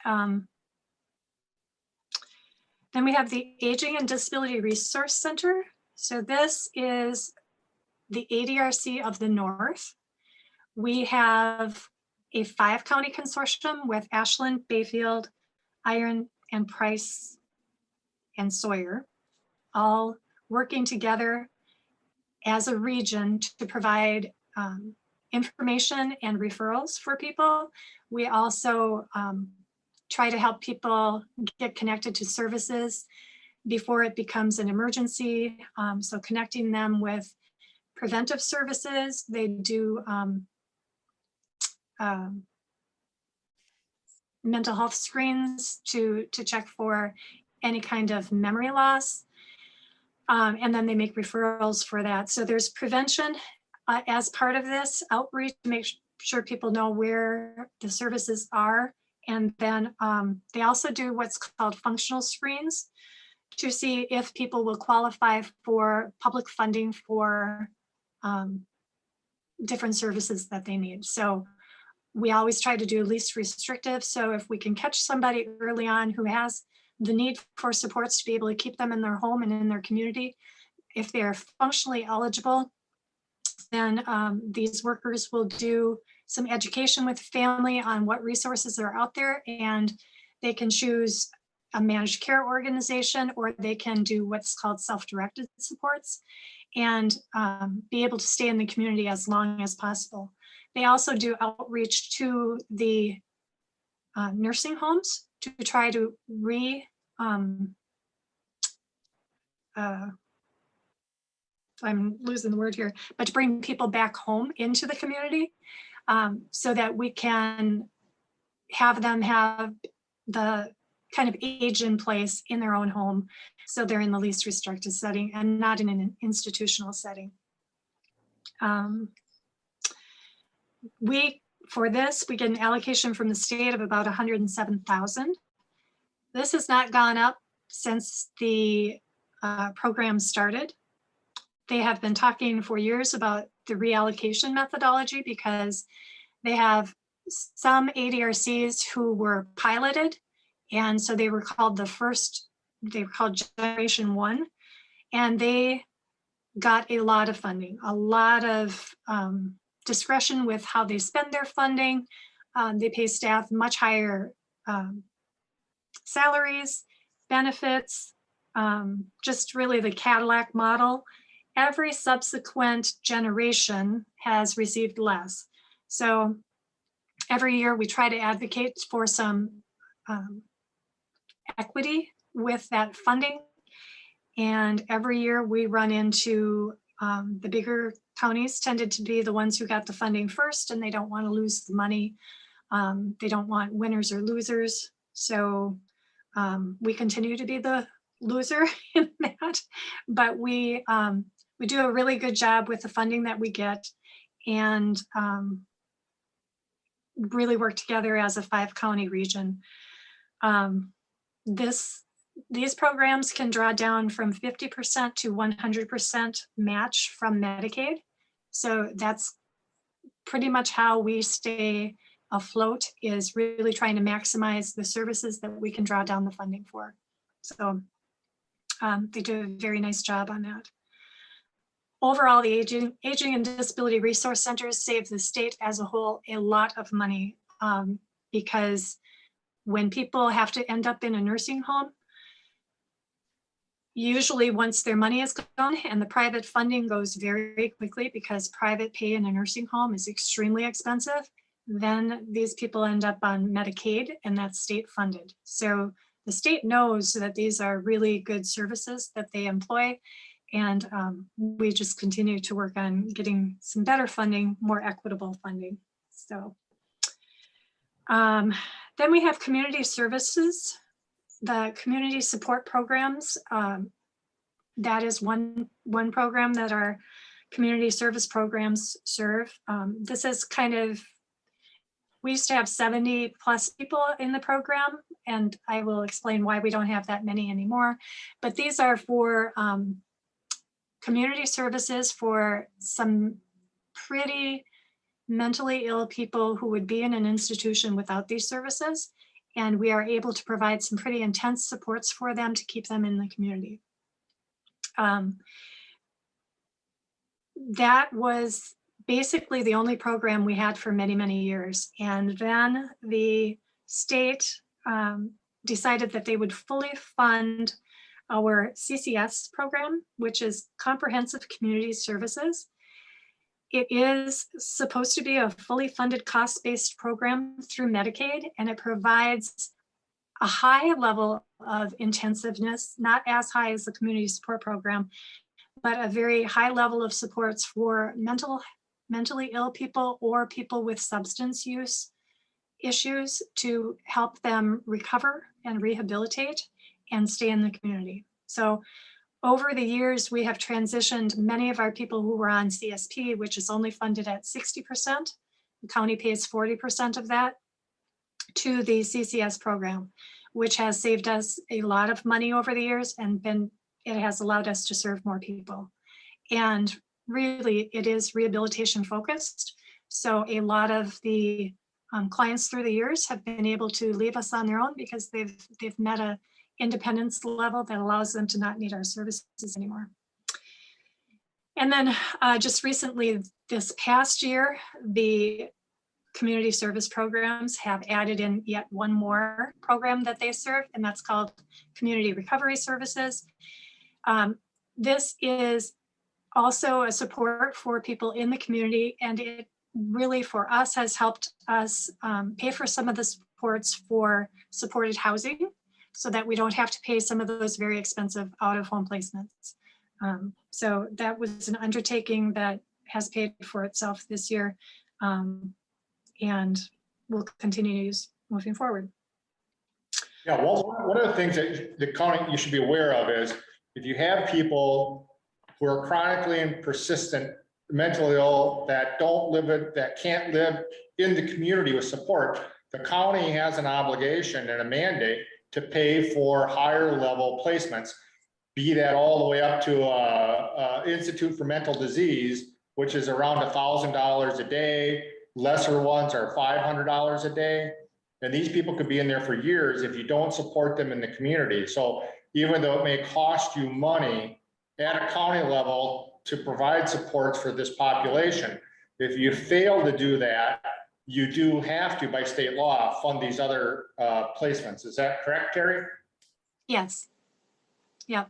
Then we have the Aging and Disability Resource Center. So this is the ADRC of the North. We have a 5-county consortium with Ashland, Bayfield, Iron, and Price, and Sawyer, all working together as a region to provide information and referrals for people. We also try to help people get connected to services before it becomes an emergency. So connecting them with preventive services. They do mental health screens to check for any kind of memory loss. And then they make referrals for that. So there's prevention as part of this outreach to make sure people know where the services are. And then they also do what's called functional screens to see if people will qualify for public funding for different services that they need. So we always try to do least restrictive. So if we can catch somebody early on who has the need for supports to be able to keep them in their home and in their community, if they're functionally eligible, then these workers will do some education with family on what resources are out there, and they can choose a managed care organization, or they can do what's called self-directed supports and be able to stay in the community as long as possible. They also do outreach to the nursing homes to try to I'm losing the word here, but to bring people back home into the community so that we can have them have the kind of age in place in their own home. So they're in the least restricted setting and not in an institutional setting. For this, we get an allocation from the state of about 107,000. This has not gone up since the program started. They have been talking for years about the reallocation methodology because they have some ADRCs who were piloted And so they were called they were called Generation 1. And they got a lot of funding, a lot of discretion with how they spend their funding. They pay staff much higher salaries, benefits, just really the Cadillac model. Every subsequent generation has received less. So every year we try to advocate for some equity with that funding. And every year we run into the bigger counties tended to be the ones who got the funding first, and they don't want to lose the money. They don't want winners or losers. So we continue to be the loser in that, but we do a really good job with the funding that we get, and really work together as a 5-county region. These programs can draw down from 50% to 100% match from Medicaid. So that's pretty much how we stay afloat, is really trying to maximize the services that we can draw down the funding for. So they do a very nice job on that. Overall, the Aging and Disability Resource Centers save the state as a whole a lot of money, because when people have to end up in a nursing home, usually once their money is gone, and the private funding goes very quickly because private pay in a nursing home is extremely expensive, then these people end up on Medicaid, and that's state funded. So the state knows that these are really good services that they employ, and we just continue to work on getting some better funding, more equitable funding. So then we have community services. The community support programs, that is one program that our community service programs serve. This is kind of, we used to have 70 plus people in the program, and I will explain why we don't have that many anymore. But these are for community services for some pretty mentally ill people who would be in an institution without these services. And we are able to provide some pretty intense supports for them to keep them in the community. That was basically the only program we had for many, many years. And then the state decided that they would fully fund our CCS program, which is Comprehensive Community Services. It is supposed to be a fully funded cost-based program through Medicaid, and it provides a high level of intensiveness, not as high as the community support program, but a very high level of supports for mentally ill people or people with substance use issues to help them recover and rehabilitate and stay in the community. So over the years, we have transitioned many of our people who were on CSP, which is only funded at 60%. The county pays 40% of that, to the CCS program, which has saved us a lot of money over the years, and it has allowed us to serve more people. And really, it is rehabilitation focused. So a lot of the clients through the years have been able to leave us on their own because they've met a independence level that allows them to not need our services anymore. And then just recently, this past year, the community service programs have added in yet one more program that they serve, and that's called Community Recovery Services. This is also a support for people in the community, and it really for us has helped us pay for some of the supports for supported housing, so that we don't have to pay some of those very expensive out-of-home placements. So that was an undertaking that has paid for itself this year, and will continue to use moving forward. Yeah, well, one of the things that the county you should be aware of is if you have people who are chronically and persistent mentally ill that can't live in the community with support, the county has an obligation and a mandate to pay for higher level placements, be that all the way up to Institute for Mental Disease, which is around $1,000 a day. Lesser ones are $500 a day. And these people could be in there for years if you don't support them in the community. So even though it may cost you money at a county level to provide supports for this population, if you fail to do that, you do have to, by state law, fund these other placements. Is that correct, Terry? Yes. Yep.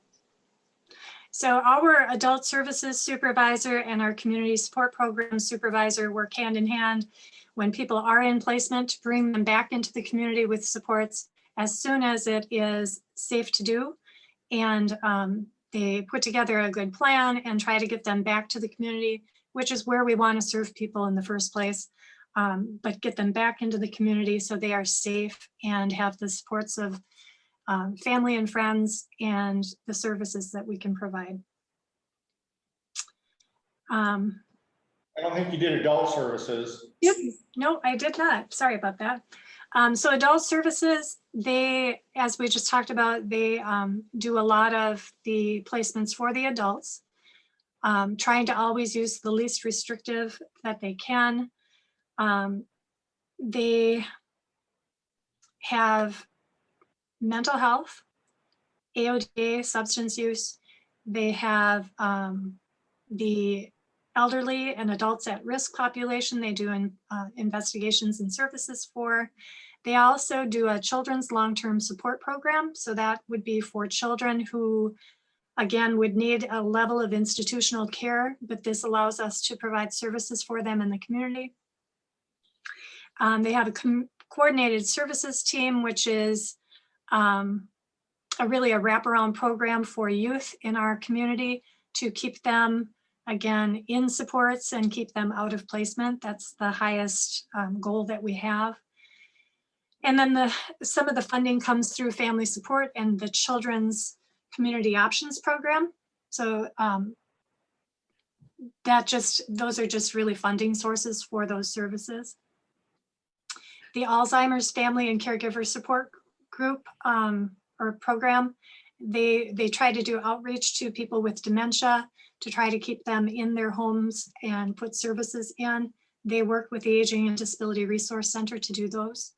So our adult services supervisor and our community support program supervisor work hand in hand when people are in placement to bring them back into the community with supports as soon as it is safe to do. And they put together a good plan and try to get them back to the community, which is where we want to serve people in the first place, but get them back into the community so they are safe and have the supports of family and friends and the services that we can provide. I don't think you did adult services. Yep. No, I did not. Sorry about that. So adult services, they, as we just talked about, they do a lot of the placements for the adults, trying to always use the least restrictive that they can. They have mental health, AODA, substance use. They have the elderly and adults at risk population. They do investigations and services for. They also do a children's long-term support program. So that would be for children who, again, would need a level of institutional care, but this allows us to provide services for them in the community. They have a coordinated services team, which is really a wraparound program for youth in our community to keep them, again, in supports and keep them out of placement. That's the highest goal that we have. And then some of the funding comes through family support and the Children's Community Options Program. So those are just really funding sources for those services. The Alzheimer's Family and Caregiver Support Group or program, they try to do outreach to people with dementia to try to keep them in their homes and put services in. They work with the Aging and Disability Resource Center to do those.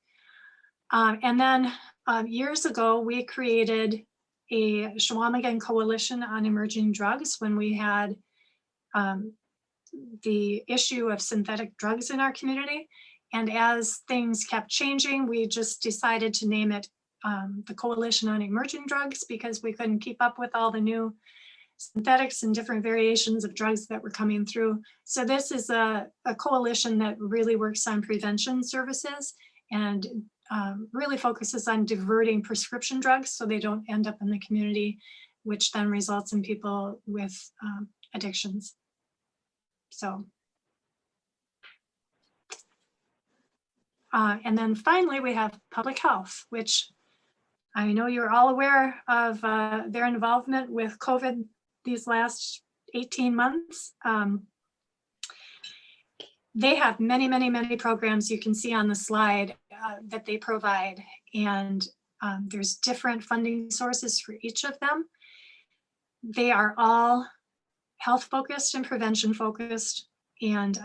And then years ago, we created a Chequamegon Coalition on Emerging Drugs when we had the issue of synthetic drugs in our community. And as things kept changing, we just decided to name it the Coalition on Emerging Drugs because we couldn't keep up with all the new synthetics and different variations of drugs that were coming through. So this is a coalition that really works on prevention services and really focuses on diverting prescription drugs so they don't end up in the community, which then results in people with addictions. So. And then finally, we have public health, which I know you're all aware of their involvement with COVID these last 18 months. They have many, many, many programs you can see on the slide that they provide. And there's different funding sources for each of them. They are all health focused and prevention focused. And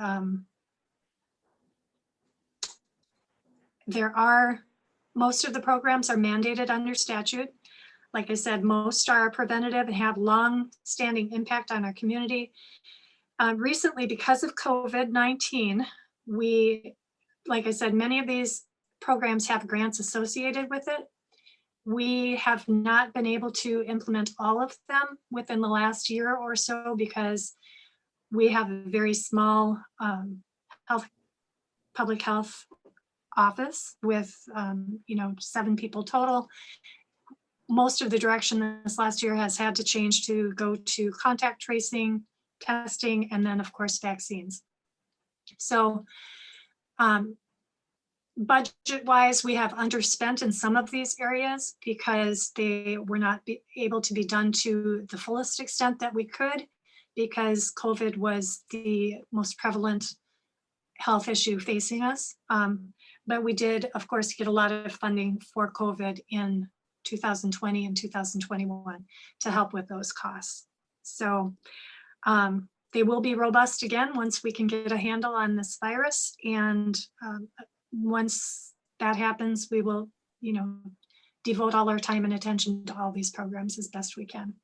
most of the programs are mandated under statute. Like I said, most are preventative and have long-standing impact on our community. Recently, because of COVID-19, like I said, many of these programs have grants associated with it. We have not been able to implement all of them within the last year or so because we have a very small public health office with 7 people total. Most of the direction this last year has had to change to go to contact tracing, testing, and then of course vaccines. So budget-wise, we have underspent in some of these areas because they were not able to be done to the fullest extent that we could because COVID was the most prevalent health issue facing us. But we did, of course, get a lot of funding for COVID in 2020 and 2021 to help with those costs. So they will be robust again once we can get a handle on this virus. And once that happens, we will, devote all our time and attention to all these programs as best we can.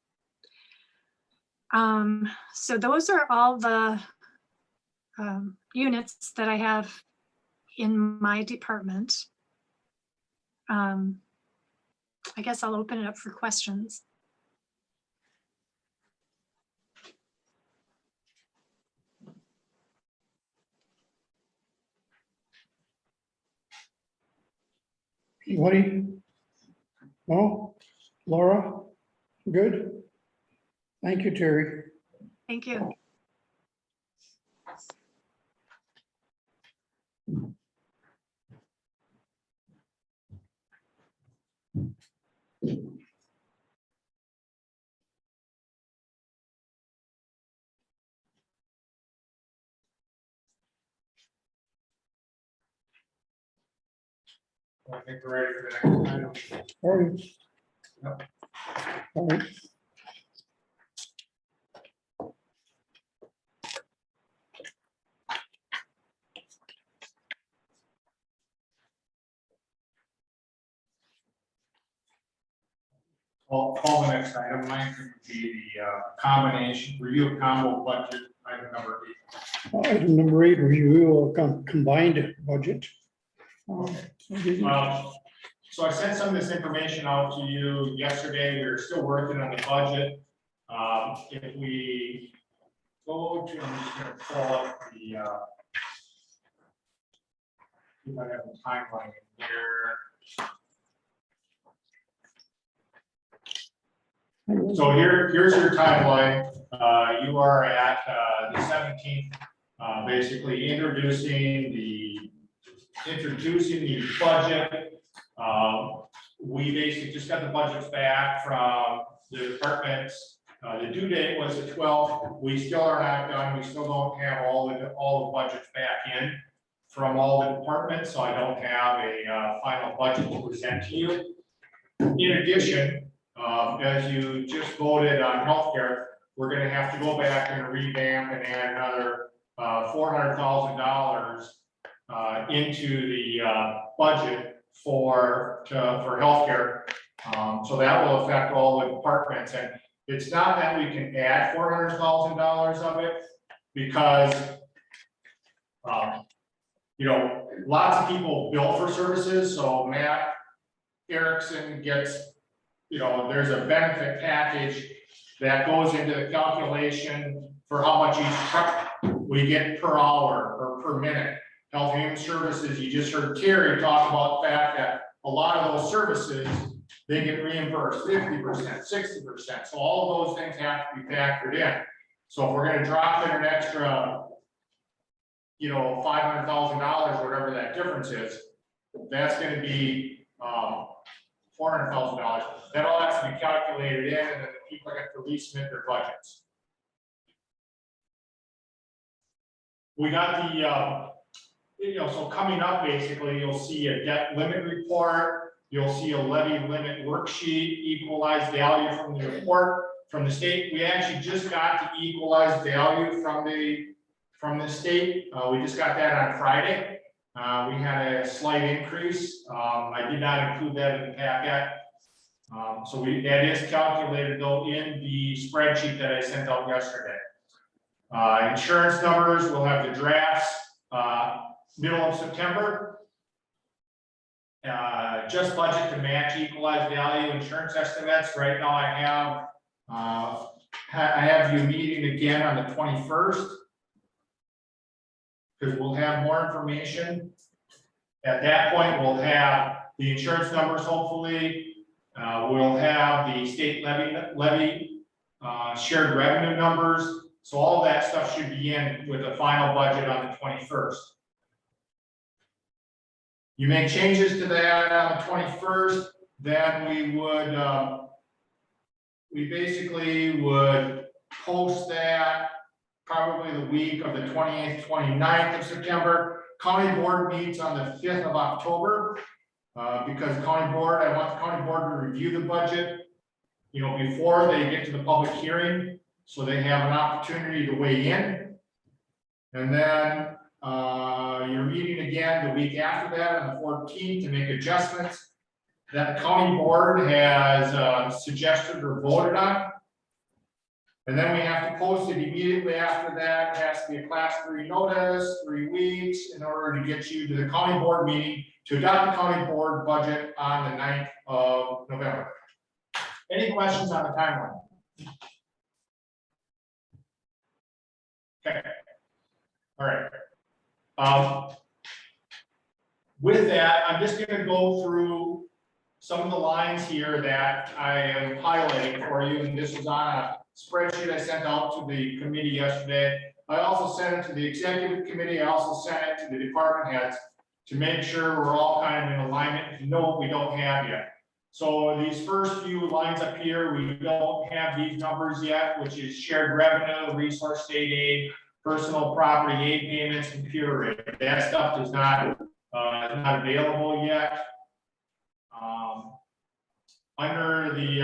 So those are all the units that I have in my department. I guess I'll open it up for questions. Anybody? No? Laura? Good? Thank you, Terry. Thank you. I think we're ready for the next item. All right. Yep. All right. Call the next item, Mike, would be the combination, review of combo budget, item number 8. Item number 8, review of combined budget. So I sent some of this information out to you yesterday. We're still working on the budget. If we go to, I'm just gonna pull up the, if I have the timeline here. So here's your timeline. You are at the 17th, basically introducing the budget. We basically just got the budgets back from the departments. The due date was the 12th. We still are not done. We still don't have all the budgets back in from all the departments, so I don't have a final budget to present to you. In addition, as you just voted on healthcare, we're going to have to go back and revamp and add another $400,000 into the budget for healthcare. So that will affect all the departments, and it's not that we can add $400,000 of it because lots of people bill for services. So Matt Erickson gets, there's a benefit package that goes into the calculation for how much each truck we get per hour or per minute. Health and Human Services, you just heard Terry talk about the fact that a lot of those services, they get reimbursed 50%, 60%. So all of those things have to be factored in. So if we're going to drop in an extra, $500,000, whatever that difference is, that's going to be $400,000. That all has to be calculated in, and then the people have to resubmit their budgets. We got the, so coming up, basically, you'll see a debt limit report. You'll see a levy limit worksheet, equalized value from the report from the state. We actually just got the equalized value from the state. We just got that on Friday. We had a slight increase. I did not include that in the packet. So that is calculated though in the spreadsheet that I sent out yesterday. Insurance numbers, we'll have the drafts middle of September. Just budget to match equalized value insurance estimates. Right now I have you meeting again on the 21st. Because we'll have more information. At that point, we'll have the insurance numbers, hopefully. We'll have the state levy shared revenue numbers. So all of that stuff should be in with the final budget on the 21st. You make changes to that on the 21st, then we basically would post that probably the week of the 28th, 29th of September. County board meets on the 5th of October because I want the county board to review the budget, before they get to the public hearing, so they have an opportunity to weigh in. And then You're meeting again the week after that on the 14th to make adjustments that the county board has suggested or voted on. And then we have to post it immediately after that. It has to be a class 3 notice, 3 weeks, in order to get you to the county board meeting to adopt the county board budget on the 9th of November. Any questions on the timeline? Okay. All right. With that, I'm just going to go through some of the lines here that I am highlighting for you, and this is on a spreadsheet I sent out to the committee yesterday. I also sent it to the executive committee. I also sent it to the department heads to make sure we're all kind of in alignment. You know what we don't have yet. So these first few lines up here, we don't have these numbers yet, which is shared revenue, resource state aid, personal property aid payments, computer aid. That stuff is not available yet. Under the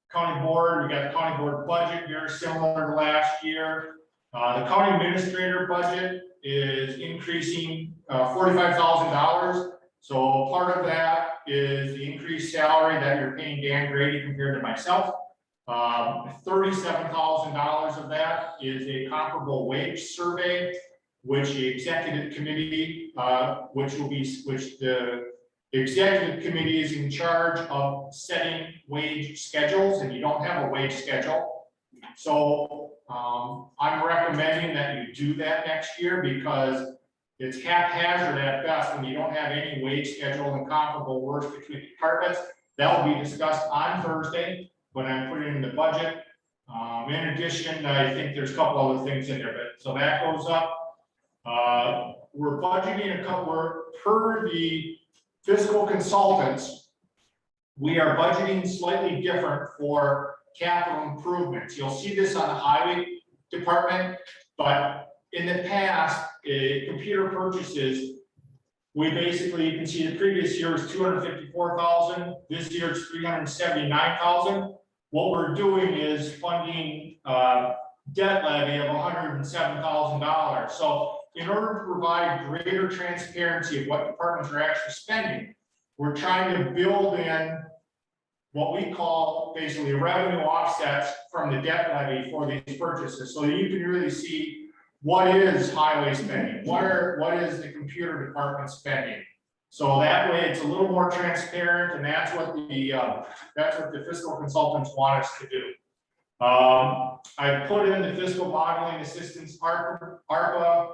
county board, we got the county board budget, very similar to last year. The county administrator budget is increasing $45,000. So part of that is the increased salary that you're paying Dan Grady compared to myself. $37,000 of that is a comparable wage survey, which the executive committee, which the executive committee is in charge of setting wage schedules, and you don't have a wage schedule. So I'm recommending that you do that next year because it's haphazard at best when you don't have any wage schedule and comparable works between departments. That will be discussed on Thursday when I'm putting in the budget. In addition, I think there's a couple other things in there, but so that goes up. We're budgeting per the fiscal consultants. We are budgeting slightly different for capital improvements. You'll see this on the highway department, but in the past, computer purchases, we basically, you can see the previous year was 254,000. This year it's 379,000. What we're doing is funding debt levy of $107,000. So in order to provide greater transparency of what departments are actually spending, we're trying to build in what we call basically revenue offsets from the debt levy for these purchases. So you can really see what is highway spending, what is the computer department spending. So that way it's a little more transparent, and that's what the fiscal consultants want us to do. I put in the fiscal modeling assistance ARPA,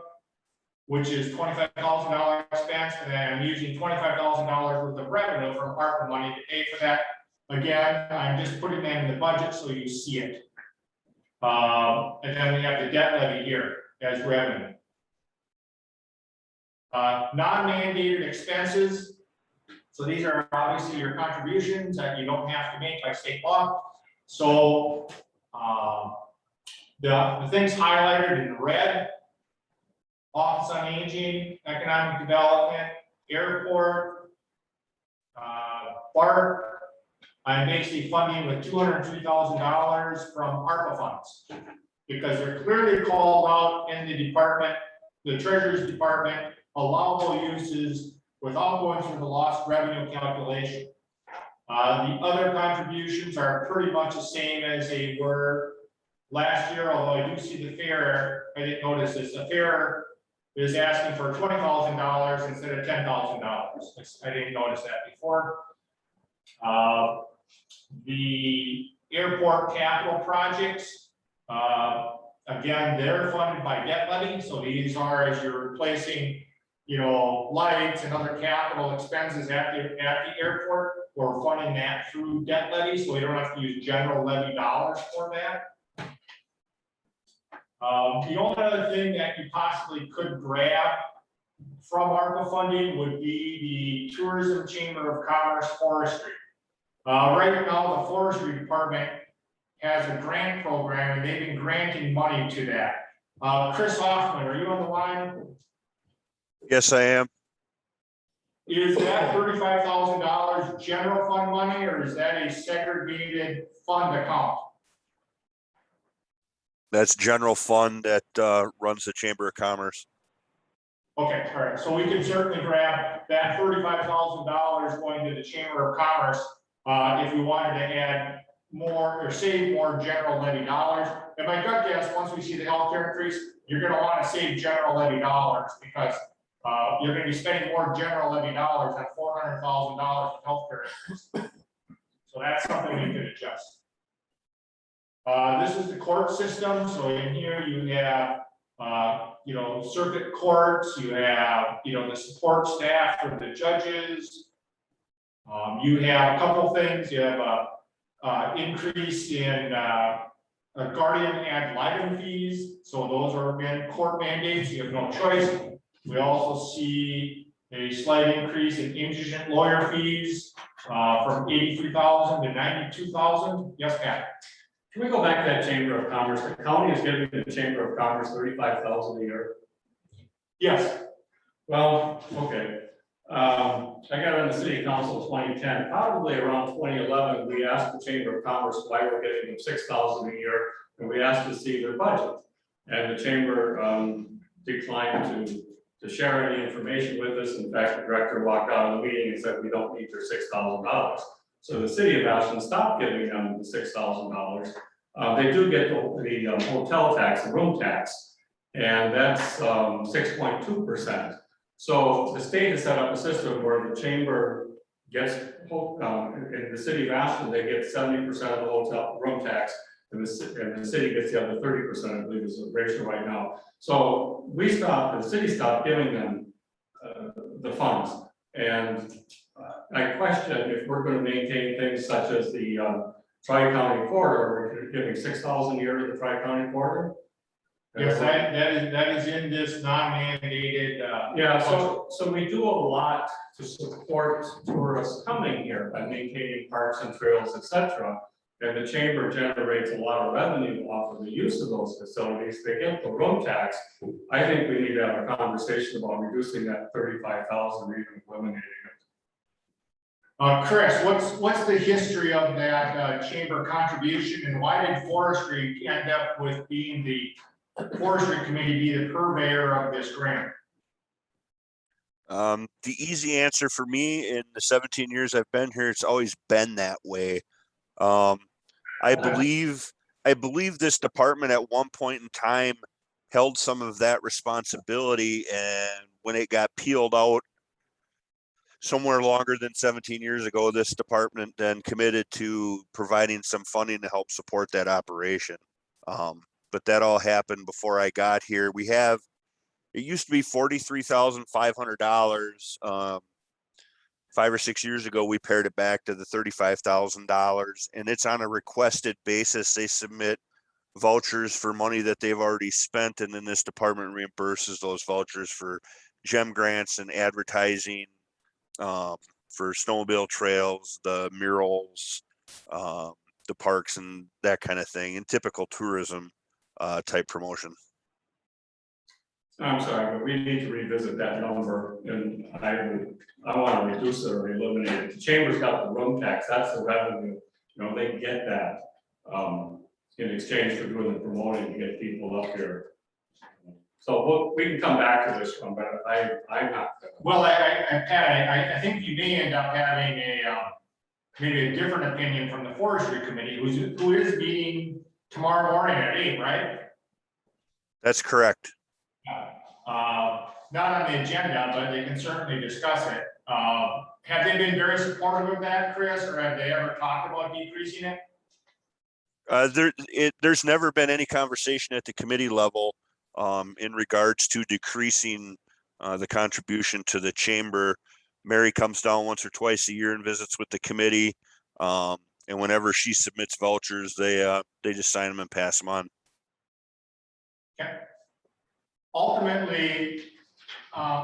which is $25,000 expense, and then I'm using $25,000 worth of revenue from ARPA money to pay for that. Again, I'm just putting that in the budget so you see it. And then we have the debt levy here as revenue. Non-mandated expenses. So these are obviously your contributions that you don't have to make by state law. So the things highlighted in red: Office on Aging, Economic Development, Airport, BART. I'm basically funding with $203,000 from ARPA funds because they're clearly called out in the department, the Treasurer's Department, allowable uses without going through the lost revenue calculation. The other contributions are pretty much the same as they were last year, although I do see the fair, I didn't notice this, the fair is asking for $20,000 instead of $10,000. I didn't notice that before. The airport capital projects, again, they're funded by debt levy. So these are, as you're replacing, lights and other capital expenses at the airport, we're funding that through debt levy. So we don't have to use general levy dollars for that. The only other thing that you possibly could grab from ARPA funding would be the Tourism Chamber of Commerce Forestry. Right now, the Forestry Department has a grant program, and they've been granting money to that. Chris Hoffman, are you on the line? Yes, I am. Is that $35,000 general fund money, or is that a segregated fund account? That's general fund that runs the Chamber of Commerce. Okay, all right, so we can certainly grab that $35,000 going to the Chamber of Commerce, if we wanted to add more or save more general levy dollars. And my gut guess, once we see the healthcare increase, you're gonna wanna save general levy dollars because, you're gonna be spending more general levy dollars on $400,000 of healthcare increase. So that's something we could adjust. This is the court system, so in here you have, you know, circuit courts, you have, you know, the support staff for the judges. You have a couple things, you have a increase in guardian ad litem fees, so those are in court mandates, you have no choice. We also see a slight increase in indigent lawyer fees from 83,000 to 92,000. Yes, Pat? Can we go back to that Chamber of Commerce? The county is giving the Chamber of Commerce 35,000 a year. Yes. Well, okay. I got on the city council in 2010, probably around 2011, we asked the Chamber of Commerce why we're getting them 6,000 a year, and we asked to see their budget. And the chamber declined to share any information with us. In fact, the director walked out of the meeting and said, we don't need their $6,000. So the city of Ashland stopped giving them the $6,000. They do get the hotel tax, the room tax, and that's 6.2%. So the state has set up a system where the chamber gets, in the city of Ashland, they get 70% of the hotel room tax, and the city gets the other 30%, I believe is the ratio right now. So the city stopped giving them the funds. And I question if we're going to maintain things such as the Tri-County Corridor, we're giving 6,000 a year to the Tri-County Corridor. Yes, that is in this non-mandated. Yeah, so we do a lot to support tourists coming here by maintaining parks and trails, etc. And the chamber generates a lot of revenue off of the use of those facilities. They get the room tax. I think we need to have a conversation about reducing that 35,000 or even eliminating it. Chris, what's the history of that chamber contribution, and why did forestry end up with being the forestry committee be the purveyor of this grant? The easy answer for me in the 17 years I've been here, it's always been that way. I believe this department at one point in time held some of that responsibility, and when it got peeled out somewhere longer than 17 years ago, this department then committed to providing some funding to help support that operation. But that all happened before I got here. It used to be $43,500. 5 or 6 years ago, we pared it back to the $35,000, and it's on a requested basis. They submit vouchers for money that they've already spent, and then this department reimburses those vouchers for GEM grants and advertising, for snowmobile trails, the murals, the parks, and that kind of thing, and typical tourism type promotion. I'm sorry, but we need to revisit that number, and I want to reduce it or eliminate it. The chamber's got the room tax, that's the revenue, they get that in exchange for doing the promoting to get people up here. So we can come back to this one, but I'm not. Well, Pat, I think you may end up having maybe a different opinion from the forestry committee, who is meeting tomorrow morning at 8, right? That's correct. Not on the agenda, but they can certainly discuss it. Have they been very supportive of that, Chris, or have they ever talked about decreasing it? There's never been any conversation at the committee level in regards to decreasing the contribution to the chamber. Mary comes down once or twice a year and visits with the committee. And whenever she submits vouchers, they just sign them and pass them on. Okay. Ultimately,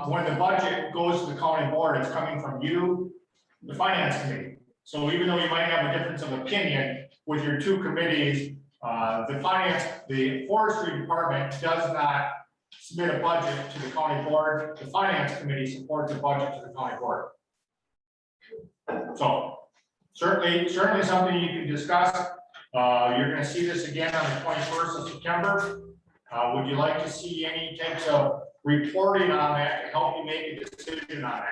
when the budget goes to the county board, it's coming from you, the finance committee. So even though you might have a difference of opinion with your two committees, the forestry department does not submit a budget to the county board. The finance committee supports a budget to the county board. So certainly something you can discuss. You're going to see this again on the 21st of September. Would you like to see any types of reporting on that to help you make a decision on that?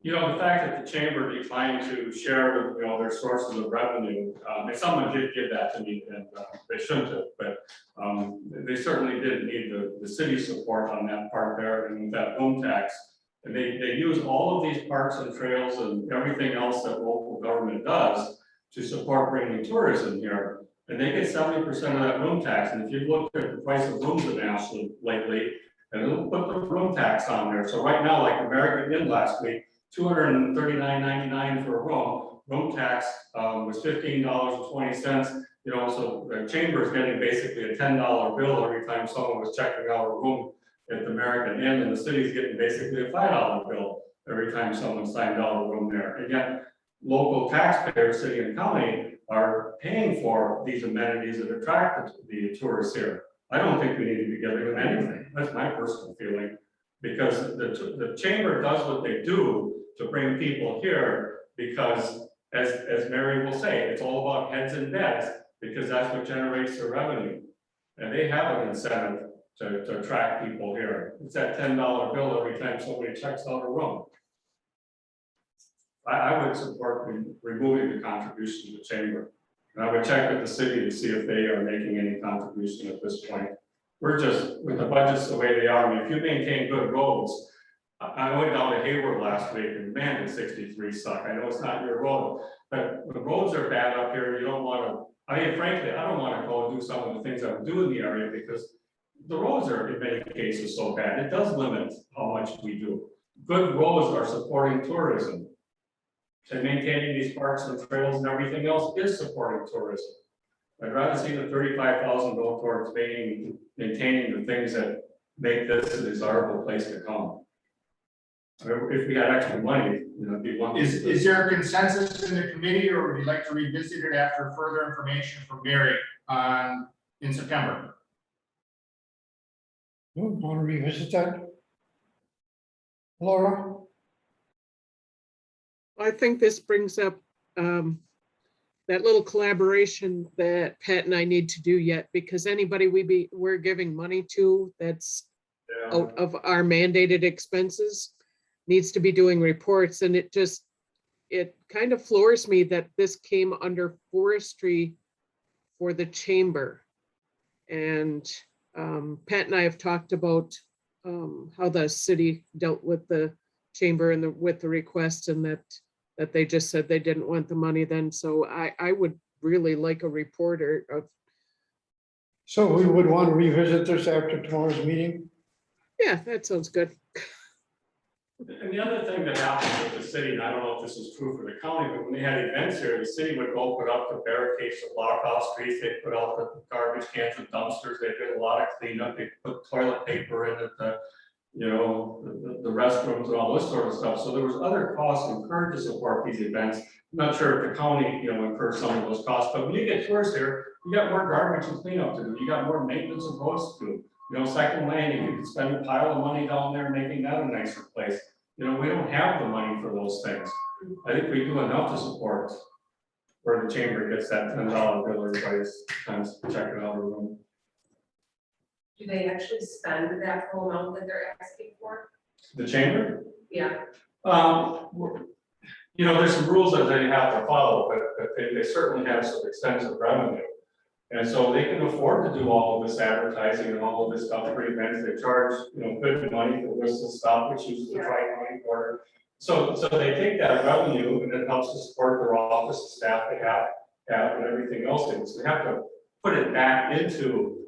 You know, the fact that the chamber declined to share, their sources of revenue, and someone did give that to me, and they shouldn't have, but they certainly did need the city's support on that part there, and with that home tax. And they use all of these parks and trails and everything else that local government does to support bringing tourism here. And they get 70% of that room tax. And if you've looked at the price of rooms in Ashland lately, and it'll put the room tax on there. So right now, like American Inn last week, $239.99 for a room tax was $15.20. So the chamber is getting basically a $10 bill every time someone was checking out a room at the American Inn, and the city's getting basically a $5 bill every time someone signed out a room there. And yet, local taxpayers, city and county, are paying for these amenities that attract the tourists here. I don't think we need to be giving them anything. That's my personal feeling. Because the chamber does what they do to bring people here, because as Mary will say, it's all about heads and beds, because that's what generates the revenue. And they have an incentive to attract people here. It's that $10 bill every time somebody checks out a room. I would support removing the contribution to the chamber. And I would check with the city to see if they are making any contribution at this point. We're just, with the budgets the way they are, I mean, if you maintain good roads, I went down to Hayward last week, and man, did 63 suck. I know it's not your road, but the roads are bad up here. You don't want to, frankly, I don't want to go and do some of the things I would do in the area, because the roads are in many cases so bad. It does limit how much we do. Good roads are supporting tourism. And maintaining these parks and trails and everything else is supporting tourism. I'd rather see the 35,000 go towards maintaining the things that make this a desirable place to come. I mean, if we had extra money, it'd be one. Is there a consensus in the committee, or would you like to revisit it after further information from Mary in September? Want to revisit that? Laura? I think this brings up that little collaboration that Pat and I need to do yet, because anybody we're giving money to that's out of our mandated expenses needs to be doing reports. And it kind of floors me that this came under forestry for the chamber. And Pat and I have talked about how the city dealt with the chamber and with the request, and that they just said they didn't want the money then. So I would really like a reporter of. So we would want to revisit this after tomorrow's meeting? Yeah, that sounds good. And the other thing that happens with the city, and I don't know if this is true for the county, but when they had events here, the city would go put up the barricades to block off streets, they put out the garbage cans and dumpsters, they did a lot of cleanup, they put toilet paper in it, the restrooms and all this sort of stuff. So there was other costs incurred to support these events. I'm not sure if the county, incurred some of those costs, but when you get tourists here, you got more garbage and cleanup to do. You got more maintenance of roads to do. Second landing, you can spend a pile of money down there making that a nicer place. We don't have the money for those things. I think we do enough to support where the chamber gets that $10 bill everybody times checking out a room. Do they actually spend that full amount that they're asking for? The chamber? Yeah. There's some rules that they have to follow, but they certainly have some extensive revenue. And so they can afford to do all of this advertising and all of this stuff for events. They charge, good money for this and stuff, which uses the money for it. So they take that revenue, and it helps to support their office, the staff they have and everything else. So they have to put it back into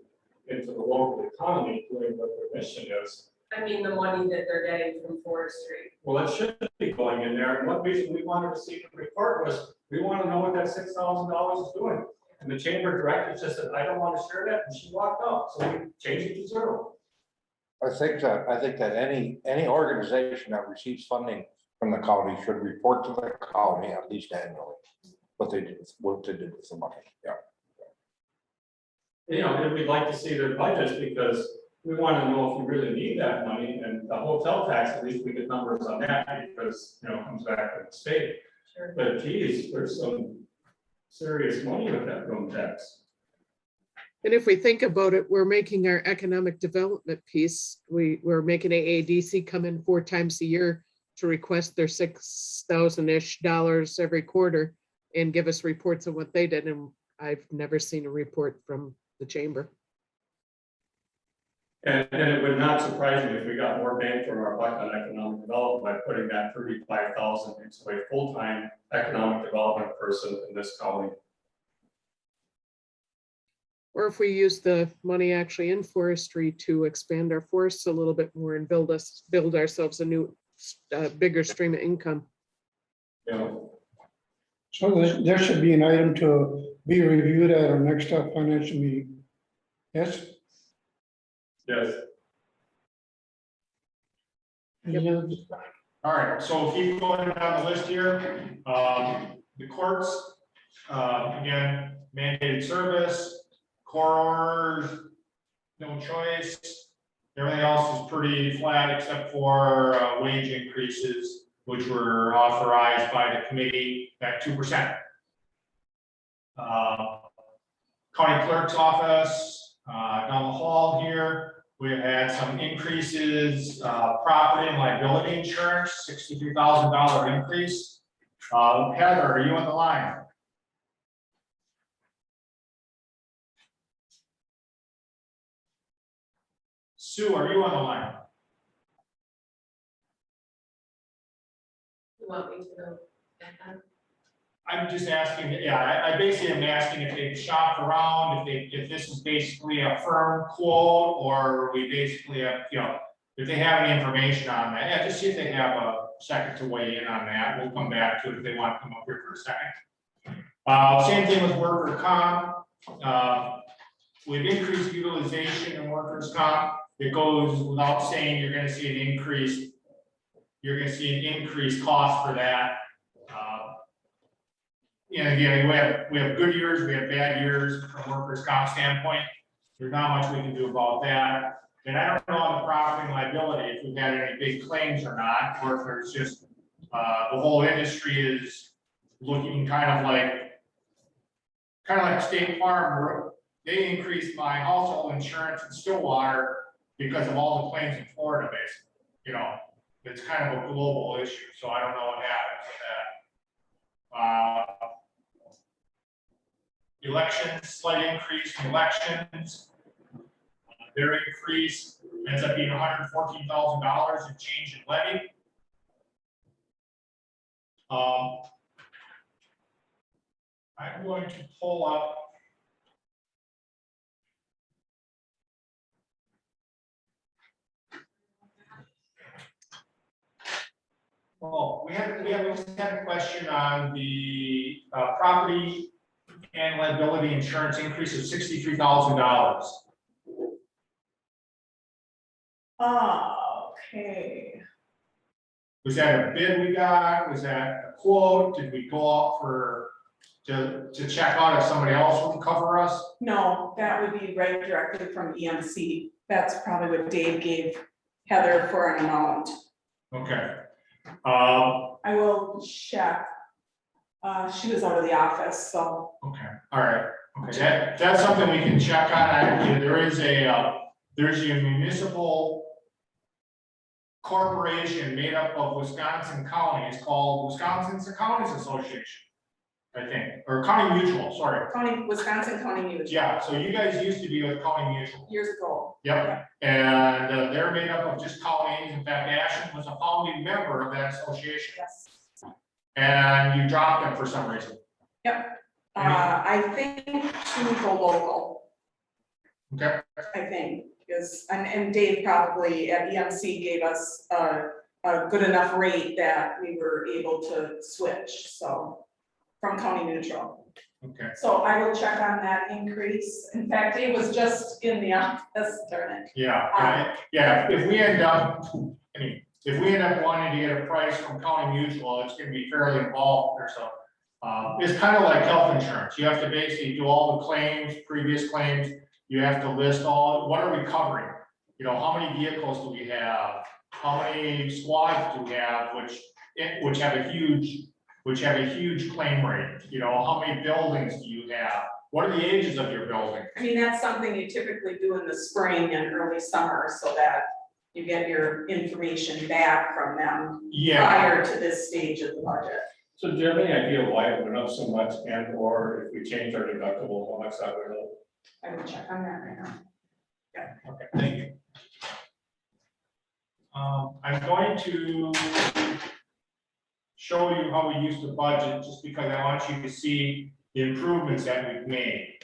the local economy, doing what their mission is. I mean, the money that they're getting from forestry. Well, it should be going in there. And one reason we wanted to see the report was we want to know what that $6,000 is doing. And the chamber director just said, I don't want to share that, and she walked out. So we changed it to zero. I think that any organization that receives funding from the county should report to the county at least annually what they did with the money. Yeah. And we'd like to see their budgets, because we want to know if we really need that money. And the hotel tax, at least we get numbers on that, because it comes back from the state. Sure. But geez, there's some serious money with that room tax. And if we think about it, we're making our economic development piece, we're making AADC come in 4 times a year to request their $6,000-ish every quarter and give us reports of what they did. And I've never seen a report from the chamber. And it would not surprise me if we got more bang for our buck on economic development by putting that 35,000 into a full-time economic development person in this county. Or if we use the money actually in forestry to expand our forests a little bit more and build ourselves a new, bigger stream of income. Yeah. So there should be an item to be reviewed at our next financial meeting. Yes? Yes. All right, so keep going down the list here. The courts, again, mandated service, court orders, no choice. Everything else is pretty flat except for wage increases, which were authorized by the committee at 2%. County clerk's office, down the hall here, we've had some increases, property and liability insurance, $63,000 increase. Heather, are you on the line? Sue, are you on the line? You want me to go? I'm just asking, yeah, I basically am asking if they've shopped around, if this is basically a firm quote, or we basically have, if they have any information on that. Yeah, just see if they have a second to weigh in on that. We'll come back to it if they want to come up here for a second. Same thing with worker comp. We've increased utilization in workers comp. It goes without saying, you're gonna see an increase. You're gonna see an increased cost for that. And again, we have good years, we have bad years from a workers' comp standpoint. There's not much we can do about that. And I don't know on the property and liability if we've had any big claims or not, or if there's just the whole industry is looking kind of like State Farm. They increased my household insurance in Stillwater because of all the claims in Florida, basically. It's kind of a global issue, so I don't know what happens with that. Elections, slight increase in elections. Their increase ends up being $114,000 in change in levy. I'm going to pull up. Oh, we have a question on the property and liability insurance increase of $63,000. Okay. Was that a bid we got? Was that a quote? Did we go out to check out if somebody else would cover us? No, that would be right directly from EMC. That's probably what Dave gave Heather for an amount. Okay. I will check. She was out of the office, so. Okay, all right. Okay, that's something we can check on. There's a municipal corporation made up of Wisconsin counties called Wisconsin Counties Association, I think, or County Mutual, sorry. Wisconsin County Mutual. Yeah, so you guys used to be with County Mutual. Years ago. Yep, and they're made up of just counties. In fact, Ashland was a founding member of that association. Yes. And you dropped them for some reason. Yep. I think to go local. Okay. I think, because, and Dave probably at EMC gave us a good enough rate that we were able to switch, so, from County Neutral. Okay. So I will check on that increase. In fact, Dave was just in the office during it. Yeah, yeah, if we end up wanting to get a price from County Mutual, it's gonna be fairly involved or so. It's kind of like health insurance. You have to basically do all the claims, previous claims. You have to list what are we covering? How many vehicles do we have? How many squads do we have, which have a huge claim rate? How many buildings do you have? What are the ages of your buildings? I mean, that's something you typically do in the spring and early summer so that you get your information back from them Yeah, prior to this stage of the budget. So do you have any idea why it went up so much and or if we change our deductible, how much that would help? I will check on that right now. okay, thank you. I'm going to show you how we use the budget, just because I want you to see the improvements that we've made.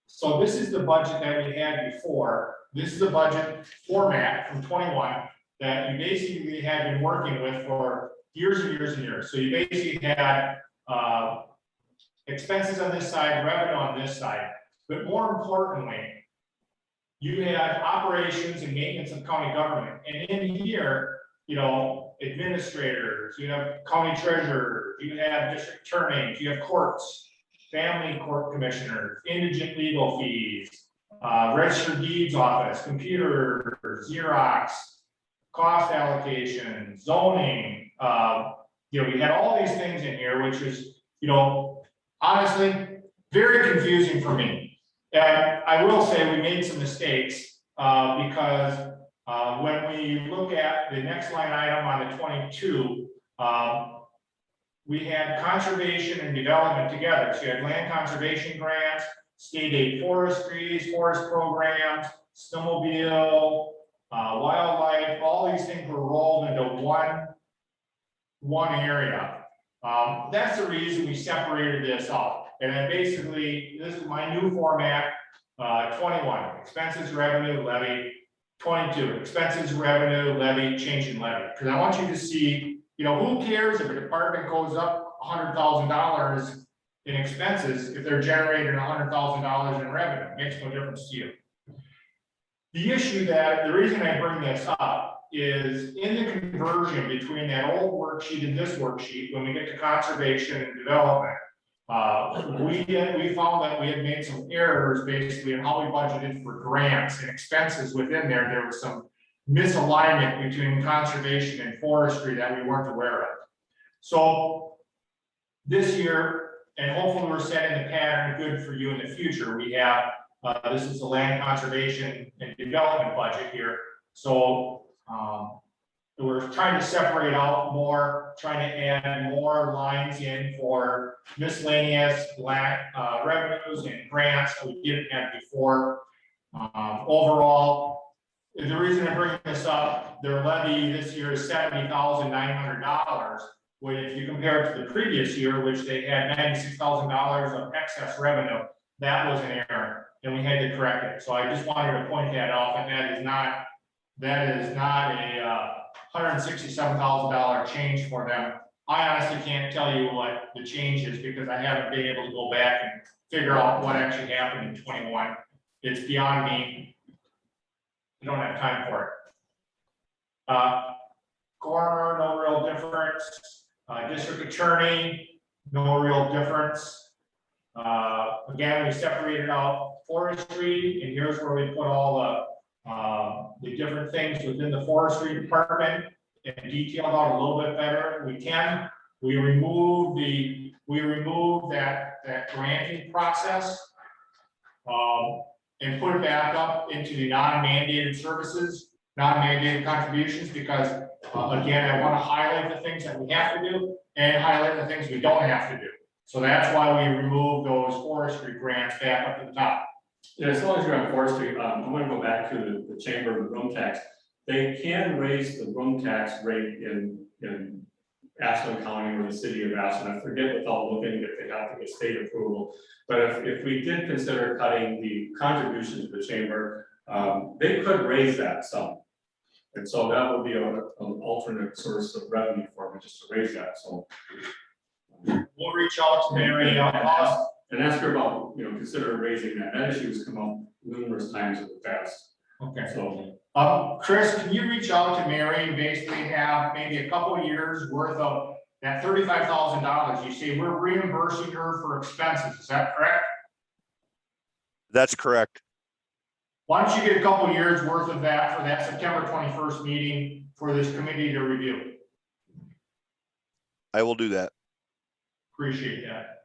So this is the budget that we had before. This is the budget format from 21 that you basically have been working with for years and years and years. So you basically had expenses on this side, revenue on this side, but more importantly, you had operations and maintenance of county government. And in here, you know, administrators, you have county treasurers, you have district attorneys, you have courts, family court commissioners, indigent legal fees, registered deeds office, computers, Xerox, cost allocation, zoning. You know, we had all these things in here, which is, you know, honestly, very confusing for me. And I will say we made some mistakes because when we look at the next line item on the 22, we had conservation and development together. So you had land conservation grants, state aid forestries, forest programs, snowmobile, wildlife, all these things were rolled into one area. That's the reason we separated this out. And then basically, this is my new format, 21, expenses, revenue, levy, 22, expenses, revenue, levy, change in levy. Because I want you to see, you know, who cares if a department goes up $100,000 in expenses if they're generating $100,000 in revenue? It makes no difference to you. The issue the reason I bring this up is in the conversion between that old worksheet and this worksheet, when we get to conservation and development, we found that we had made some errors basically in how we budgeted for grants and expenses within there. There was some misalignment between conservation and forestry that we weren't aware of. So this year, and hopefully we're setting the pattern good for you in the future, we have, this is the land conservation and development budget here. So we're trying to separate out more, trying to add more lines in for miscellaneous revenues and grants that we didn't have before. Overall, the reason I bring this up, their levy this year is $70,900. When if you compare it to the previous year, which they had $96,000 of excess revenue, that was an error, and we had to correct it. So I just wanted to point that out, and that is not a $167,000 change for them. I honestly can't tell you what the change is because I haven't been able to go back and figure out what actually happened in 21. It's beyond me. I don't have time for it. Coroner, no real difference. District attorney, no real difference. Again, we separated out forestry, and here's where we put all the different things within the forestry department and detailed out a little bit better. We removed that granting process and put it back up into the non-mandated services, non-mandated contributions, because again, I want to highlight the things that we have to do and highlight the things we don't have to do. So that's why we removed those forestry grants back up to the top. Yeah, as long as you're on forestry, I'm going to go back to the chamber of the room tax. They can raise the room tax rate in Ashland County or the city of Ashland. I forget without looking if they have to get state approval. But if we did consider cutting the contribution to the chamber, they could raise that some. And so that would be an alternate source of revenue for them just to raise that. So we'll reach out to Mary and ask her about, consider raising that. That issue has come up numerous times in the past. Okay. So, Chris, can you reach out to Mary and basically have maybe a couple of years worth of that $35,000? You say we're reimbursing her for expenses. Is that correct? That's correct. Why don't you get a couple of years worth of that for that September 21st meeting for this committee to review? I will do that. Appreciate that.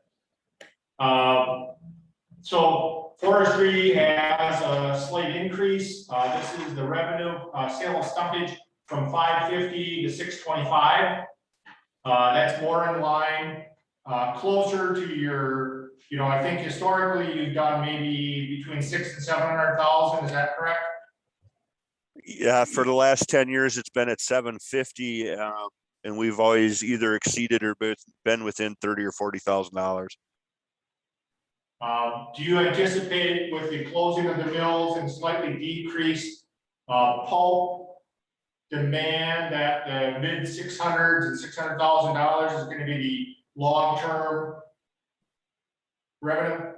So forestry has a slight increase. This is the revenue, sale of stumpage from 550 to 625. That's more in line, closer to your, I think historically you've done maybe between 600,000 and 700,000. Is that correct? Yeah, for the last 10 years, it's been at 750, and we've always either exceeded or been within $30,000 or $40,000. Do you anticipate with the closing of the mills and slightly decreased pulp demand that the mid 600s and $600,000 is going to be the long-term revenue?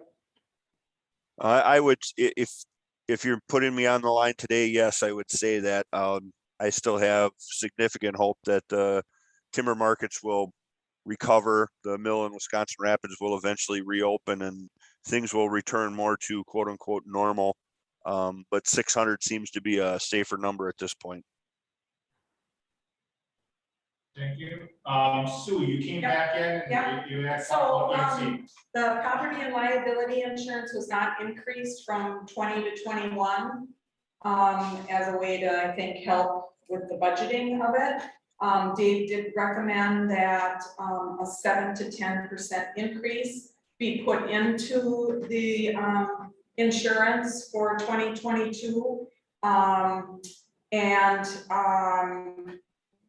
I would, if you're putting me on the line today, yes, I would say that. I still have significant hope that the timber markets will recover. The mill in Wisconsin Rapids will eventually reopen and things will return more to quote unquote normal. But 600 seems to be a safer number at this point. Thank you. Sue, you came back in. Yeah. You had So, something. the property and liability insurance was not increased from 20 to 21 as a way to, I think, help with the budgeting of it. Dave did recommend that a 7 to 10% increase be put into the insurance for 2022.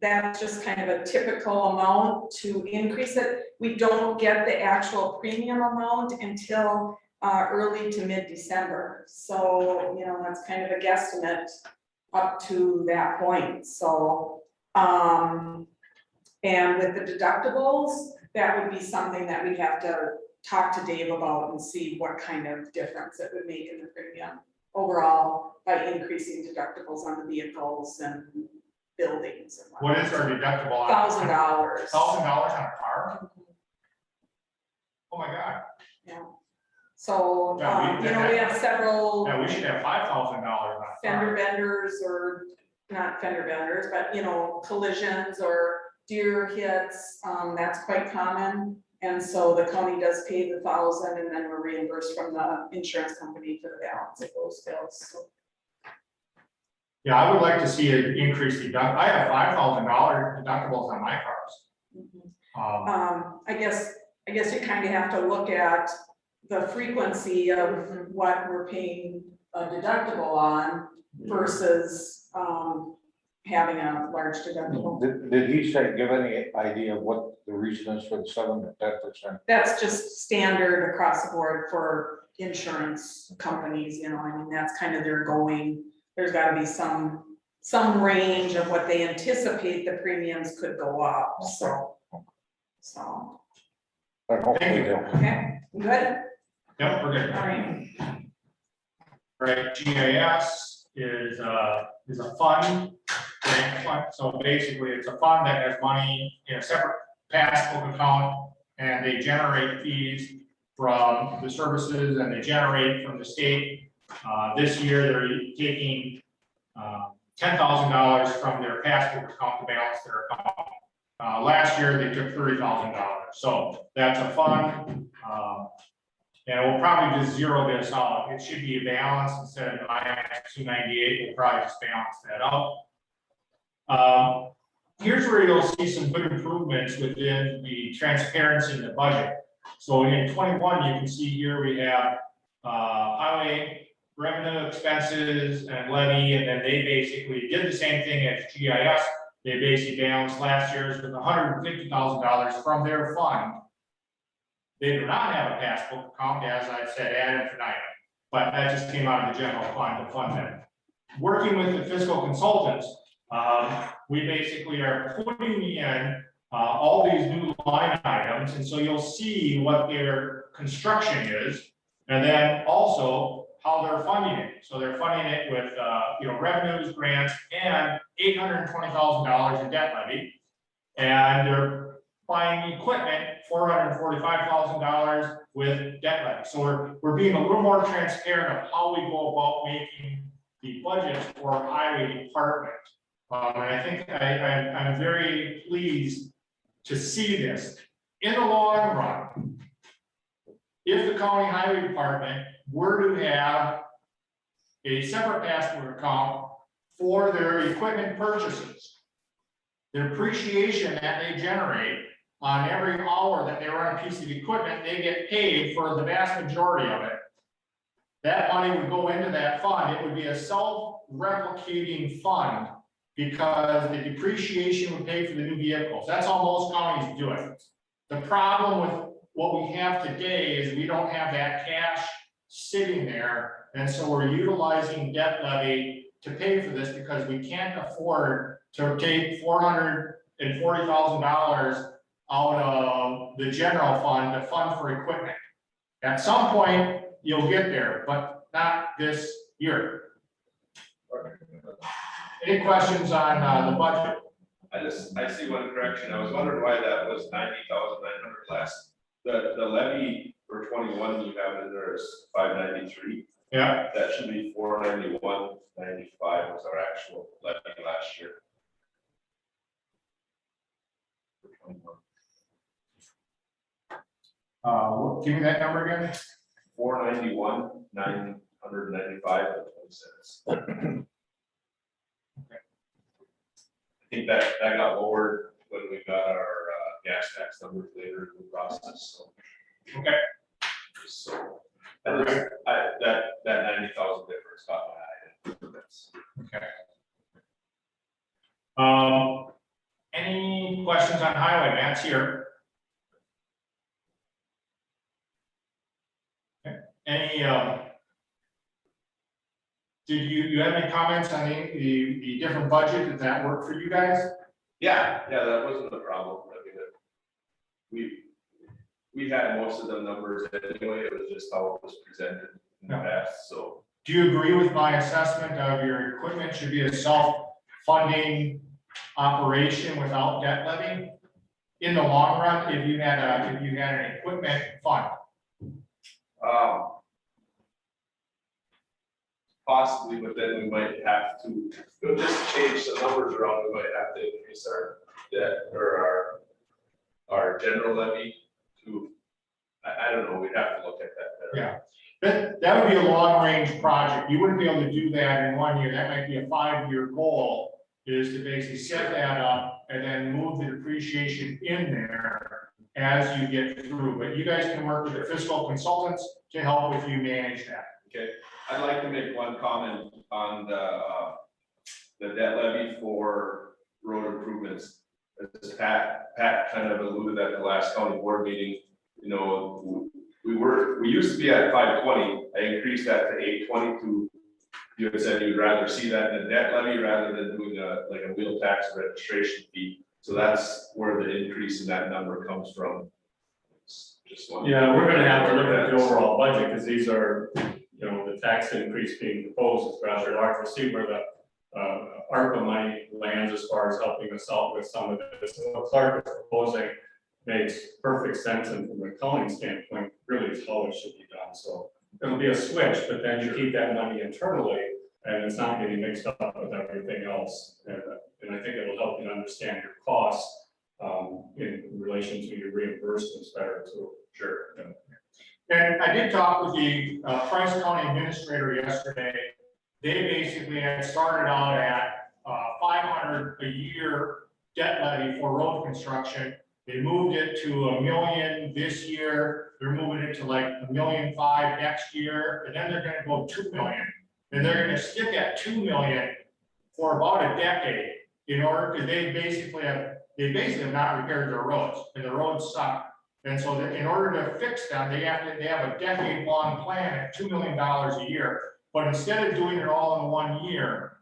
That's just kind of a typical amount to increase it. We don't get the actual premium amount until early to mid-December. So, that's kind of a guesstimate up to that point. So, and with the deductibles, that would be something that we'd have to talk to Dave about and see what kind of difference it would make in the premium overall by increasing deductibles on the vehicles and buildings and What is our deductible? $1,000. $1,000 on a car? Oh my God. Yeah. So, Yeah, we have several. Yeah, we should have $5,000 on a car. Fender benders or not fender benders, but collisions or deer hits, that's quite common. And so the county does pay the $1,000 and then we're reimbursed from the insurance company for the balance of those bills. So. Yeah, I would like to see an increase deduct. I have $5,000 deductibles on my cars. I guess you kind of have to look at the frequency of what we're paying a deductible on versus having a large deductible. Did he give any idea of what the reason is for the 7 to 10%? That's just standard across the board for insurance companies, that's kind of their going. There's got to be some range of what they anticipate the premiums could go up. So. Thank you. Okay, good. Yep, we're good. All right. Right, GIS is a fund. So basically it's a fund that has money in a separate passbook account and they generate fees from the services and they generate from the state. This year they're taking $10,000 from their passbook account to balance their account. Last year they took $30,000. So that's a fund. And we'll probably just zero this out. It should be a balance instead of -298. We'll probably just balance that out. Here's where you'll see some good improvements within the transparency in the budget. So in 21, you can see here we have highway revenue, expenses, and levy, and then they basically did the same thing as GIS. They basically balanced last year's with $150,000 from their fund. They do not have a passbook account, as I said, ad infinitum, but that just came out of the general fund to fund them. Working with the fiscal consultants, we basically are putting in all these new line items, and so you'll see what their construction is, and then also how they're funding it. So they're funding it with revenues, grants, and $820,000 in debt levy, and they're buying equipment, $445,000 with debt levy. So we're being a little more transparent of how we go about making the budgets for highway department. And I think I'm very pleased to see this. in the long run, if the county highway department were to have a separate password account for their equipment purchases, the depreciation that they generate on every hour that they run a piece of equipment, they get paid for the vast majority of it. That money would go into that fund. It would be a self-replicating fund because the depreciation would pay for the new vehicles. That's how most counties do it. The problem with what we have today is we don't have that cash sitting there. And so we're utilizing debt levy to pay for this because we can't afford to take $440,000 out of the general fund to fund for equipment. At some point, you'll get there, but not this year. Any questions on the budget? I see one correction. I was wondering why that was 90,900 last. The levy for 21 you have in there is 593. Yeah. That should be 491.95 was our actual levy last year. For 21. Give me that number again. 491,995.20. I think that got lowered when we got our gas tax numbers later in the process, so. Okay. So, that 90,000 difference got my eye. Okay. Any questions on highway? Matt's here. Okay. Any, did you have any comments on the different budget? Did that work for you guys? Yeah, that wasn't a problem. I mean, we had most of the numbers anyway. It was just how it was presented in the past, so. Do you agree with my assessment of your equipment should be a self-funding operation without debt levy? In the long run, if you had an equipment fund? Possibly, but then we might have to, just change the numbers around, we might have to increase our debt or our general levy to, I don't know, we'd have to look at that better. Yeah, that would be a long-range project. You wouldn't be able to do that in 1 year. That might be a 5-year goal, is to basically set that up and then move the depreciation in there as you get through. But you guys can work with the fiscal consultants to help with you manage that. Okay, I'd like to make one comment on the debt levy for road improvements. As Pat kind of alluded at the last county board meeting, you know, we used to be at 520. I increased that to 820 to, you had said you'd rather see that in a debt levy rather than doing like a wheel tax registration fee. So that's where the increase in that number comes from. Just one. Yeah, we're gonna have to look at the overall budget, because these are, you know, the tax increase being proposed is rather large. We'll see where the ARPA money lands as far as helping us out with some of this. What Clark is proposing makes perfect sense, and from a accounting standpoint, really is how it should be done. So it'll be a switch, but then you keep that money internally, and it's not getting mixed up with everything else. And I think it'll help you understand your costs in relation to your reimbursements better too. Sure. And I did talk with the Price County Administrator yesterday. They basically had started out at $500 a year debt levy for road construction. They moved it to $1 million this year. They're moving it to like $1.5 million next year, and then they're going to go $2 million. And they're going to stick at $2 million for about a decade in order, because they basically have not repaired their roads, and the roads suck. And so in order to fix them, they have a decade-long plan at $2 million a year. But instead of doing it all in 1 year,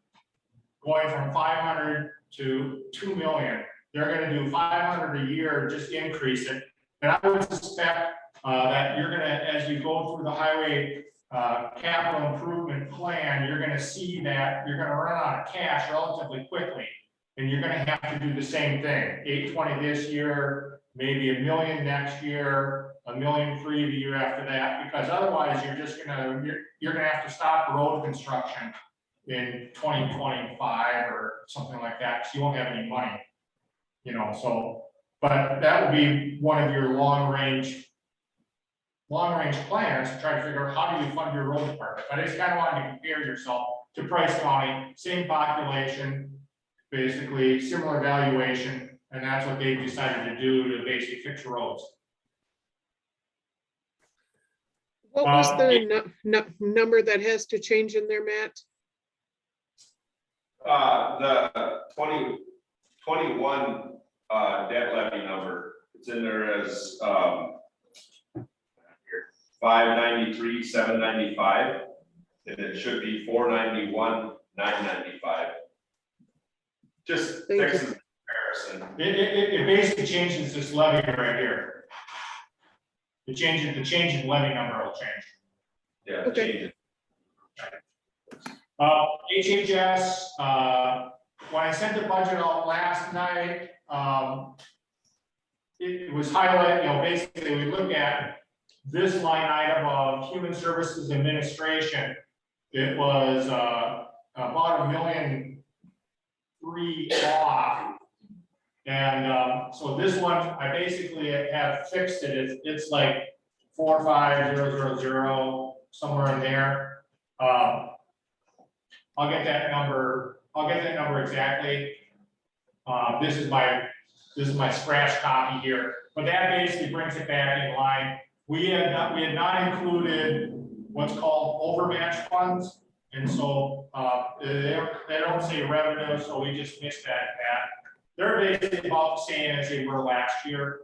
going from 500 to 2 million, they're going to do 500 a year, just increase it. And I would suspect that you're going to, as you go through the highway capital improvement plan, you're going to see that you're going to run out of cash relatively quickly. And you're going to have to do the same thing, 820 this year, maybe $1 million next year, $1.3 million the year after that, because otherwise you're going to have to stop road construction in 2025 or something like that, because you won't have any money, you know. So, But that would be one of your long-range plans to try to figure out how do you fund your road department. I just kind of wanted to compare yourself to Price County, same population, basically similar valuation, and that's what they've decided to do to basically fix roads. What was the number that has to change in there, Matt? The 2021 debt levy number, it's in there as 593,795, and it should be 491,995. Just fixes the comparison. It basically changes this levy right here. The change in levy number will change. Yeah, Okay. change it. HHS, when I sent the budget out last night, it was highlighted, basically we look at this line item of human services administration. It was about $1.3 million off. And so this one, I basically have fixed it. It's like 45000, somewhere in there. I'll get that number exactly. This is my scratch copy here, but that basically brings it back in line. We had not included what's called overmatch funds, and so they don't say revenue, so we just missed that. They're basically about the same as they were last year.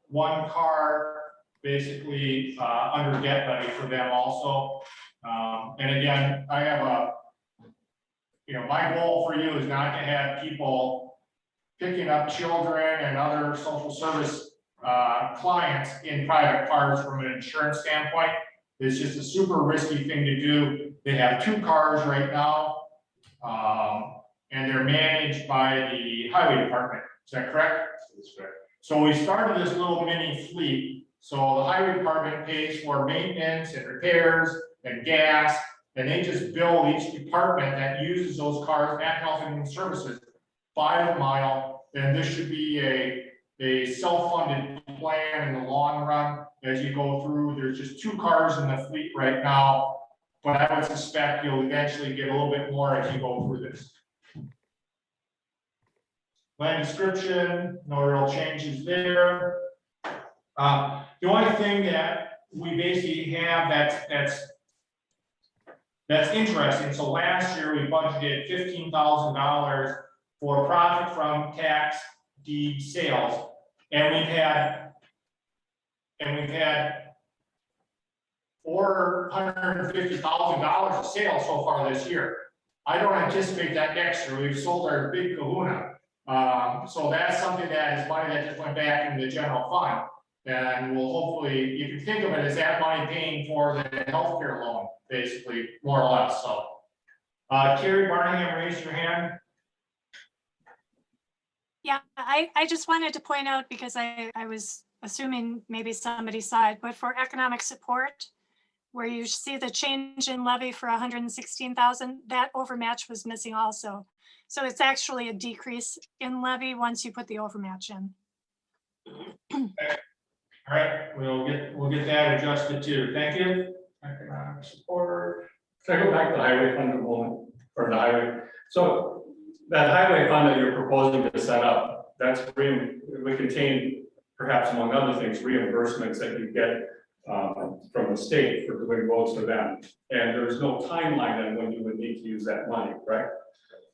One car basically under debt levy for them also. And again, I have my goal for you is not to have people picking up children and other social service clients in private cars from an insurance standpoint. It's just a super risky thing to do. They have 2 cars right now, and they're managed by the highway department. Is that correct? That's correct. So we started this little mini fleet. So the highway department pays for maintenance and repairs and gas, and they just bill each department that uses those cars at Health and Human Services by the mile. And this should be a self-funded plan in the long run as you go through. There's just 2 cars in the fleet right now, but I would suspect you'll eventually get a little bit more as you go through this. Land description, no real changes there. The only thing that we basically have that's interesting. So last year we budgeted $15,000 for profit from tax deed sales, and we've had $450,000 of sales so far this year. I don't anticipate that next year. We've sold our big kahuna. So that's something that is money that just went back into the general fund. And we'll hopefully, you can think of it as that money paying for the healthcare loan, basically, more or less. So, Carrie Barningham, raise your hand. Yeah, I just wanted to point out, because I was assuming maybe somebody saw it, but for economic support, where you see the change in levy for 116,000, that overmatch was missing also. So it's actually a decrease in levy once you put the overmatch in. Okay. All right, we'll get that adjusted too. Thank you. Economic support. Can I go back to the highway fund a moment, or the highway? So that highway fund that you're proposing to set up, we contain, perhaps among other things, reimbursements that you get from the state for doing roads for them. And there's no timeline on when you would need to use that money, right?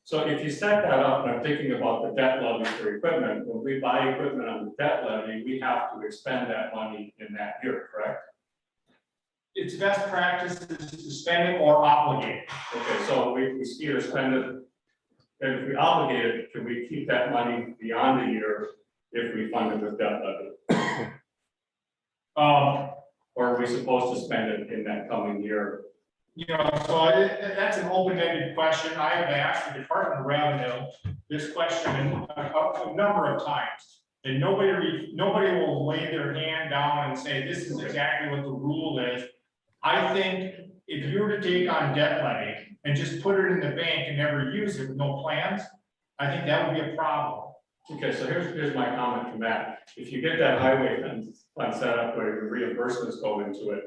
So if you set that up, and I'm thinking about the debt levy for equipment, when we buy equipment on the debt levy, we have to expend that money in that year, correct? It's best practices to spend it or obligate it. Okay, so we either spend it, and if we obligate it, can we keep that money beyond a year if we fund it with debt levy? Or are we supposed to spend it in that coming year? So that's an open-ended question. I have asked the Department of Revenue this question a number of times, and nobody will lay their hand down and say, this is exactly what the rule is. I think if you were to take on debt levy and just put it in the bank and never use it with no plans, I think that would be a problem. Okay, so here's my comment from that. If you get that highway fund set up where your reimbursements go into it,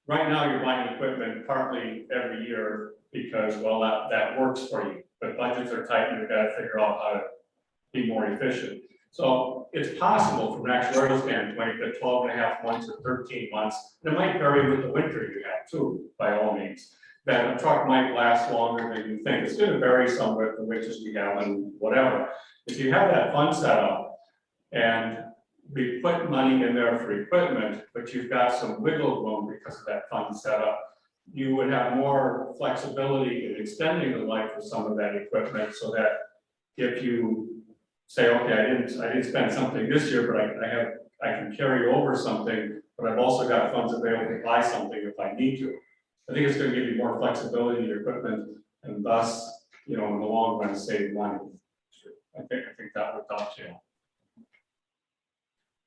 right now you're buying equipment partly every year because, well, that works for you, but budgets are tight and you've got to figure out how to be more efficient. So it's possible from an actuarial standpoint that 12.5 months or 13 months, and it might vary with the winter you have too, by all means, that a truck might last longer than you think. It's going to vary some with the winters we have and whatever. If you have that fund set up and we put money in there for equipment, but you've got some wiggle room because of that fund set up, you would have more flexibility in extending the life of some of that equipment so that if you say, okay, I didn't spend something this year, but I can carry over something, but I've also got funds available to buy something if I need to. I think it's going to give you more flexibility in your equipment and thus, in the long run, save money. I think that would help you.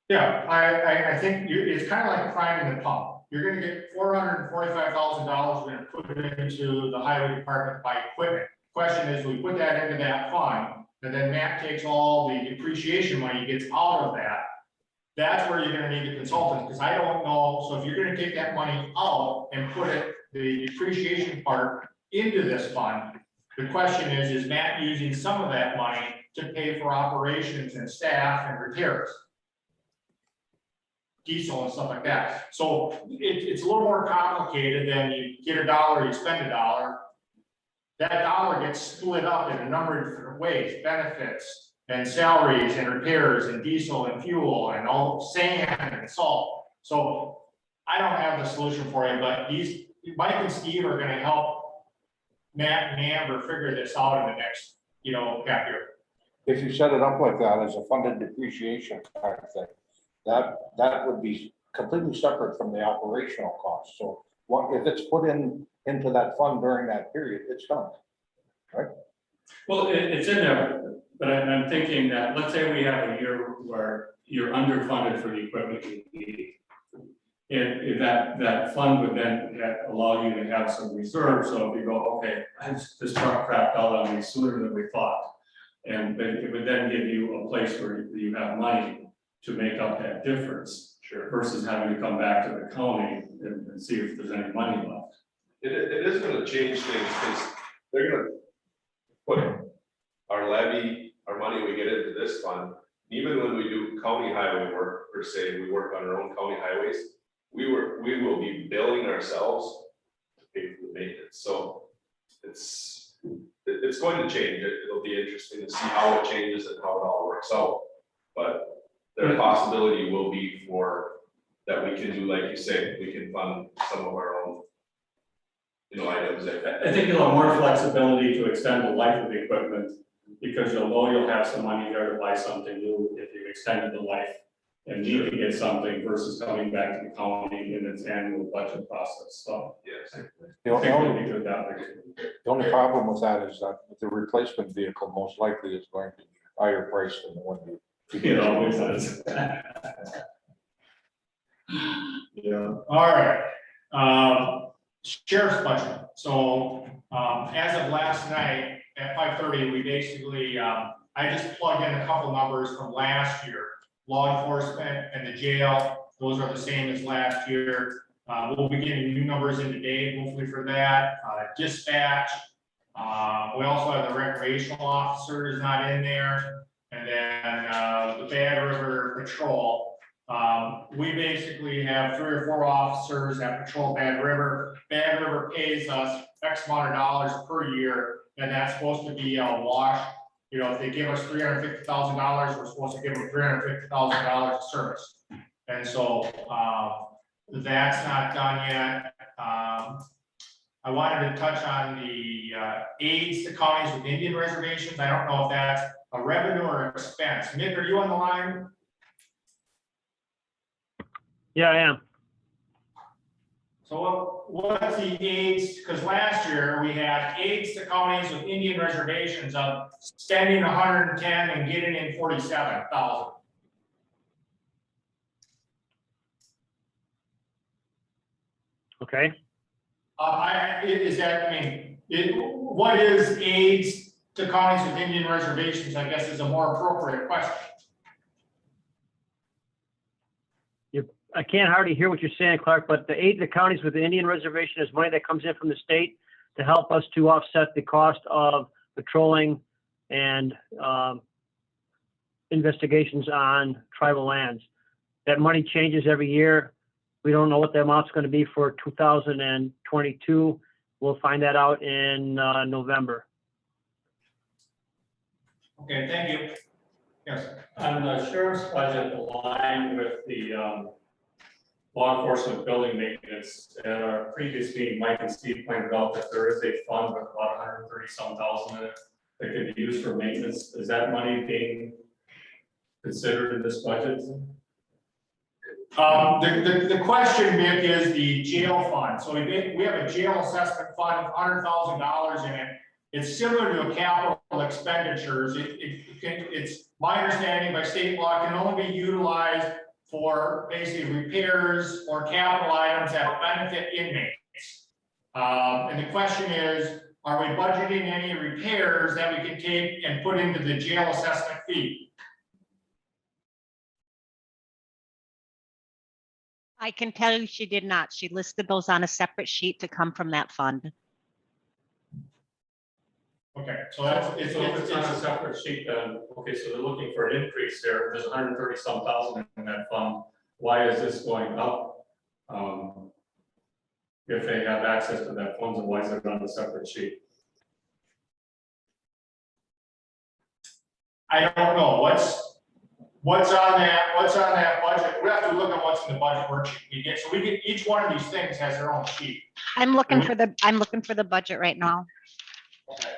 Yeah, I think it's kind of like priming the pump. You're gonna get $445,000, we're gonna put it into the highway department to buy equipment. Question is, we put that into that fund, and then Matt takes all the depreciation money, gets out of that. That's where you're gonna need the consultant, because I don't know, so if you're gonna take that money out and put it, the depreciation part into this fund, the question is Matt using some of that money to pay for operations and staff and repairs? Diesel and stuff like that. So it's a little more complicated than you get $1, you spend $1. That dollar gets split up in a number of different ways, benefits and salaries and repairs and diesel and fuel and all sand and salt. So I don't have the solution for you, but Mike and Steve are gonna help Matt and Amber figure this out in the next, half year. If you set it up like that as a funded depreciation kind of thing, that would be completely separate from the operational costs. So if it's put into that fund during that period, it's done, right? Well, it's in there, but I'm thinking that, let's say we have a year where you're underfunded for the equipment you need. If that fund would then allow you to have some reserves, so if you go, okay, this truck crapped out on me sooner than we thought. And it would then give you a place where you have money to make up that difference. Sure. Versus having to come back to the county and see if there's any money left. It is gonna change things, because they're gonna put our levy, our money we get into this fund, even when we do county highway work, per se, we work on our own county highways, we will be billing ourselves to pay for the maintenance. So it's going to change. It'll be interesting to see how it changes and how it all works out. But the possibility will be for that we can do, like you say, we can fund some of our own, items. I think you'll have more flexibility to extend the life of the equipment because you'll have some money there to buy something new if you've extended the life and need to get something versus coming back to the county in its annual budget process. So yes, the only problem with that is that the replacement vehicle most likely is going to be higher priced than the one you. It always is. Yeah. All right. Sheriff's budget. So as of last night at 5:30, we basically, I just plugged in a couple numbers from last year. Law enforcement and the jail, those are the same as last year. We'll be getting new numbers in today, hopefully for that. Dispatch. We also have the recreational officers not in there. And then the Bad River Patrol. We basically have 3 or 4 officers that patrol Bad River. Bad River pays us X amount of dollars per year, and that's supposed to be a wash. If they give us $350,000, we're supposed to give them $350,000 of service. And so that's not done yet. I wanted to touch on the aids to counties with Indian reservations. I don't know if that's a revenue or expense. Nick, are you on the line? Yeah, I am. So what's the aids? Because last year we had aids to counties with Indian reservations of spending 110 and getting in 47,000. Okay. What is aids to counties with Indian reservations, I guess, is a more appropriate question. I can't hardly hear what you're saying, Clark, but the aid to counties with the Indian reservation is money that comes in from the state to help us to offset the cost of patrolling and investigations on tribal lands. That money changes every year. We don't know what the amount's going to be for 2022. We'll find that out in November. Okay, thank you. Yes. On the sheriff's budget, aligned with the law enforcement building maintenance, at our previous meeting, Mike and Steve pointed out that there is a fund with about 130-some thousand in it that can be used for maintenance. Is that money being considered in this budget? The question, Mick, is the jail fund. So we have a jail assessment fund of $100,000 in it. It's similar to a capital expenditures. It's my understanding by state law can only be utilized for basically repairs or capital items that benefit inmates. And the question is, are we budgeting any repairs that we can take and put into the jail assessment fee? I can tell you she did not. She listed those on a separate sheet to come from that fund. Okay, so If it's on a separate sheet, then, okay, so they're looking for an increase there. There's 130-some thousand in that fund. Why is this going up? If they have access to that funds, and why is it on a separate sheet? I don't know what's on that budget. We have to look at what's in the budget worksheet we get. So we get, each one of these things has their own sheet. I'm looking for the budget right now. Okay.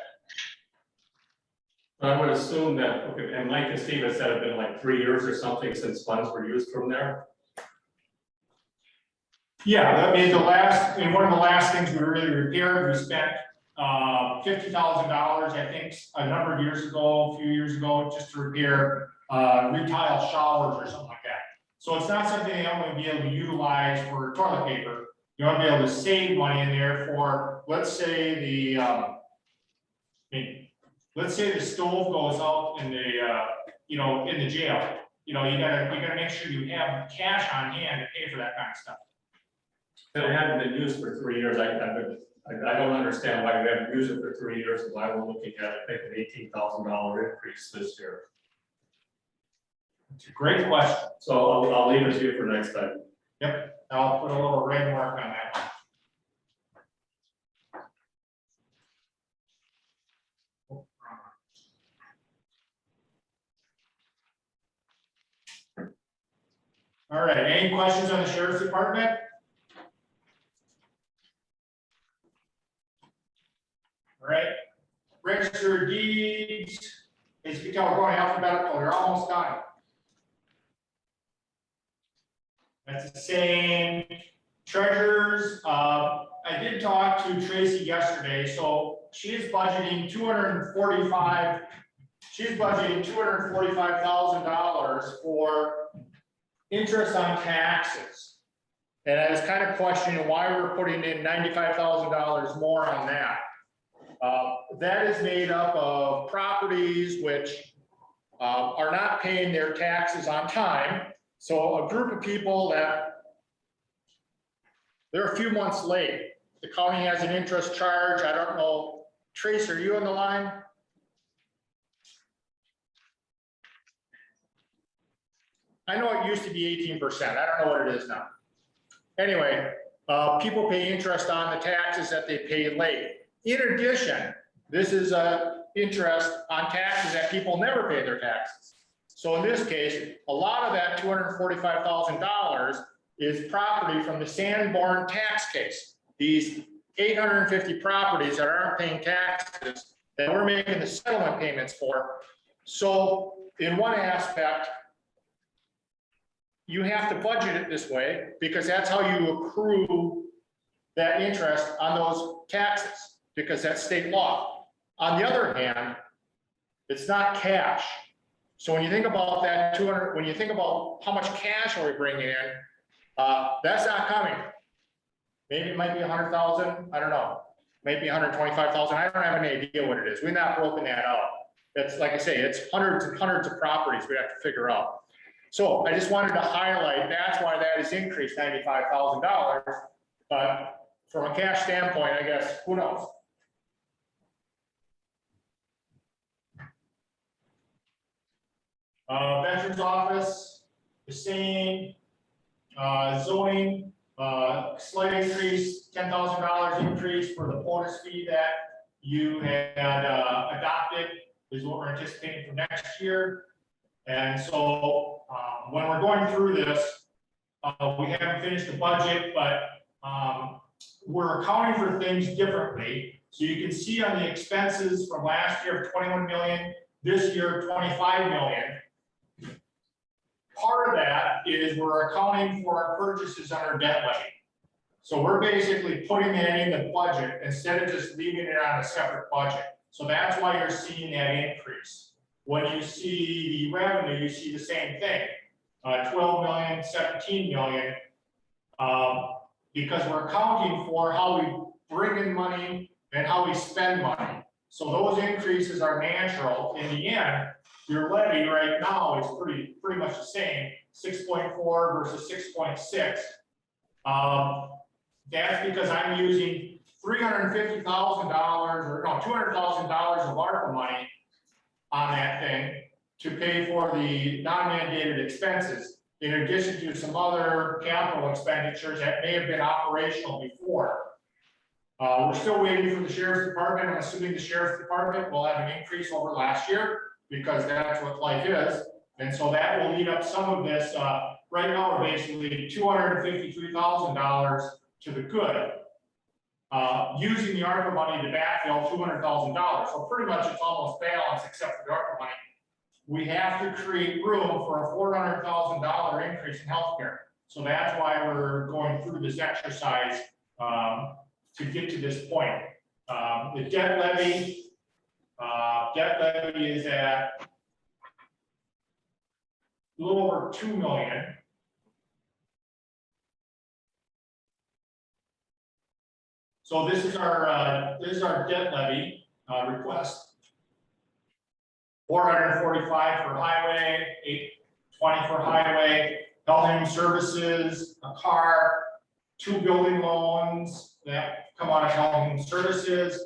I would assume that, okay, and Mike and Steve have said it's been like 3 years or something since funds were used from there. Yeah, I mean, one of the last things we really repaired, we spent $50,000, I think, a number of years ago, a few years ago, just to repair retile showers or something like that. So it's not something that I'm going to be able to utilize for toilet paper. You want to be able to save money in there for, let's say let's say the stove goes out in the, in the jail. You gotta make sure you have cash on hand to pay for that kind of stuff. But it hadn't been used for 3 years. I don't understand why we haven't used it for 3 years, and why we're looking at, I think, an $18,000 increase this year. It's a great question. So I'll leave it to you for next time. Yep, I'll put a little red mark on that one. All right, any questions on the sheriff's department? All right, register of deeds, as you can tell, we're going alphabetical, we're almost done. That's the same. Treasurers, I did talk to Tracy yesterday, so she is budgeting $245,000 for interest on taxes. And I was kind of questioning why we're putting in $95,000 more on that. That is made up of properties which are not paying their taxes on time. So a group of people that they're a few months late. The county has an interest charge. I don't know. Trace, are you on the line? I know it used to be 18%. I don't know what it is now. Anyway, people pay interest on the taxes that they pay late. In addition, this is interest on taxes that people never pay their taxes. So in this case, a lot of that $245,000 is property from the Sanborn tax case. These 850 properties that aren't paying taxes that we're making the settlement payments for. So in one aspect, you have to budget it this way because that's how you accrue that interest on those taxes, because that's state law. On the other hand, it's not cash. So when you think about that when you think about how much cash are we bringing in, that's not coming. Maybe it might be 100,000, I don't know. maybe 125,000. I don't have any idea what it is. We've not broken that out. That's like I say, it's hundreds and hundreds of properties we have to figure out. So I just wanted to highlight, that's why that has increased $95,000. But from a cash standpoint, I guess, who knows? Veterans Office, the same, zoning, slight increase, $10,000 increase for the bonus fee that you had adopted is what we're anticipating for next year. And so when we're going through this, we haven't finished the budget, but we're accounting for things differently. So you can see on the expenses from last year of 21 million, this year 25 million. Part of that is we're accounting for our purchases on our debt levy. So we're basically putting that in the budget instead of just leaving it on a separate budget. So that's why you're seeing that increase. When you see the revenue, you see the same thing, 12 million, 17 million, because we're accounting for how we bring in money and how we spend money. So those increases are natural. In the end, your levy right now is pretty much the same, 6.4 versus 6.6. That's because I'm using $350,000 or no, $200,000 of ARPA money on that thing to pay for the non-mandated expenses, in addition to some other capital expenditures that may have been operational before. We're still waiting for the Sheriff's Department. I'm assuming the Sheriff's Department will have an increase over last year because that's what life is. And so that will eat up some of this. Right now, we're basically $253,000 to the good, using the ARPA money to backfill $200,000. So pretty much it's almost balanced except for the ARPA money. We have to create room for a $400,000 increase in healthcare. So that's why we're going through this exercise to get to this point. The debt levy is at a little over 2 million. So this is our debt levy request. 445 for highway, 820 for highway, health and human services, a car, 2 building loans that come out of health and human services.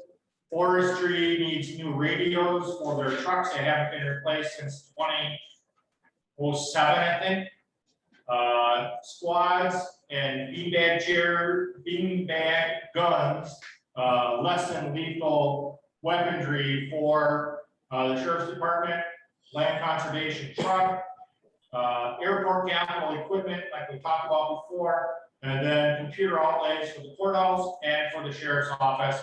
Forestry needs new radios for their trucks. They haven't been replaced since 2007, I think. Squads and beanbag guns, less than lethal weaponry for the Sheriff's Department, land conservation truck, airport capital equipment like we talked about before, and then computer outlays for the courthouse and for the Sheriff's Office.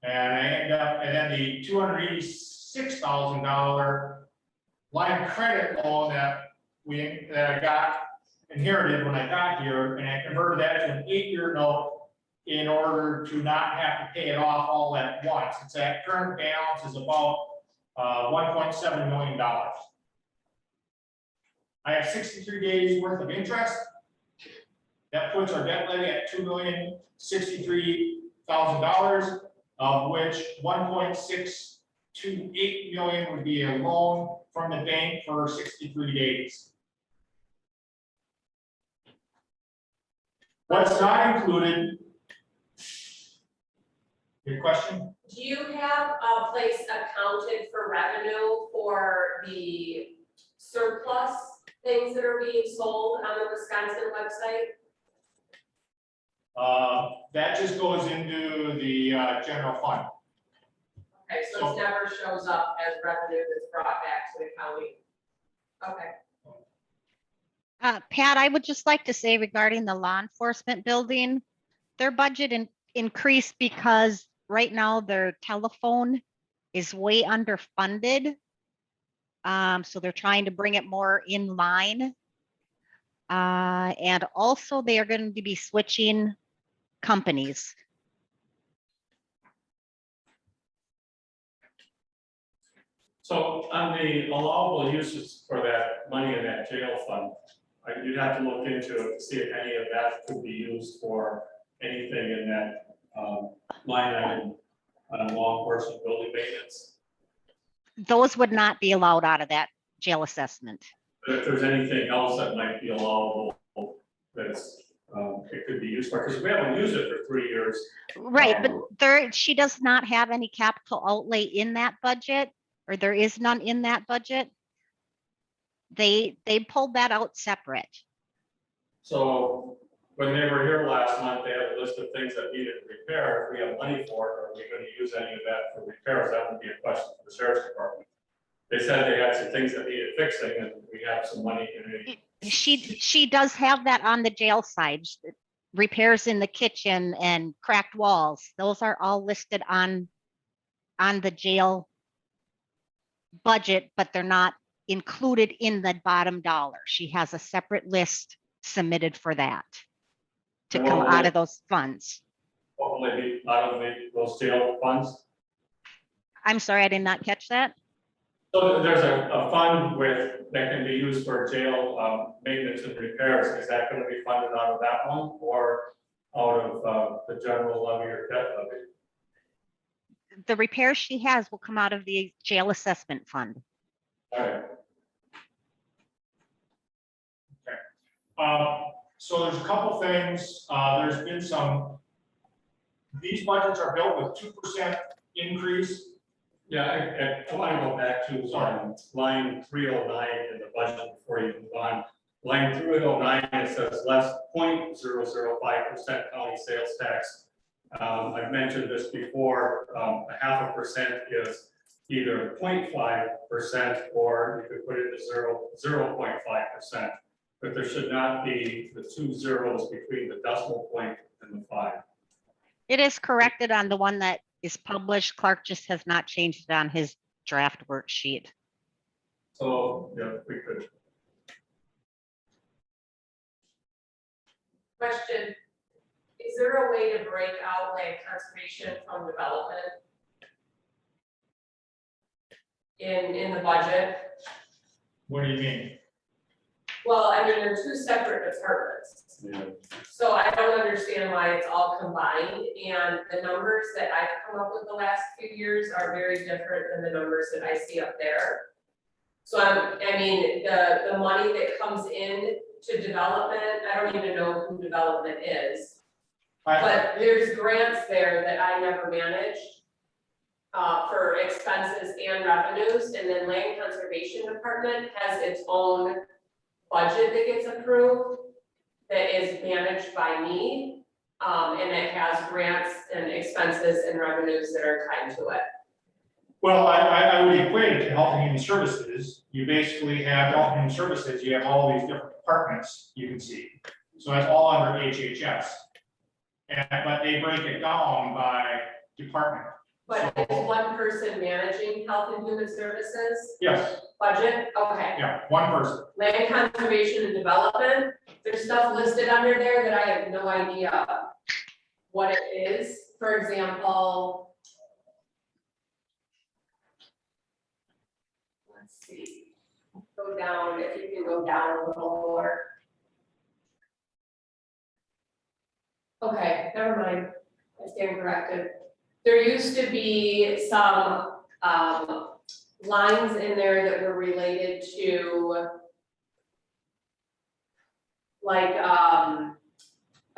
And I end up, and then the $286,000 line of credit loan that I got inherited when I got here, and I converted that to an 8-year note in order to not have to pay it off all at once. It's at current balance is about $1.7 million. I have 63 days worth of interest. That puts our debt levy at $2,063,000, of which 1.628 million would be a loan from the bank for 63 days. What's not included? Your question? Do you have a place accounted for revenue for the surplus things that are being sold on the Wisconsin website? That just goes into the general fund. Okay, so it never shows up as revenue that's brought back to the county. Okay. Pat, I would just like to say regarding the law enforcement building, their budget increased because right now their telephone is way underfunded. So they're trying to bring it more in line. And also they are going to be switching companies. So on the allowable uses for that money in that jail fund, you'd have to look into it to see if any of that could be used for anything in that line item on law enforcement building maintenance. Those would not be allowed out of that jail assessment. But if there's anything else that might be allowable, that's, it could be used for, because we haven't used it for 3 years. Right, but there, she does not have any capital outlay in that budget, or there is none in that budget. They pulled that out separate. So when they were here last month, they had a list of things that needed repair. If we have money for it, are we going to use any of that for repairs? That would be a question for the sheriff's department. They said they had some things that needed fixing and we have some money in it. She does have that on the jail side. Repairs in the kitchen and cracked walls. Those are all listed on the jail budget, but they're not included in the bottom dollar. She has a separate list submitted for that to come out of those funds. What will they be out of those jail funds? I'm sorry, I did not catch that. So there's a fund that can be used for jail maintenance and repairs. Is that going to be funded out of that one or out of the general levy or debt levy? The repairs she has will come out of the jail assessment fund. All right. Okay. So there's a couple things. There's been some, these budgets are built with 2% increase. Yeah, I want to go back to line 309 in the budget before you move on. Line 309, it says less 0.005% county sales tax. I've mentioned this before, 0.5% is either 0.5% or you could put it to 0.5%. But there should not be the 2 zeros between the decimal point and the 5. It is corrected on the one that is published. Clark just has not changed it on his draft worksheet. So, yeah, we could. Question, is there a way to break out land conservation from development in the budget? What do you mean? Well, I mean, they're two separate departments. Yeah. So I don't understand why it's all combined, and the numbers that I've come up with the last few years are very different than the numbers that I see up there. So I mean, the money that comes in to development, I don't even know who development is. But there's grants there that I never managed for expenses and revenues, and then land conservation department has its own budget that gets approved that is managed by me, and it has grants and expenses and revenues that are tied to it. Well, I would equate it to health and human services. You basically have health and human services, you have all these different departments you can see. So that's all under HHS. But they break it down by department. But is one person managing health and human services Yes, budget? Okay. yeah, one person. Land conservation and development, there's stuff listed under there that I have no idea what it is. For example, let's see, go down, if you can go down a little more. Okay, never mind, I stand corrected. There used to be some lines in there that were related to like a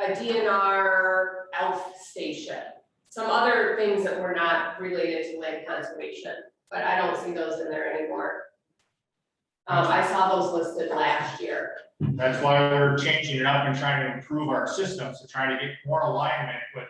DNR ELF station, some other things that were not related to land conservation, but I don't see those in there anymore. I saw those listed last year. That's why we're changing it up and trying to improve our systems to try to get more alignment with,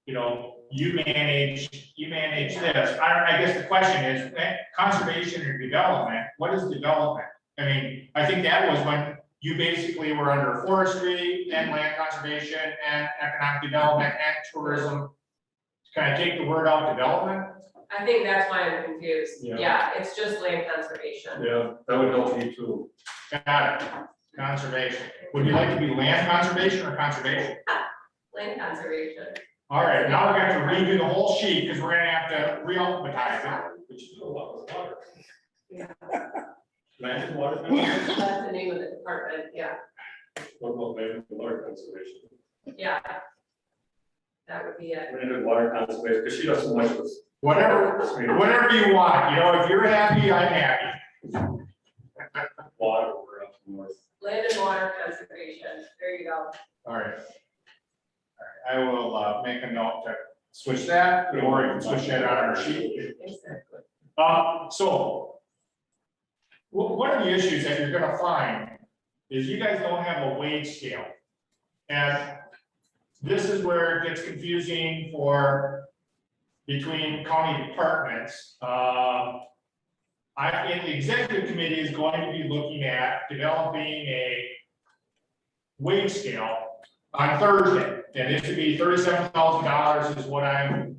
you know, you manage this. I guess the question is conservation and development. What is development? I mean, I think that was when you basically were under forestry and land conservation and economic development and tourism. Can I take the word out development? I think that's why I'm confused. Yeah. Yeah, it's just land conservation. Yeah, that would help you too. Got it. Conservation. Would you like to be land conservation or conservation? Land conservation. All right, now we're going to redo the whole sheet because we're gonna have to re-alphabetize it. Which is a lot of water. Yeah. Land and water. That's the name of the department, yeah, What about land and water conservation? yeah. That would be it. We're gonna do water conservation, because she does so much with. Whatever you want, you know, if you're happy, I'm happy. Water, we're up north. Land and water conservation, there you go. All right. I will make a note to switch that, or you can switch that on our sheet. Exactly. So one of the issues that you're gonna find is you guys don't have a wage scale. And this is where it gets confusing between county departments. The executive committee is going to be looking at developing a wage scale on Thursday. And it should be $37,000 is what I'm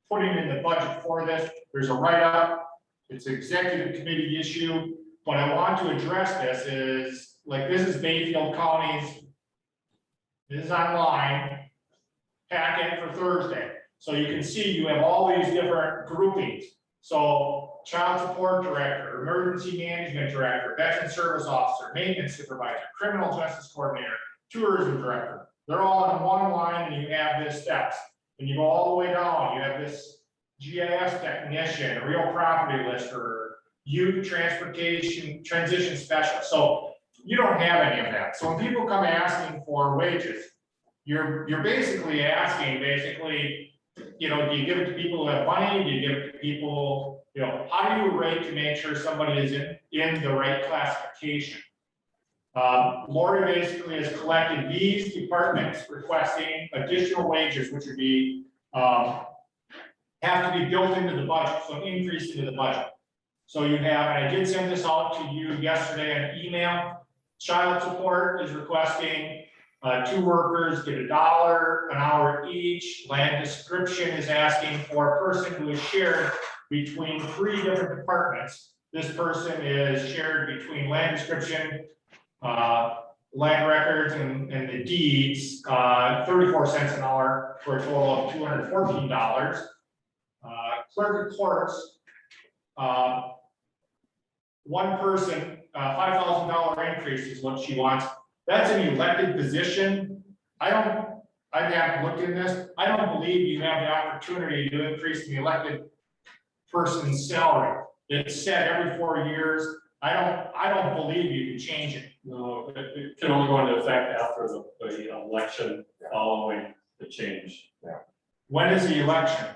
putting in the budget for this. There's a write-up. It's an executive committee issue. But I want to address this is, like, this is Bayfield County's, this is online, packet for Thursday. So you can see you have all these different groupings. So child support director, emergency management director, veteran service officer, maintenance supervisor, criminal justice coordinator, tourism director. They're all on one line and you have this steps. And you go all the way down, you have this GIS technician, real property lister, youth transportation, transition specialist. So you don't have any of that. So when people come asking for wages, you're basically asking, you know, do you give it to people who have money? Do you give it to people, you know, how do you rate to make sure somebody is in the right classification? Lori basically has collected these departments requesting additional wages, which would be, have to be built into the budget, so increase into the budget. So you have, and I did send this out to you yesterday on email. Child support is requesting 2 workers get $1 an hour each. Land description is asking for a person who is shared between 3 different departments. This person is shared between land description, land records, and the deeds, 34 cents an hour for a total of $214. Clerk of courts, one person, $5,000 increase is what she wants. That's an elected position. I haven't looked in this. I don't believe you have the opportunity to increase the elected person's salary. It's set every 4 years. I don't believe you can change it. No, it can only go into effect after the election following the change. Yeah. When is the election?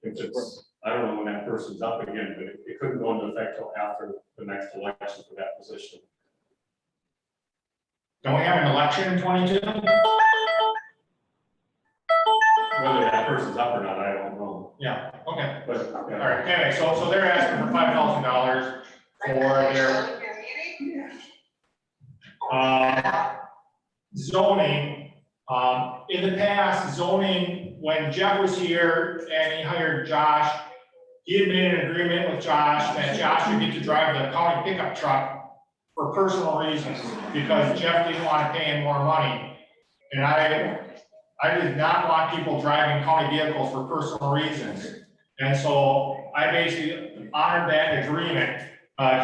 If it's, I don't know when that person's up again, but it couldn't go into effect till after the next election for that position. Don't we have an election in 22? Whether that person's up or not, I don't know. Yeah, okay. But, All right, anyway, so they're asking for $5,000 for their zoning. In the past, zoning, when Jeff was here and he hired Josh, he had made an agreement with Josh that Josh would get to drive the county pickup truck for personal reasons, because Jeff didn't want to pay him more money. And I did not want people driving county vehicles for personal reasons. And so I basically honored that agreement.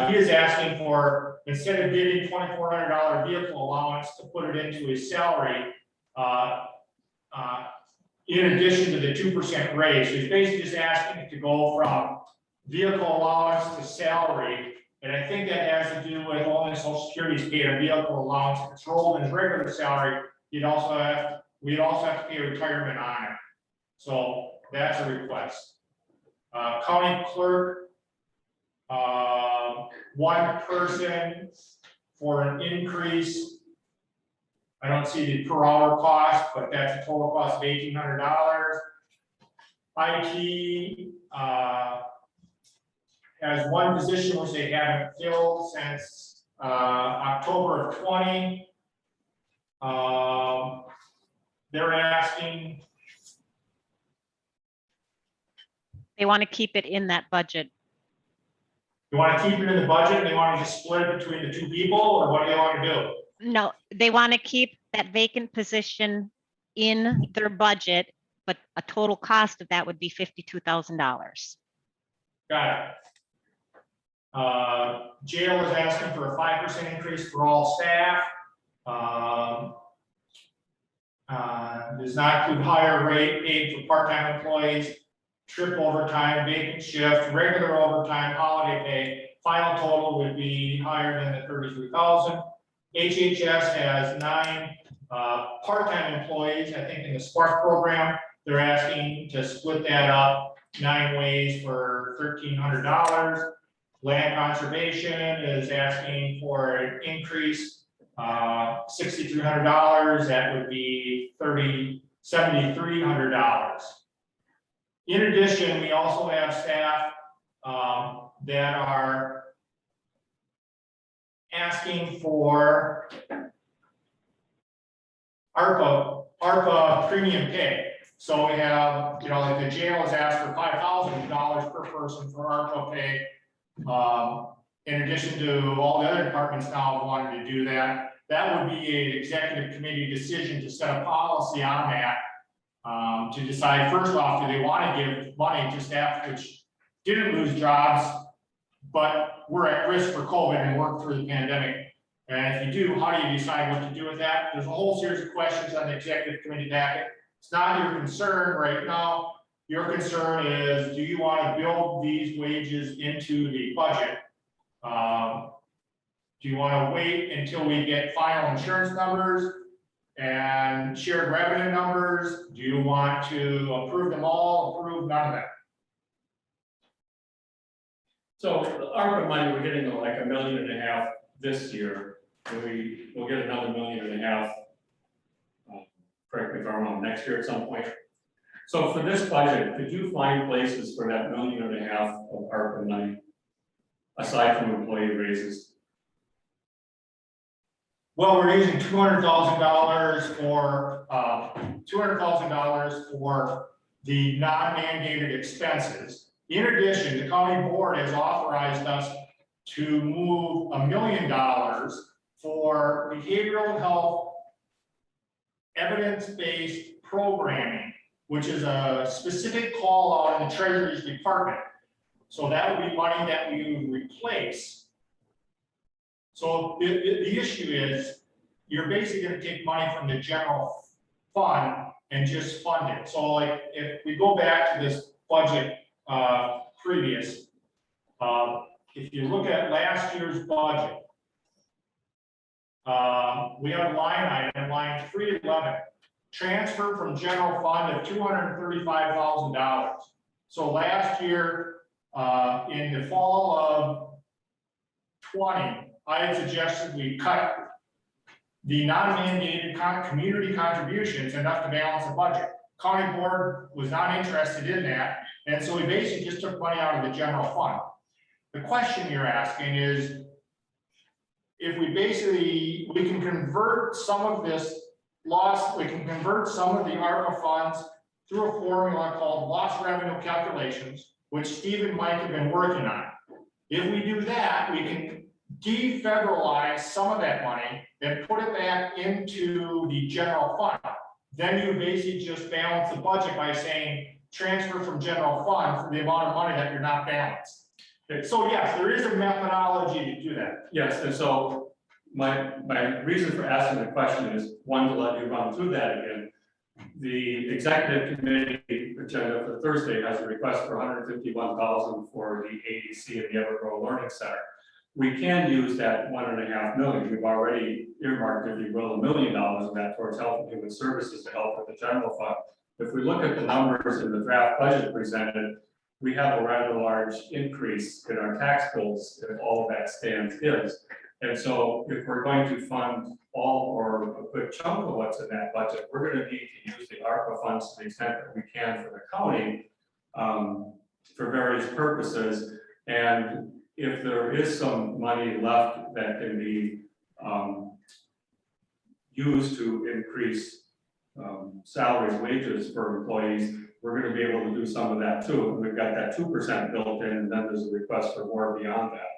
He is asking for, instead of getting $2,400 vehicle allowance, to put it into his salary, in addition to the 2% raise. So he's basically just asking it to go from vehicle allowance to salary. And I think that has to do with only Social Security's paid a vehicle allowance. If it's rolled in his regular salary, we'd also have to pay retirement on it. So that's a request. County clerk, 1 person for an increase. I don't see the per hour cost, but that's a total cost of $1,800. IT has 1 position which they haven't filled since October of 20. They're asking. They want to keep it in that budget. You want to keep it in the budget and they want to just split it between the 2 people, or what do they want to do? No, they want to keep that vacant position in their budget, but a total cost of that would be $52,000. Got it. Jail is asking for a 5% increase for all staff. Does not include higher rate paid for part-time employees, trip overtime, vacant shift, regular overtime, holiday pay. Final total would be higher than the 33,000. HHS has 9 part-time employees, I think in the Spark program. They're asking to split that up 9 ways for $1,300. Land conservation is asking for an increase, $6,300. That would be $7,300. In addition, we also have staff that are asking for ARPA premium pay. So we have, like the jail has asked for $5,000 per person for ARPA pay. In addition to all the other departments now wanting to do that, that would be an executive committee decision to set a policy on that. To decide first off, do they want to give money to staff which didn't lose jobs, but were at risk for COVID and worked through the pandemic? And if you do, how do you decide what to do with that? There's a whole series of questions on the executive committee docket. It's not your concern right now. Your concern is, do you want to build these wages into the budget? Do you want to wait until we get final insurance numbers and shared revenue numbers? Do you want to approve them all, approve none of them? So the ARPA money, we're getting like $1.5 million this year. We'll get another $1.5 million. Correct me if I'm wrong, next year at some point. So for this budget, could you find places for that $1.5 million of ARPA money aside from employee raises? Well, we're using $200,000 for the non-mandated expenses. In addition, the county board has authorized us to move $1 million for behavioral health evidence-based programming, which is a specific call out in the Treasury's department. So that would be money that we would replace. So the issue is, you're basically going to take money from the general fund and just fund it. So like, if we go back to this budget previous, if you look at last year's budget, we have a line item, line 311, transfer from general fund of $235,000. So last year, in the fall of 20, I had suggested we cut the non-mandated community contributions enough to balance the budget. County board was not interested in that, and so we basically just took money out of the general fund. The question you're asking is, if we can convert some of this loss, we can convert some of the ARPA funds through a formula called loss revenue calculations, which Steve and Mike have been working on. If we do that, we can defederalize some of that money and put it back into the general fund. Then you basically just balance the budget by saying transfer from general fund for the amount of money that you're not balanced. So yes, there is a methodology to do that. Yes, and so my reason for asking the question is, one, to let you run through that again. The executive committee agenda for Thursday has a request for $151,000 for the ADC and the Evergrow Learning Center. We can use that $1.5 million. We've already earmarked, if you will, $1 million of that towards health and human services to help with the general fund. If we look at the numbers in the draft budget presented, we have a rather large increase in our tax bills if all of that stands is. And so if we're going to fund all or a good chunk of what's in that budget, we're going to need to use the ARPA funds to the extent that we can for the county for various purposes. And if there is some money left that can be used to increase salaries, wages for employees, we're going to be able to do some of that too. And we've got that 2% built in, and then there's a request for more beyond that.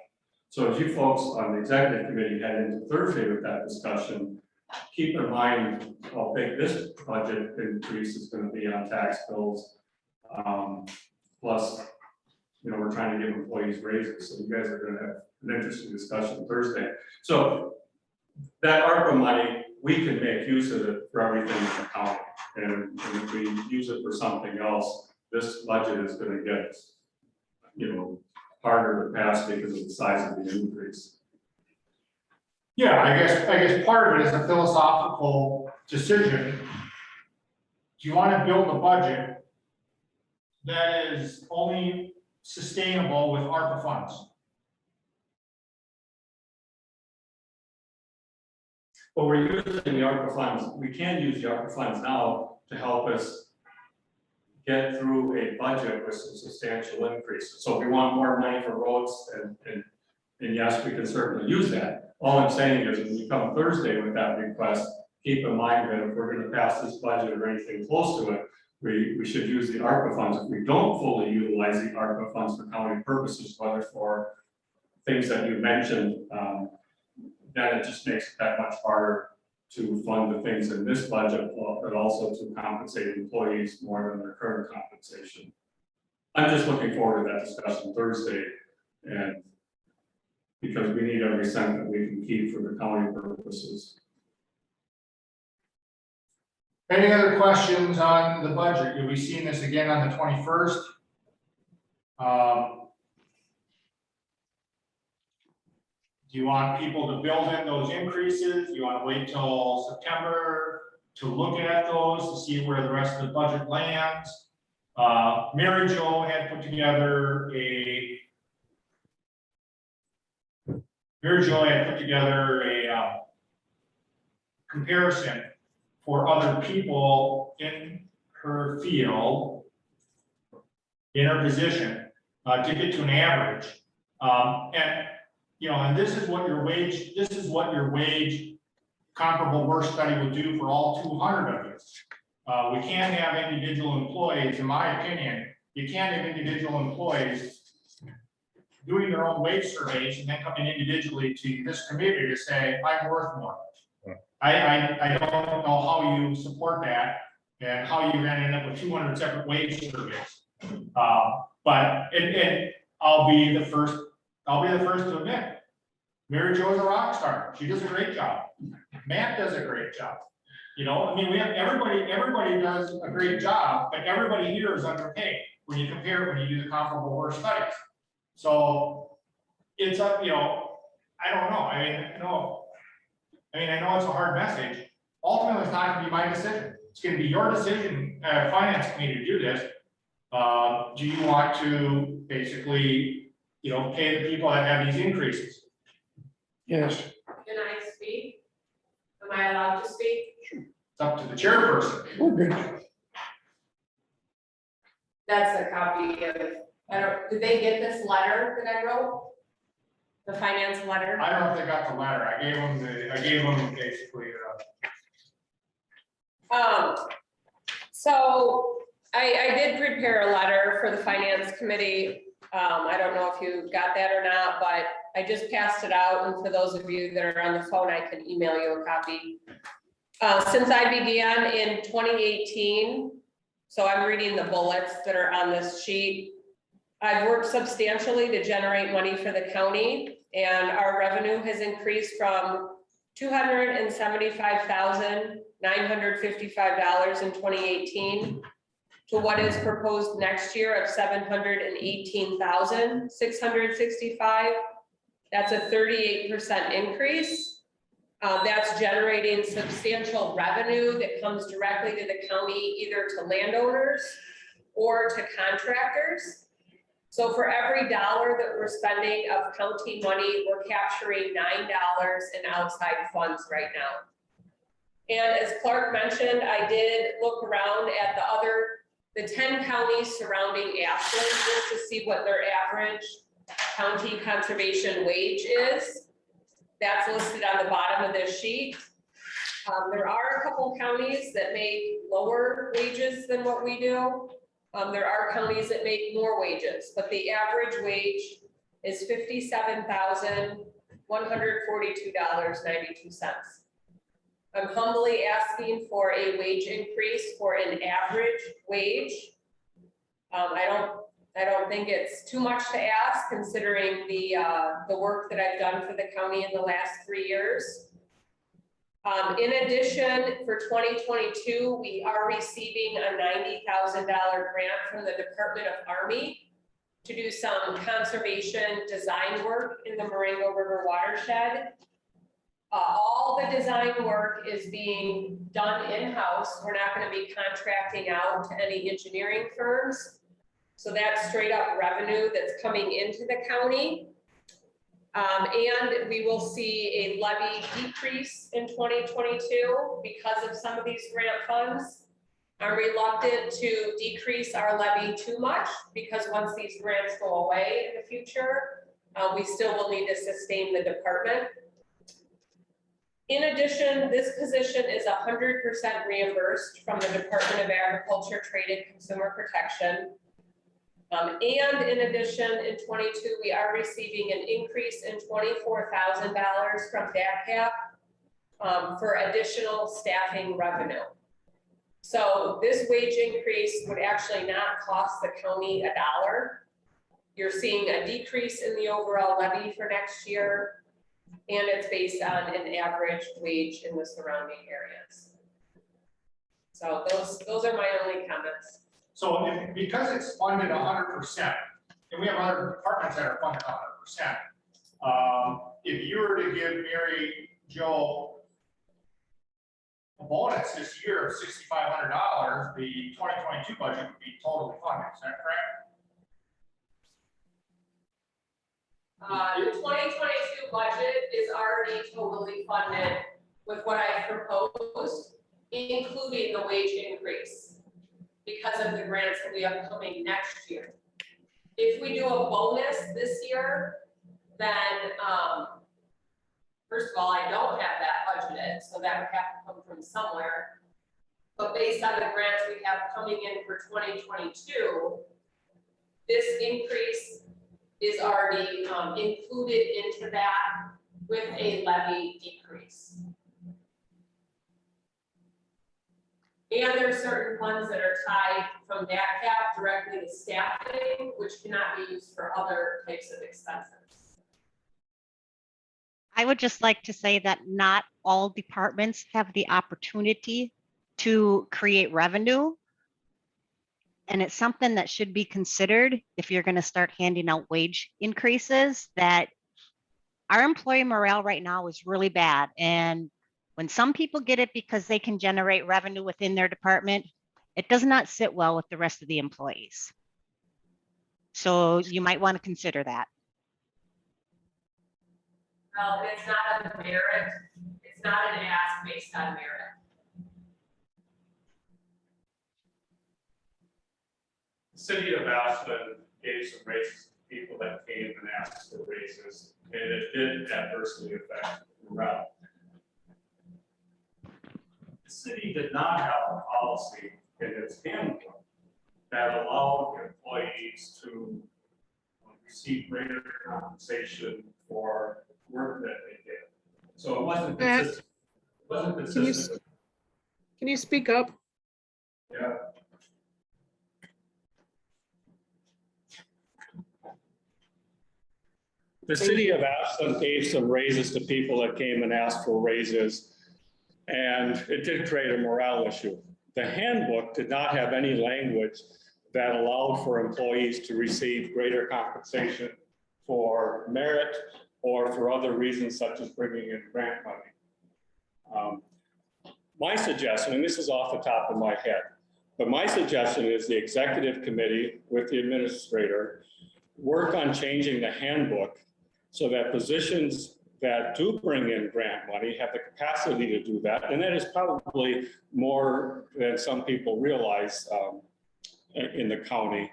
So as you folks on the executive committee head into Thursday with that discussion, keep in mind how big this budget increase is going to be on tax bills. Plus, we're trying to give employees raises, so you guys are going to have an interesting discussion Thursday. So that ARPA money, we can make use of it for everything in the county. And if we use it for something else, this budget is gonna get, harder to pass because of the size of the increase. Yeah, I guess part of it is a philosophical decision. Do you want to build a budget that is only sustainable with ARPA funds? But we're using the ARPA funds, we can use the ARPA funds now to help us get through a budget with some substantial increases. So if we want more money for roads, and yes, we can certainly use that. All I'm saying is when we come Thursday with that request, keep in mind that if we're gonna pass this budget or anything close to it, we should use the ARPA funds. If we don't fully utilize the ARPA funds for county purposes, whether for things that you mentioned, then it just makes it that much harder to fund the things in this budget, but also to compensate employees more than their current compensation. I'm just looking forward to that discussion Thursday, and because we need every cent that we can keep for the county purposes. Any other questions on the budget? You'll be seeing this again on the 21st. Do you want people to build in those increases? Do you want to wait till September to look at those, to see where the rest of the budget lands? Mary Jo had put together a comparison for other people in her field, in her position, to get to an average. And this is what your wage comparable work study would do for all 200 of you. We can't have individual employees, in my opinion, you can't have individual employees doing their own wage surveys and then coming individually to this committee to say, I'm worth more. I don't know how you support that and how you're gonna end up with 200 separate wage surveys. But I'll be the first to admit, Mary Jo's a rock star. She does a great job. Matt does a great job. We have everybody does a great job, but everybody here is underpaid when you do the comparable work studies. So it's up, I don't know. I know it's a hard message. Ultimately, it's not gonna be my decision. It's gonna be your decision, finance committee, to do this. Do you want to basically, pay the people that have these increases? Yes. Can I speak? Am I allowed to speak? It's up to the chairperson. Oh, good. That's a copy of, did they get this letter that I wrote? The finance letter? I don't know if they got the letter. I gave them basically, So I did prepare a letter for the finance committee. I don't know if you got that or not, but I just passed it out, and for those of you that are on the phone, I can email you a copy. Since I began in 2018, so I'm reading the bullets that are on this sheet. I've worked substantially to generate money for the county, and our revenue has increased from $275,955 in 2018 to what is proposed next year of $718,665. That's a 38% increase. That's generating substantial revenue that comes directly to the county, either to landowners or to contractors. So for every dollar that we're spending of county money, we're capturing $9 in outside funds right now. And as Clark mentioned, I did look around at the 10 counties surrounding Ashland just to see what their average county conservation wage is. That's listed on the bottom of this sheet. There are a couple counties that make lower wages than what we do. There are counties that make more wages, but the average wage is $57,142.92. I'm humbly asking for a wage increase for an average wage. I don't think it's too much to ask, considering the work that I've done for the county in the last 3 years. In addition, for 2022, we are receiving a $90,000 grant from the Department of Army to do some conservation design work in the Marengo River watershed. All the design work is being done in-house. We're not going to be contracting out to any engineering firms. So that's straight up revenue that's coming into the county. And we will see a levy decrease in 2022 because of some of these grant funds. I'm reluctant to decrease our levy too much because once these grants go away in the future, we still will need to sustain the department. In addition, this position is 100% reimbursed from the Department of Agriculture, Trade and Consumer Protection. And in addition, in 22, we are receiving an increase in $24,000 from DACAP for additional staffing revenue. So this wage increase would actually not cost the county $1. You're seeing a decrease in the overall levy for next year, and it's based on an average wage in the surrounding areas. So those are my only comments. So because it's funded 100%, and we have other departments that are funded 100%, if you were to give Mary Jo a bonus this year of $6,500, the 2022 budget would be totally funded. Is that correct? The 2022 budget is already totally funded with what I proposed, including the wage increase, because of the grants that we have coming next year. If we do a bonus this year, then first of all, I don't have that budgeted, so that would have to come from somewhere. But based on the grants we have coming in for 2022, this increase is already included into that with a levy decrease. And there are certain funds that are tied from DACAP directly to staffing, which cannot be used for other types of expenses. I would just like to say that not all departments have the opportunity to create revenue. And it's something that should be considered if you're going to start handing out wage increases, that our employee morale right now is really bad. And when some people get it because they can generate revenue within their department, it does not sit well with the rest of the employees. So you might want to consider that. Well, it's not a merit. It's not an ask based on merit. The city of Ashland gave some raises to people that came and asked for raises, and it did adversely affect morale. The city did not have a policy in its handbook that allowed employees to receive greater compensation for work that they did. So it wasn't consistent. It wasn't consistent. Can you speak up? Yeah. The city of Ashland gave some raises to people that came and asked for raises, and it did create a morale issue. The handbook did not have any language that allowed for employees to receive greater compensation for merit or for other reasons such as bringing in grant money. My suggestion, and this is off the top of my head, but my suggestion is the executive committee with the administrator work on changing the handbook so that positions that do bring in grant money have the capacity to do that. And that is probably more than some people realize in the county,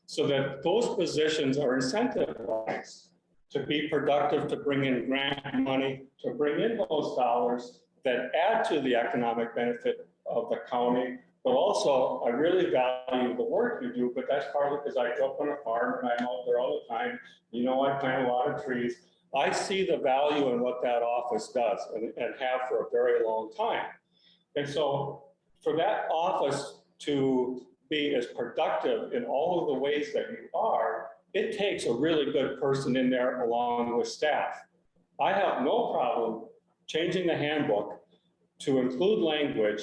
so that those positions are incentivized to be productive, to bring in grant money, to bring in those dollars that add to the economic benefit of the county. But also, I really value the work you do, but that's partly because I grew up on a farm and I'm out there all the time. You know, I plant a lot of trees. I see the value in what that office does and have for a very long time. And so for that office to be as productive in all of the ways that you are, it takes a really good person in there along with staff. I have no problem changing the handbook to include language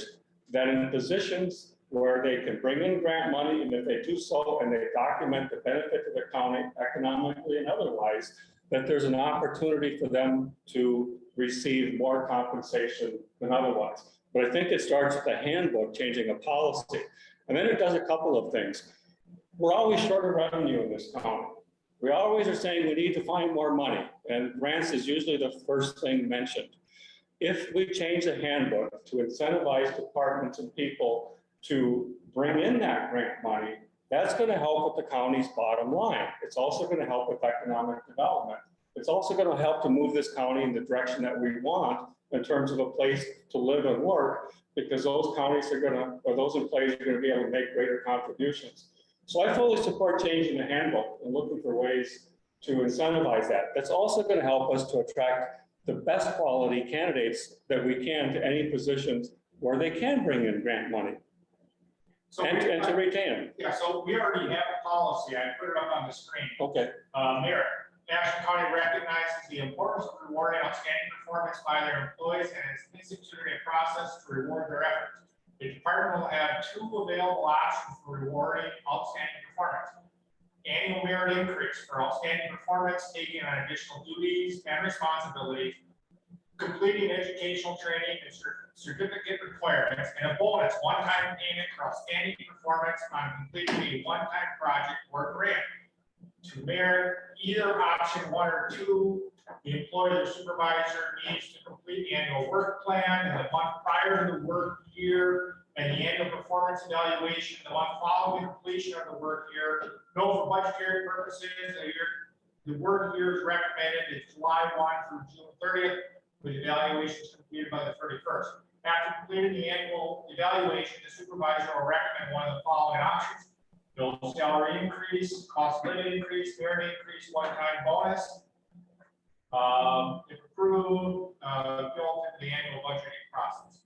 that in positions where they can bring in grant money, and if they do so and they document the benefit to the county economically and otherwise, that there's an opportunity for them to receive more compensation than otherwise. But I think it starts with the handbook changing a policy. And then it does a couple of things. We're always short of revenue in this county. We always are saying we need to find more money, and grants is usually the first thing mentioned. If we change the handbook to incentivize departments and people to bring in that grant money, that's going to help with the county's bottom line. It's also going to help with economic development. It's also going to help to move this county in the direction that we want in terms of a place to live and work, because those counties are going to, or those employees are going to be able to make greater contributions. So I fully support changing the handbook and looking for ways to incentivize that. That's also going to help us to attract the best quality candidates that we can to any positions where they can bring in grant money. So And to retain them. Yeah, so we already have a policy. I put it up on the screen. Okay. Mayor, National County recognizes the importance of rewarding outstanding performance by their employees and has instituted a process to reward their efforts. The department will have 2 available options for rewarding outstanding performance. Annual merit increase for outstanding performance, taking on additional duties and responsibilities, completing educational training and certificate requirements, and a bonus one-time payment for outstanding performance on completing a one-time project or grant. To merit either option 1 or 2, the employee or supervisor needs to complete the annual work plan in the month prior to the work year and the annual performance evaluation the month following completion of the work year. Note for budgetary purposes, the work year is recommended is July 1 through June 30th, with evaluations completed by the 31st. After completing the annual evaluation, the supervisor will recommend one of the following options: no salary increase, cost of living increase, merit increase, one-time bonus. If approved, built into the annual budgeting process.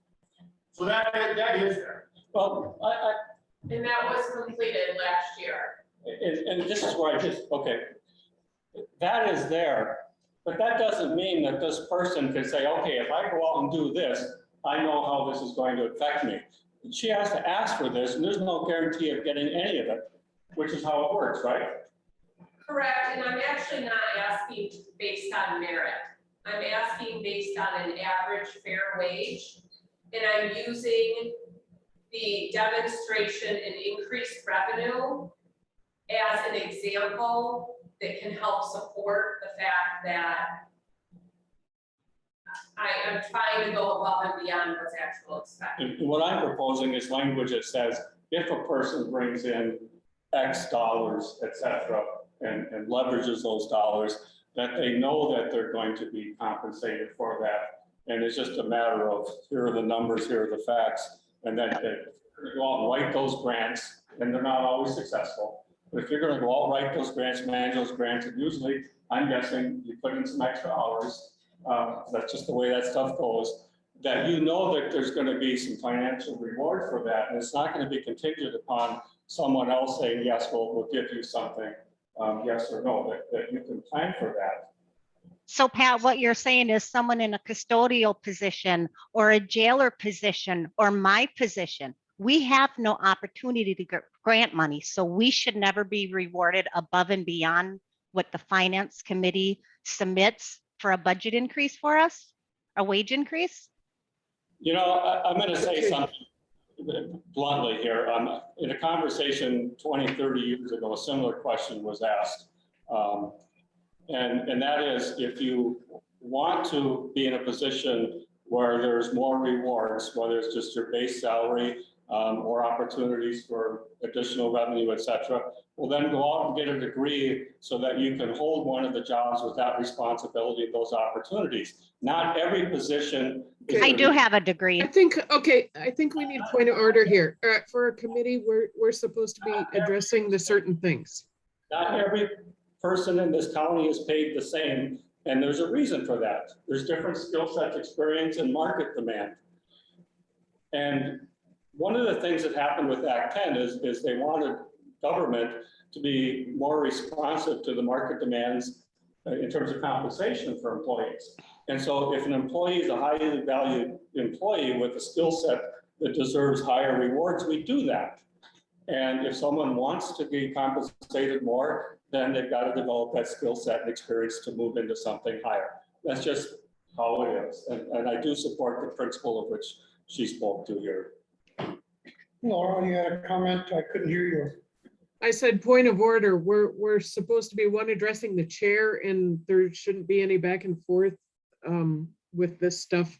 So that is there. Well, And that was completed last year. and this is where okay, that is there, but that doesn't mean that this person can say, okay, if I go out and do this, I know how this is going to affect me. She has to ask for this, and there's no guarantee of getting any of it, which is how it works, right? Correct, and I'm actually not asking based on merit. I'm asking based on an average fair wage. And I'm using the demonstration and increased revenue as an example that can help support the fact that I am trying to go above and beyond what's actually expected. And what I'm proposing is language that says, if a person brings in X dollars, et cetera, and leverages those dollars, that they know that they're going to be compensated for that. And it's just a matter of, here are the numbers, here are the facts, and then they go out and write those grants, and they're not always successful. But if you're gonna go out, write those grants, manage those grants, and usually, I'm guessing, you put in some extra hours, that's just the way that stuff goes, that you know that there's gonna be some financial reward for that, and it's not gonna be contingent upon someone else saying, yes, we'll give you something, yes or no, that you can plan for that. So Pat, what you're saying is someone in a custodial position or a jailer position or my position, we have no opportunity to get grant money. So we should never be rewarded above and beyond what the finance committee submits for a budget increase for us, a wage increase. You know, I'm going to say something bluntly here. In a conversation 20, 30 years ago, a similar question was asked. And that is, if you want to be in a position where there's more rewards, whether it's just your base salary or opportunities for additional revenue, et cetera, well, then go out and get a degree so that you can hold one of the jobs with that responsibility of those opportunities. Not every position. I do have a degree. I think we need a point of order here. For a committee, we're supposed to be addressing the certain things. Not every person in this county is paid the same, and there's a reason for that. There's different skill sets, experience, and market demand. And one of the things that happened with Act 10 is they wanted government to be more responsive to the market demands in terms of compensation for employees. And so if an employee is a highly valued employee with a skill set that deserves higher rewards, we do that. And if someone wants to be compensated more, then they've got to develop that skill set and experience to move into something higher. That's just how it is. And I do support the principle of which she spoke to here. Laura, you had a comment? I couldn't hear you. I said, point of order, we're supposed to be one addressing the chair and there shouldn't be any back and forth with this stuff.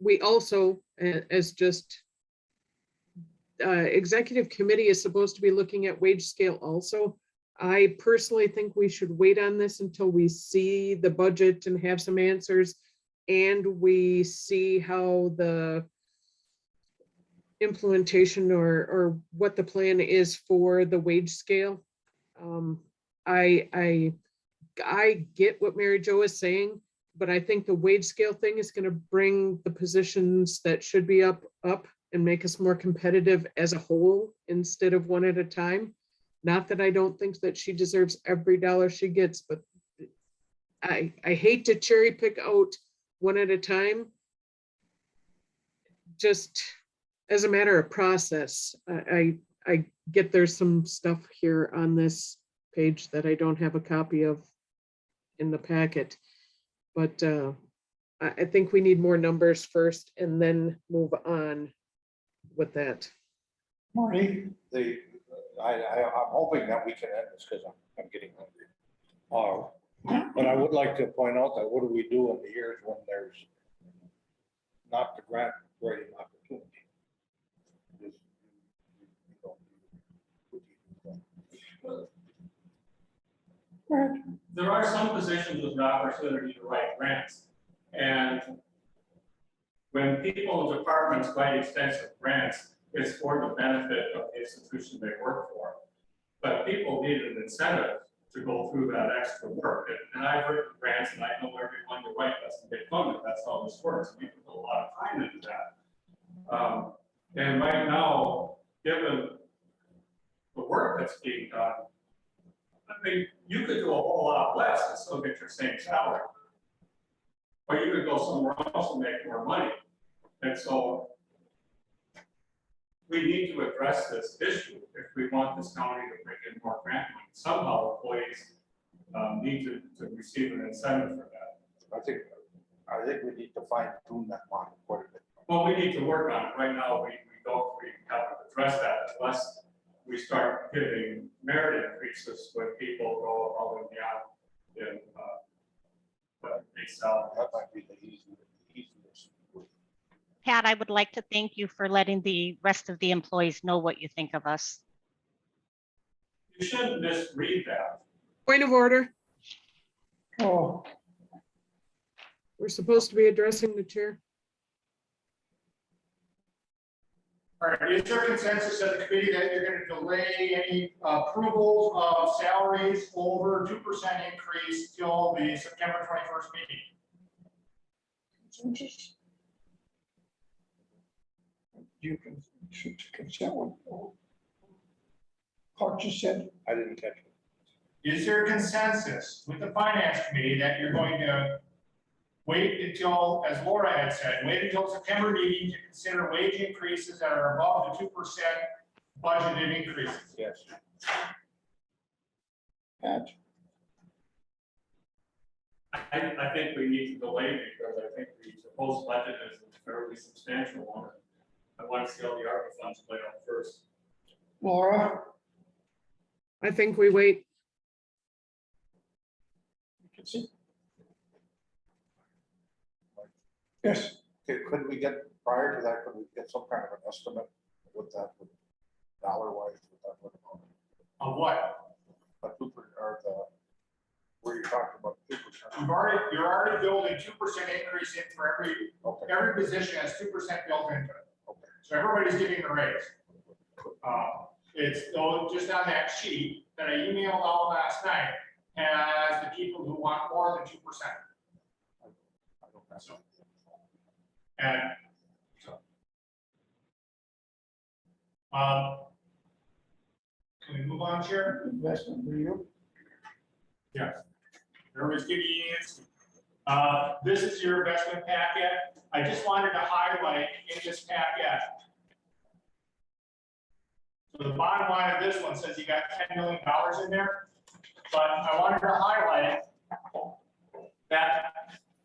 We also, as just executive committee is supposed to be looking at wage scale also. I personally think we should wait on this until we see the budget and have some answers and we see how the implementation or what the plan is for the wage scale. I get what Mary Jo is saying, but I think the wage scale thing is going to bring the positions that should be up and make us more competitive as a whole instead of one at a time. Not that I don't think that she deserves every dollar she gets, but I hate to cherry pick out one at a time. Just as a matter of process, I get there's some stuff here on this page that I don't have a copy of in the packet. But I think we need more numbers first and then move on with that. Marty? I'm hoping that we can end this because I'm getting hungry. But I would like to point out that what do we do in the years when there's not the grant writing opportunity? There are some positions with an opportunity to write grants. And when people in departments write extensive grants, it's for the benefit of the institution they work for. But people need an incentive to go through that extra work. And I've written grants and I know everyone you write doesn't get funded. That's how this works. We put a lot of time into that. And right now, given the work that's being done, I mean, you could do a whole lot less and still get your same salary. Or you could go somewhere else and make more money. And so we need to address this issue if we want this county to bring in more grant money. Somehow employees need to receive an incentive for that. I think we need to fine tune that model quite a bit. Well, we need to work on it. Right now, we haven't addressed that unless we start giving merit increases when people go above and beyond in what they sell. That might be the easiest. Pat, I would like to thank you for letting the rest of the employees know what you think of us. You shouldn't misread that. Point of order. Oh, We're supposed to be addressing the chair. All right, is there consensus at the committee that you're going to delay any approval of salaries over 2% increase till the September 21st meeting? you can consent with. Clark just said. I didn't catch it. Is there consensus with the finance committee that you're going to wait until, as Laura had said, wait until September meeting to consider wage increases that are above the 2% budgeted increases? Yes. Pat? I think we need to delay because I think the proposed budget is a fairly substantial one. I want to see how the ARPA funds play out first. Laura? I think we wait. Yes. Okay, could we get, prior to that, could we get some kind of an estimate what that would, dollar wise, what that would amount? Of what? Or the, where you're talking about 2%. You're already building 2% increase in for every position has 2% built into it. Okay. So everybody's getting a raise. It's just on that sheet that I emailed out last night has the people who want more than 2%. So, and so, can we move on, Chair? Investment for you. Yes. Everybody's giving you answers. This is your investment packet. I just wanted to highlight in this packet. So the bottom line of this one says you got $10 million in there, but I wanted to highlight that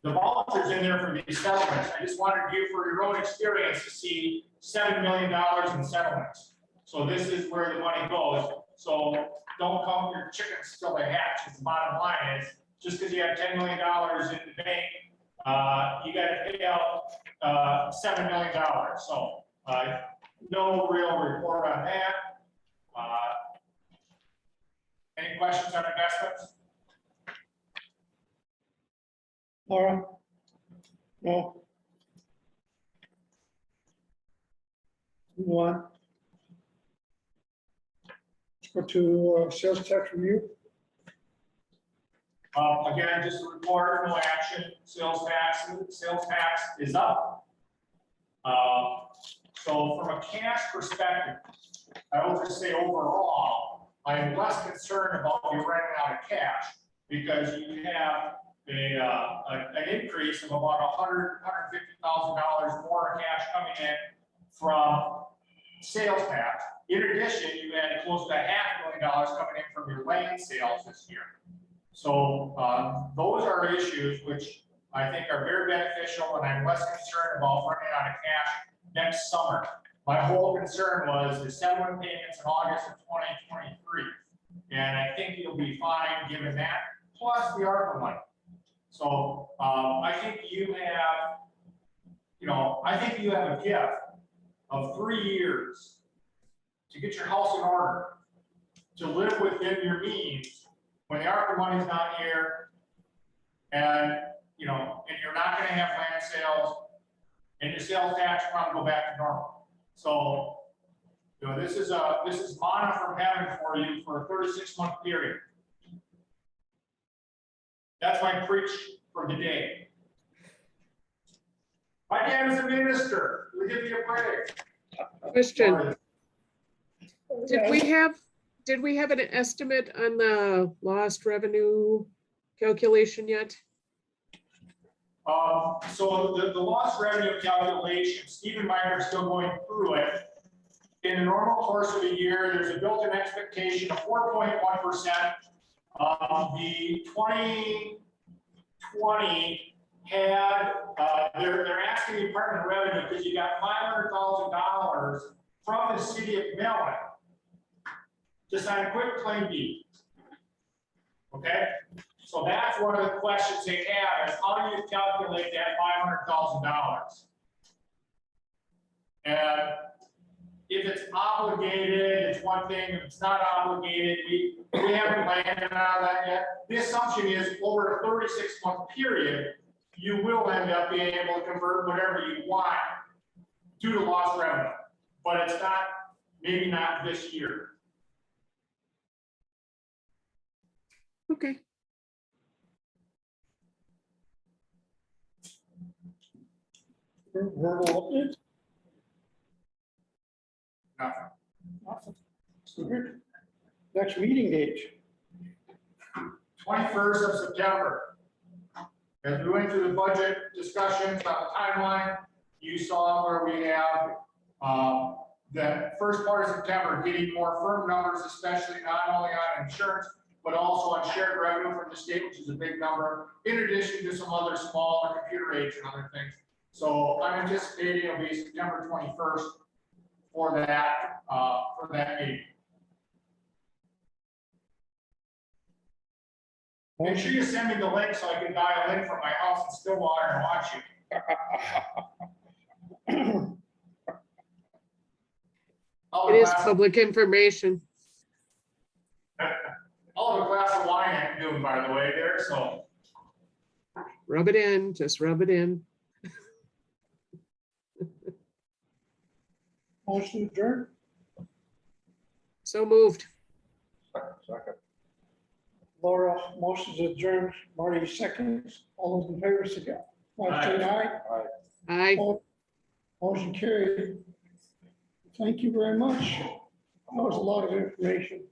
the vouchers in there for these settlements. I just wanted you, for your own experience, to see $7 million in settlements. So this is where the money goes. So don't count your chickens till they hatch. The bottom line is, just because you have $10 million in the bank, you got to pay out $7 million. So no real report on that. Any questions on investments? Laura? No? Move on. Let's go to sales tax review. Again, just a report, no action. Sales tax is up. So from a cash perspective, I will just say overall, I am less concerned about you running out of cash because you have an increase of about $150,000 more cash coming in from sales tax. In addition, you had close to $500,000 coming in from your land sales this year. So those are issues which I think are very beneficial, and I'm less concerned about running out of cash next summer. My whole concern was the settlement payments in August of 2023. And I think you'll be fine given that, plus the ARPA money. So I think you have, I think you have a gift of 3 years to get your house in order, to live within your means when the ARPA money is not here, and and you're not going to have land sales, and your sales tax will probably go back to normal. So, this is manna from heaven for you for a 36-month period. That's my preach for the day. My dad is a minister. We'll give you a break. Question. Did we have an estimate on the lost revenue calculation yet? So the lost revenue calculation, Steve and Mike are still going through it. In the normal course of the year, there's a built-in expectation of 4.1%. The 2020 had, they're asking the Department of Revenue because you got $500,000 from the city of Mellon to sign a quick claim deed. Okay? So that's one of the questions they have is how do you calculate that $500,000? And if it's obligated, it's one thing. If it's not obligated, we haven't landed on that yet. The assumption is over a 36-month period, you will end up being able to convert whatever you want to the lost revenue. But it's not, maybe not this year. Okay. Verbal update? Nothing. Awesome. Good. Next meeting date? 21st of September. As we went through the budget discussions about the timeline, you saw where we have the first part of September getting more firm numbers, especially not only on insurance, but also on shared revenue from the state, which is a big number, in addition to some other smaller computer aids and other things. So I'm anticipating it'll be September 21st for that meeting. Make sure you send me the link so I can dial in from my house in Stillwater and watch you. It is public information. I'll have a glass of wine at noon, by the way, there, so. Rub it in, just rub it in. Motion adjourned? So moved. Second. Laura, motion's adjourned. Marty seconds. All those in favor, say aye. Aye. Motion carried. Thank you very much. That was a lot of information.